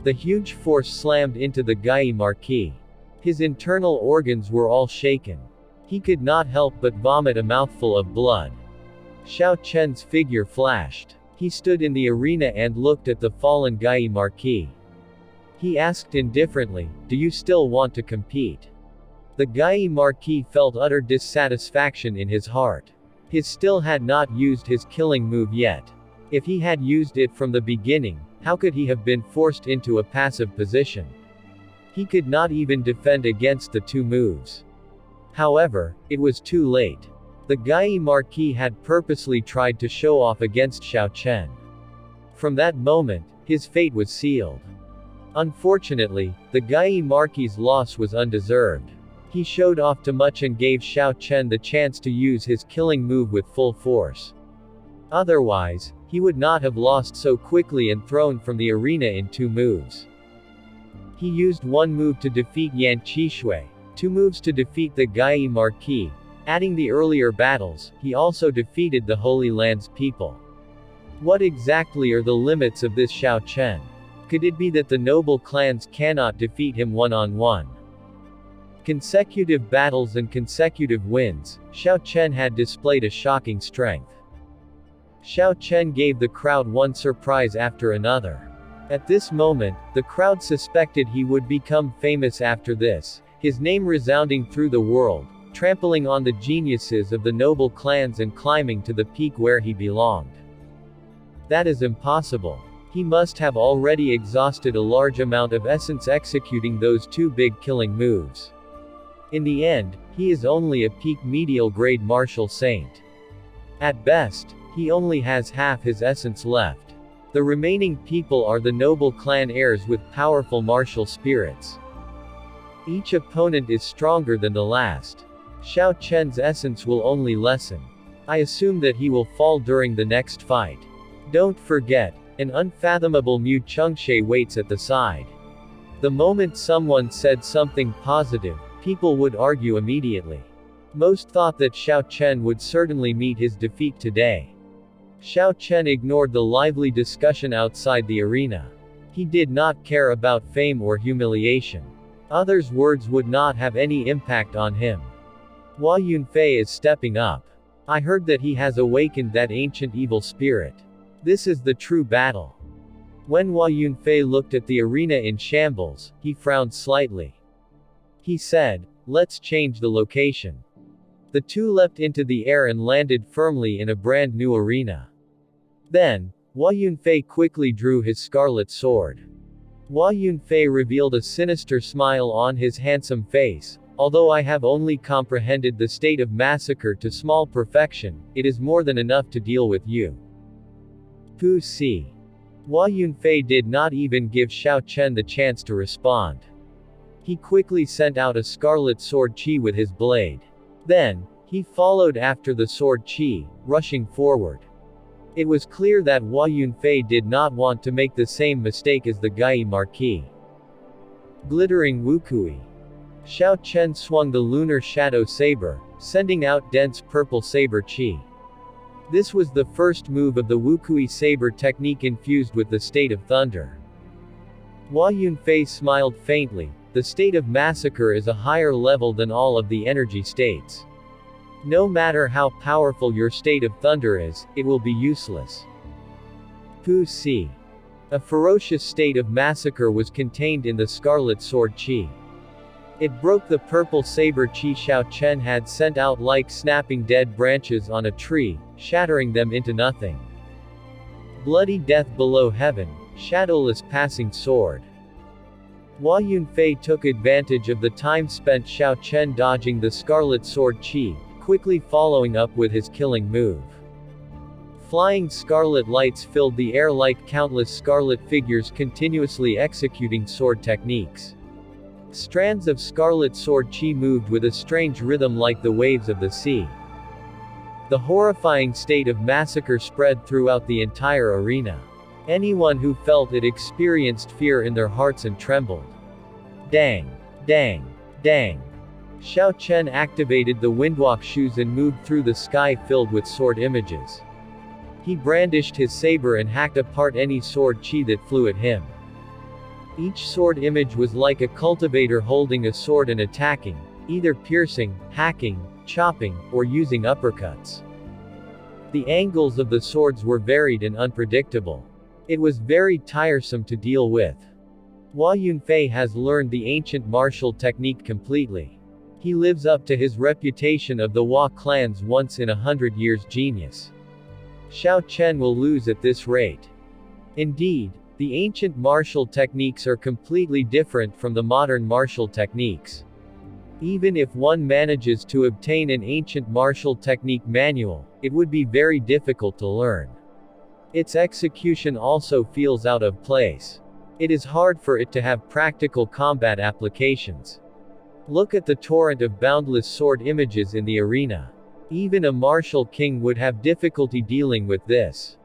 The huge force slammed into the Gai Marquis. His internal organs were all shaken. He could not help but vomit a mouthful of blood. Xiao Chen's figure flashed. He stood in the arena and looked at the fallen Gai Marquis. He asked indifferently, "Do you still want to compete?" The Gai Marquis felt utter dissatisfaction in his heart. He still had not used his killing move yet. If he had used it from the beginning, how could he have been forced into a passive position? He could not even defend against the two moves. However, it was too late. The Gai Marquis had purposely tried to show off against Xiao Chen. From that moment, his fate was sealed. Unfortunately, the Gai Marquis' loss was undeserved. He showed off too much and gave Xiao Chen the chance to use his killing move with full force. Otherwise, he would not have lost so quickly and thrown from the arena in two moves. He used one move to defeat Yan Qishui, two moves to defeat the Gai Marquis. Adding the earlier battles, he also defeated the Holy Land's people. What exactly are the limits of this Xiao Chen? Could it be that the noble clans cannot defeat him one-on-one? Consecutive battles and consecutive wins, Xiao Chen had displayed a shocking strength. Xiao Chen gave the crowd one surprise after another. At this moment, the crowd suspected he would become famous after this, his name resounding through the world, trampling on the geniuses of the noble clans and climbing to the peak where he belonged. That is impossible. He must have already exhausted a large amount of essence executing those two big killing moves. In the end, he is only a peak medial grade martial saint. At best, he only has half his essence left. The remaining people are the noble clan heirs with powerful martial spirits. Each opponent is stronger than the last. Xiao Chen's essence will only lessen. I assume that he will fall during the next fight. Don't forget, an unfathomable Mu Chengxie waits at the side. The moment someone said something positive, people would argue immediately. Most thought that Xiao Chen would certainly meet his defeat today. Xiao Chen ignored the lively discussion outside the arena. He did not care about fame or humiliation. Others' words would not have any impact on him. Hua Yunfei is stepping up. I heard that he has awakened that ancient evil spirit. This is the true battle. When Hua Yunfei looked at the arena in shambles, he frowned slightly. He said, "Let's change the location." The two leapt into the air and landed firmly in a brand new arena. Then, Hua Yunfei quickly drew his scarlet sword. Hua Yunfei revealed a sinister smile on his handsome face. "Although I have only comprehended the state of massacre to small perfection, it is more than enough to deal with you." Pussy. Hua Yunfei did not even give Xiao Chen the chance to respond. He quickly sent out a scarlet sword qi with his blade. Then, he followed after the sword qi, rushing forward. It was clear that Hua Yunfei did not want to make the same mistake as the Gai Marquis. Glittering Wukui. Xiao Chen swung the lunar shadow saber, sending out dense purple saber qi. This was the first move of the Wukui saber technique infused with the state of thunder. Hua Yunfei smiled faintly. The state of massacre is a higher level than all of the energy states. No matter how powerful your state of thunder is, it will be useless. Pussy. A ferocious state of massacre was contained in the scarlet sword qi. It broke the purple saber qi Xiao Chen had sent out like snapping dead branches on a tree, shattering them into nothing. Bloody death below heaven, shadowless passing sword. Hua Yunfei took advantage of the time spent Xiao Chen dodging the scarlet sword qi, quickly following up with his killing move. Flying scarlet lights filled the air like countless scarlet figures continuously executing sword techniques. Strands of scarlet sword qi moved with a strange rhythm like the waves of the sea. The horrifying state of massacre spread throughout the entire arena. Anyone who felt it experienced fear in their hearts and trembled. Dang! Dang! Dang! Xiao Chen activated the windwalk shoes and moved through the sky filled with sword images. He brandished his saber and hacked apart any sword chi that flew at him. Each sword image was like a cultivator holding a sword and attacking, either piercing, hacking, chopping, or using uppercuts. The angles of the swords were varied and unpredictable. It was very tiresome to deal with. Hua Yunfei has learned the ancient martial technique completely. He lives up to his reputation of the Hua clan's once in 100 years genius. Xiao Chen will lose at this rate. Indeed, the ancient martial techniques are completely different from the modern martial techniques. Even if one manages to obtain an ancient martial technique manual, it would be very difficult to learn. Its execution also feels out of place. It is hard for it to have practical combat applications. Look at the torrent of boundless sword images in the arena. Even a martial king would have difficulty dealing with this.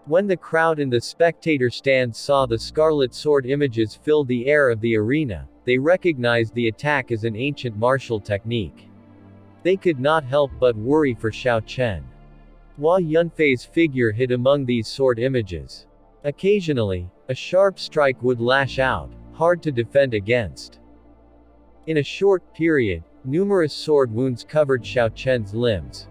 When the crowd in the spectator stands saw the scarlet sword images fill the air of the arena, they recognized the attack as an ancient martial technique. They could not help but worry for Xiao Chen. Hua Yunfei's figure hid among these sword images. Occasionally, a sharp strike would lash out, hard to defend against. In a short period, numerous sword wounds covered Xiao Chen's limbs.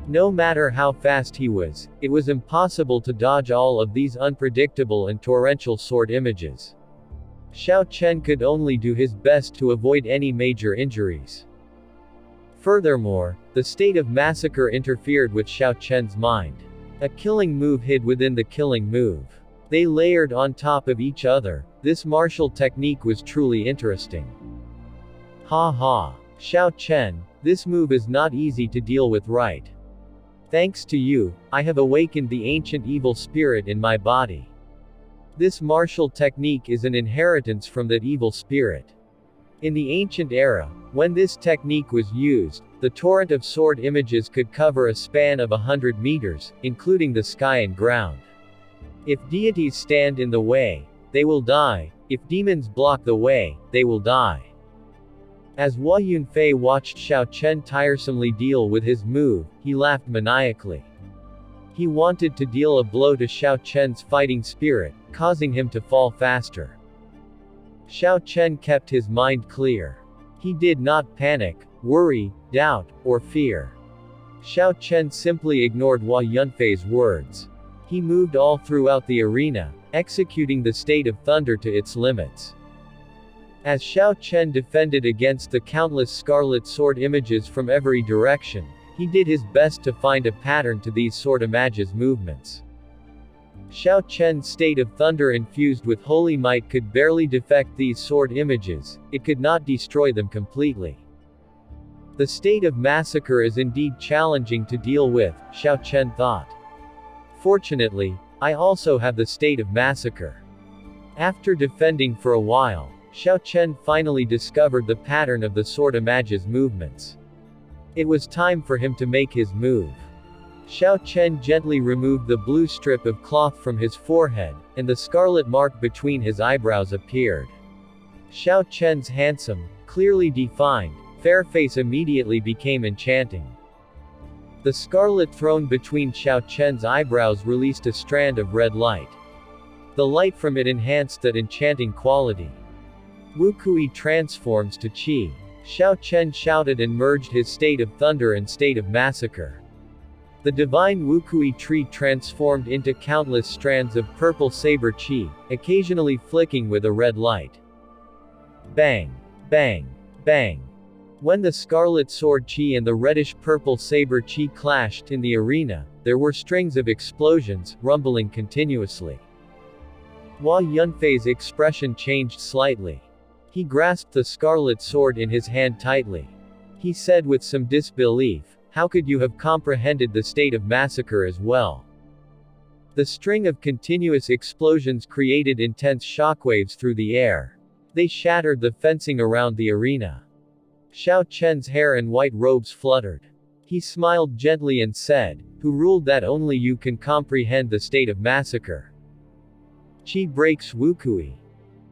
No matter how fast he was, it was impossible to dodge all of these unpredictable and torrential sword images. Xiao Chen could only do his best to avoid any major injuries. Furthermore, the state of massacre interfered with Xiao Chen's mind. A killing move hid within the killing move. They layered on top of each other. This martial technique was truly interesting. Ha ha. Xiao Chen, this move is not easy to deal with, right? Thanks to you, I have awakened the ancient evil spirit in my body. This martial technique is an inheritance from that evil spirit. In the ancient era, when this technique was used, the torrent of sword images could cover a span of 100 meters, including the sky and ground. If deities stand in the way, they will die. If demons block the way, they will die. As Hua Yunfei watched Xiao Chen tiresomely deal with his move, he laughed maniacally. He wanted to deal a blow to Xiao Chen's fighting spirit, causing him to fall faster. Xiao Chen kept his mind clear. He did not panic, worry, doubt, or fear. Xiao Chen simply ignored Hua Yunfei's words. He moved all throughout the arena, executing the state of thunder to its limits. As Xiao Chen defended against the countless scarlet sword images from every direction, he did his best to find a pattern to these sword images' movements. Xiao Chen's state of thunder infused with holy might could barely defect these sword images, it could not destroy them completely. The state of massacre is indeed challenging to deal with, Xiao Chen thought. Fortunately, I also have the state of massacre. After defending for a while, Xiao Chen finally discovered the pattern of the sword images' movements. It was time for him to make his move. Xiao Chen gently removed the blue strip of cloth from his forehead, and the scarlet mark between his eyebrows appeared. Xiao Chen's handsome, clearly defined, fair face immediately became enchanting. The scarlet throne between Xiao Chen's eyebrows released a strand of red light. The light from it enhanced that enchanting quality. Wukui transforms to Qi. Xiao Chen shouted and merged his state of thunder and state of massacre. The divine Wukui tree transformed into countless strands of purple saber Qi, occasionally flicking with a red light. Bang! Bang! Bang! When the scarlet sword Qi and the reddish-purple saber Qi clashed in the arena, there were strings of explosions, rumbling continuously. Hua Yunfei's expression changed slightly. He grasped the scarlet sword in his hand tightly. He said with some disbelief, "How could you have comprehended the state of massacre as well?" The string of continuous explosions created intense shockwaves through the air. They shattered the fencing around the arena. Xiao Chen's hair and white robes fluttered. He smiled gently and said, "Who ruled that only you can comprehend the state of massacre?" Qi breaks Wukui.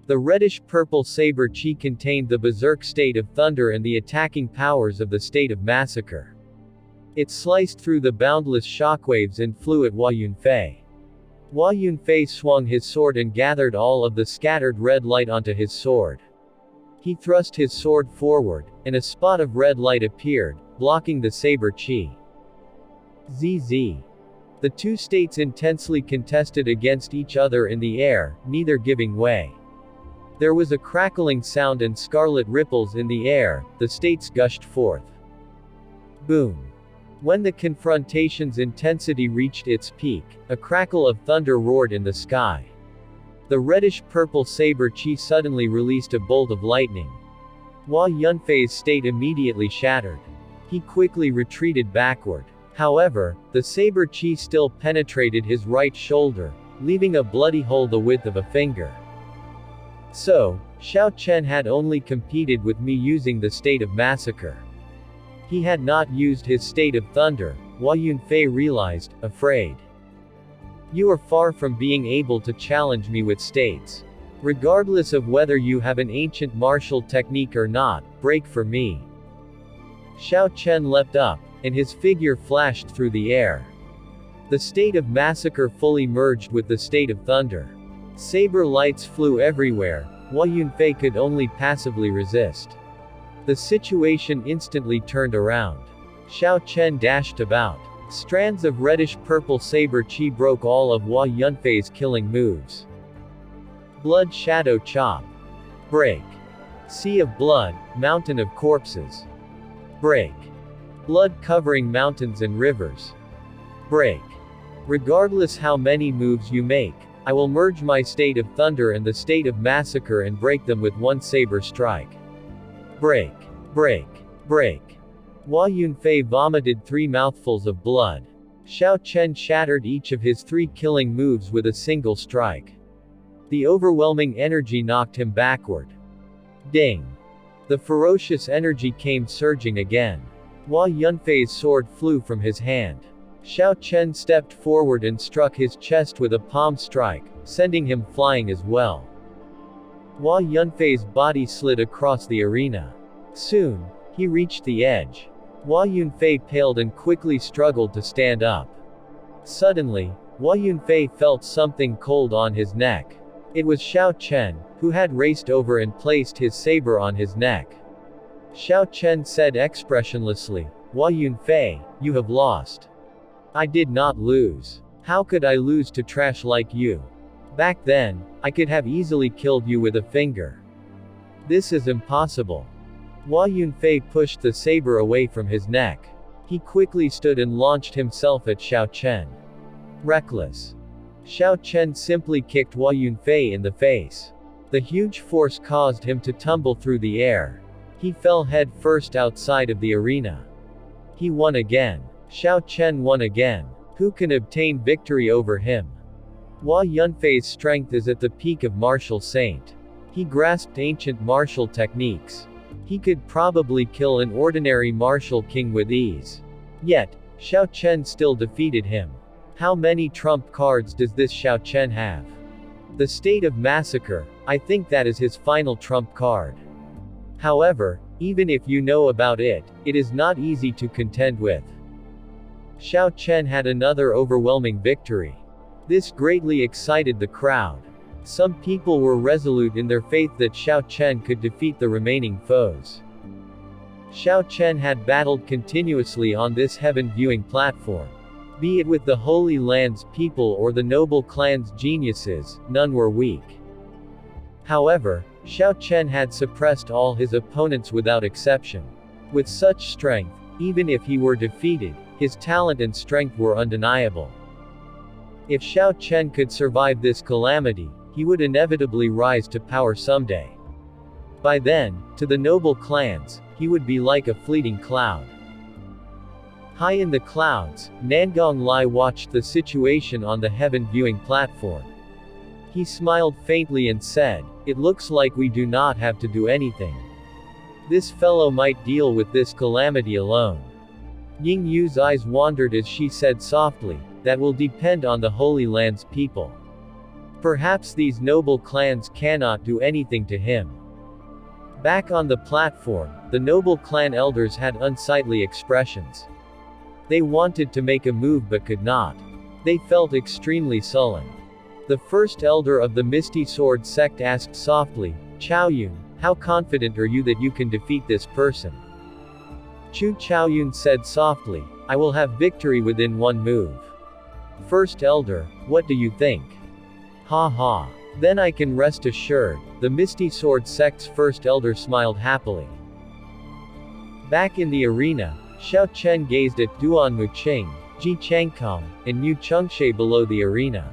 The reddish-purple saber Qi contained the berserk state of thunder and the attacking powers of the state of massacre. It sliced through the boundless shockwaves and flew at Hua Yunfei. Hua Yunfei swung his sword and gathered all of the scattered red light onto his sword. He thrust his sword forward, and a spot of red light appeared, blocking the saber chi. ZZ. The two states intensely contested against each other in the air, neither giving way. There was a crackling sound and scarlet ripples in the air, the states gushed forth. Boom. When the confrontation's intensity reached its peak, a crackle of thunder roared in the sky. The reddish-purple saber chi suddenly released a bolt of lightning. Hua Yunfei's state immediately shattered. He quickly retreated backward. However, the saber chi still penetrated his right shoulder, leaving a bloody hole the width of a finger. So, Xiao Chen had only competed with me using the state of massacre. He had not used his state of thunder, Hua Yunfei realized, afraid. You are far from being able to challenge me with states. Regardless of whether you have an ancient martial technique or not, break for me. Xiao Chen leapt up, and his figure flashed through the air. The state of massacre fully merged with the state of thunder. Saber lights flew everywhere, Hua Yunfei could only passively resist. The situation instantly turned around. Xiao Chen dashed about. Strands of reddish-purple saber chi broke all of Hua Yunfei's killing moves. Blood Shadow Chop. Break. Sea of Blood, Mountain of Corpses. Break. Blood covering mountains and rivers. Break. Regardless how many moves you make, I will merge my state of thunder and the state of massacre and break them with one saber strike. Break. Break. Break. Hua Yunfei vomited 3 mouthfuls of blood. Xiao Chen shattered each of his 3 killing moves with a single strike. The overwhelming energy knocked him backward. Ding. The ferocious energy came surging again. Hua Yunfei's sword flew from his hand. Xiao Chen stepped forward and struck his chest with a palm strike, sending him flying as well. Hua Yunfei's body slid across the arena. Soon, he reached the edge. Hua Yunfei paled and quickly struggled to stand up. Suddenly, Hua Yunfei felt something cold on his neck. It was Xiao Chen, who had raced over and placed his saber on his neck. Xiao Chen said expressionlessly, Hua Yunfei, you have lost. I did not lose. How could I lose to trash like you? Back then, I could have easily killed you with a finger. This is impossible. Hua Yunfei pushed the saber away from his neck. He quickly stood and launched himself at Xiao Chen. Reckless. Xiao Chen simply kicked Hua Yunfei in the face. The huge force caused him to tumble through the air. He fell head first outside of the arena. He won again. Xiao Chen won again. Who can obtain victory over him? Hua Yunfei's strength is at the peak of martial saint. He grasped ancient martial techniques. He could probably kill an ordinary martial king with ease. Yet, Xiao Chen still defeated him. How many trump cards does this Xiao Chen have? The state of massacre, I think that is his final trump card. However, even if you know about it, it is not easy to contend with. Xiao Chen had another overwhelming victory. This greatly excited the crowd. Some people were resolute in their faith that Xiao Chen could defeat the remaining foes. Xiao Chen had battled continuously on this heaven-viewing platform. Be it with the Holy Land's people or the noble clan's geniuses, none were weak. However, Xiao Chen had suppressed all his opponents without exception. With such strength, even if he were defeated, his talent and strength were undeniable. If Xiao Chen could survive this calamity, he would inevitably rise to power someday. By then, to the noble clans, he would be like a fleeting cloud. High in the clouds, Nangong Lai watched the situation on the heaven-viewing platform. He smiled faintly and said, "It looks like we do not have to do anything. This fellow might deal with this calamity alone." Ying Yu's eyes wandered as she said softly, "That will depend on the Holy Land's people. Perhaps these noble clans cannot do anything to him." Back on the platform, the noble clan elders had unsightly expressions. They wanted to make a move but could not. They felt extremely sullen. The first elder of the Misty Sword sect asked softly, Chaoyun, how confident are you that you can defeat this person? Chu Chaoyun said softly, I will have victory within one move. First elder, what do you think? Ha ha. Then I can rest assured. The Misty Sword sect's first elder smiled happily. Back in the arena, Xiao Chen gazed at Duan Muqing, Ji Changkong, and Mu Chengxie below the arena.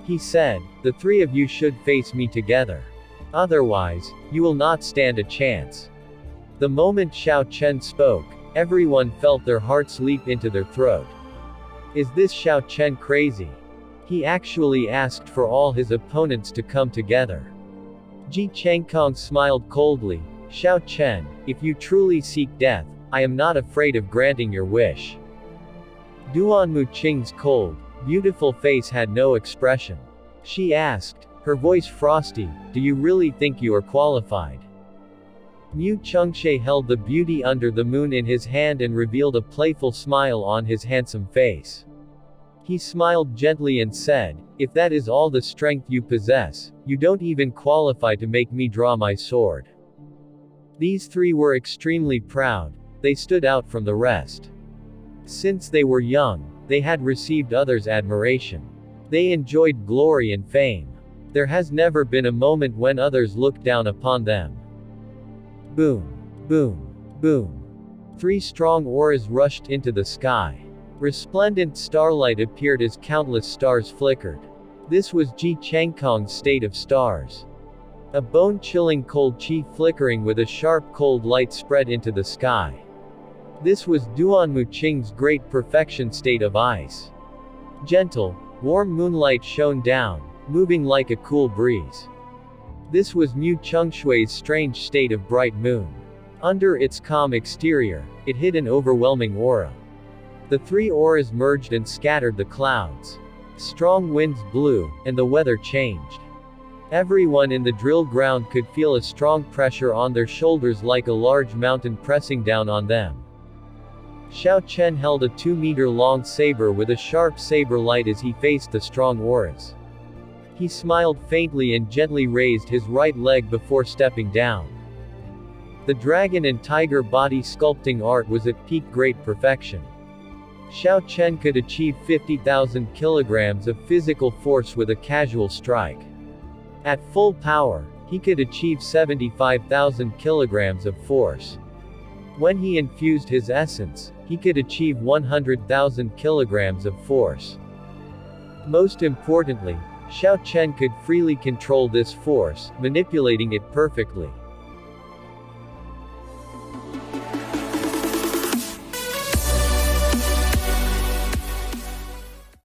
He said, the three of you should face me together. Otherwise, you will not stand a chance. The moment Xiao Chen spoke, everyone felt their hearts leap into their throat. Is this Xiao Chen crazy? He actually asked for all his opponents to come together. Ji Changkong smiled coldly, Xiao Chen, if you truly seek death, I am not afraid of granting your wish. Duan Muqing's cold, beautiful face had no expression. She asked, her voice frosty, do you really think you are qualified? Mu Chengxie held the beauty under the moon in his hand and revealed a playful smile on his handsome face. He smiled gently and said, if that is all the strength you possess, you don't even qualify to make me draw my sword. These three were extremely proud. They stood out from the rest. Since they were young, they had received others' admiration. They enjoyed glory and fame. There has never been a moment when others looked down upon them. Boom. Boom. Boom. Three strong auras rushed into the sky. Resplendent starlight appeared as countless stars flickered. This was Ji Changkong's state of stars. A bone-chilling cold chi flickering with a sharp cold light spread into the sky. This was Duan Muqing's great perfection state of ice. Gentle, warm moonlight shone down, moving like a cool breeze. This was Mu Chengshui's strange state of bright moon. Under its calm exterior, it hid an overwhelming aura. The three auras merged and scattered the clouds. Strong winds blew, and the weather changed. Everyone in the drill ground could feel a strong pressure on their shoulders like a large mountain pressing down on them. Xiao Chen held a 2-meter-long saber with a sharp saber light as he faced the strong auras. He smiled faintly and gently raised his right leg before stepping down. The dragon and tiger body sculpting art was at peak great perfection. Xiao Chen could achieve 50,000 kilograms of physical force with a casual strike. At full power, he could achieve 75,000 kilograms of force. When he infused his essence, he could achieve 100,000 kilograms of force. Most importantly, Xiao Chen could freely control this force, manipulating it perfectly.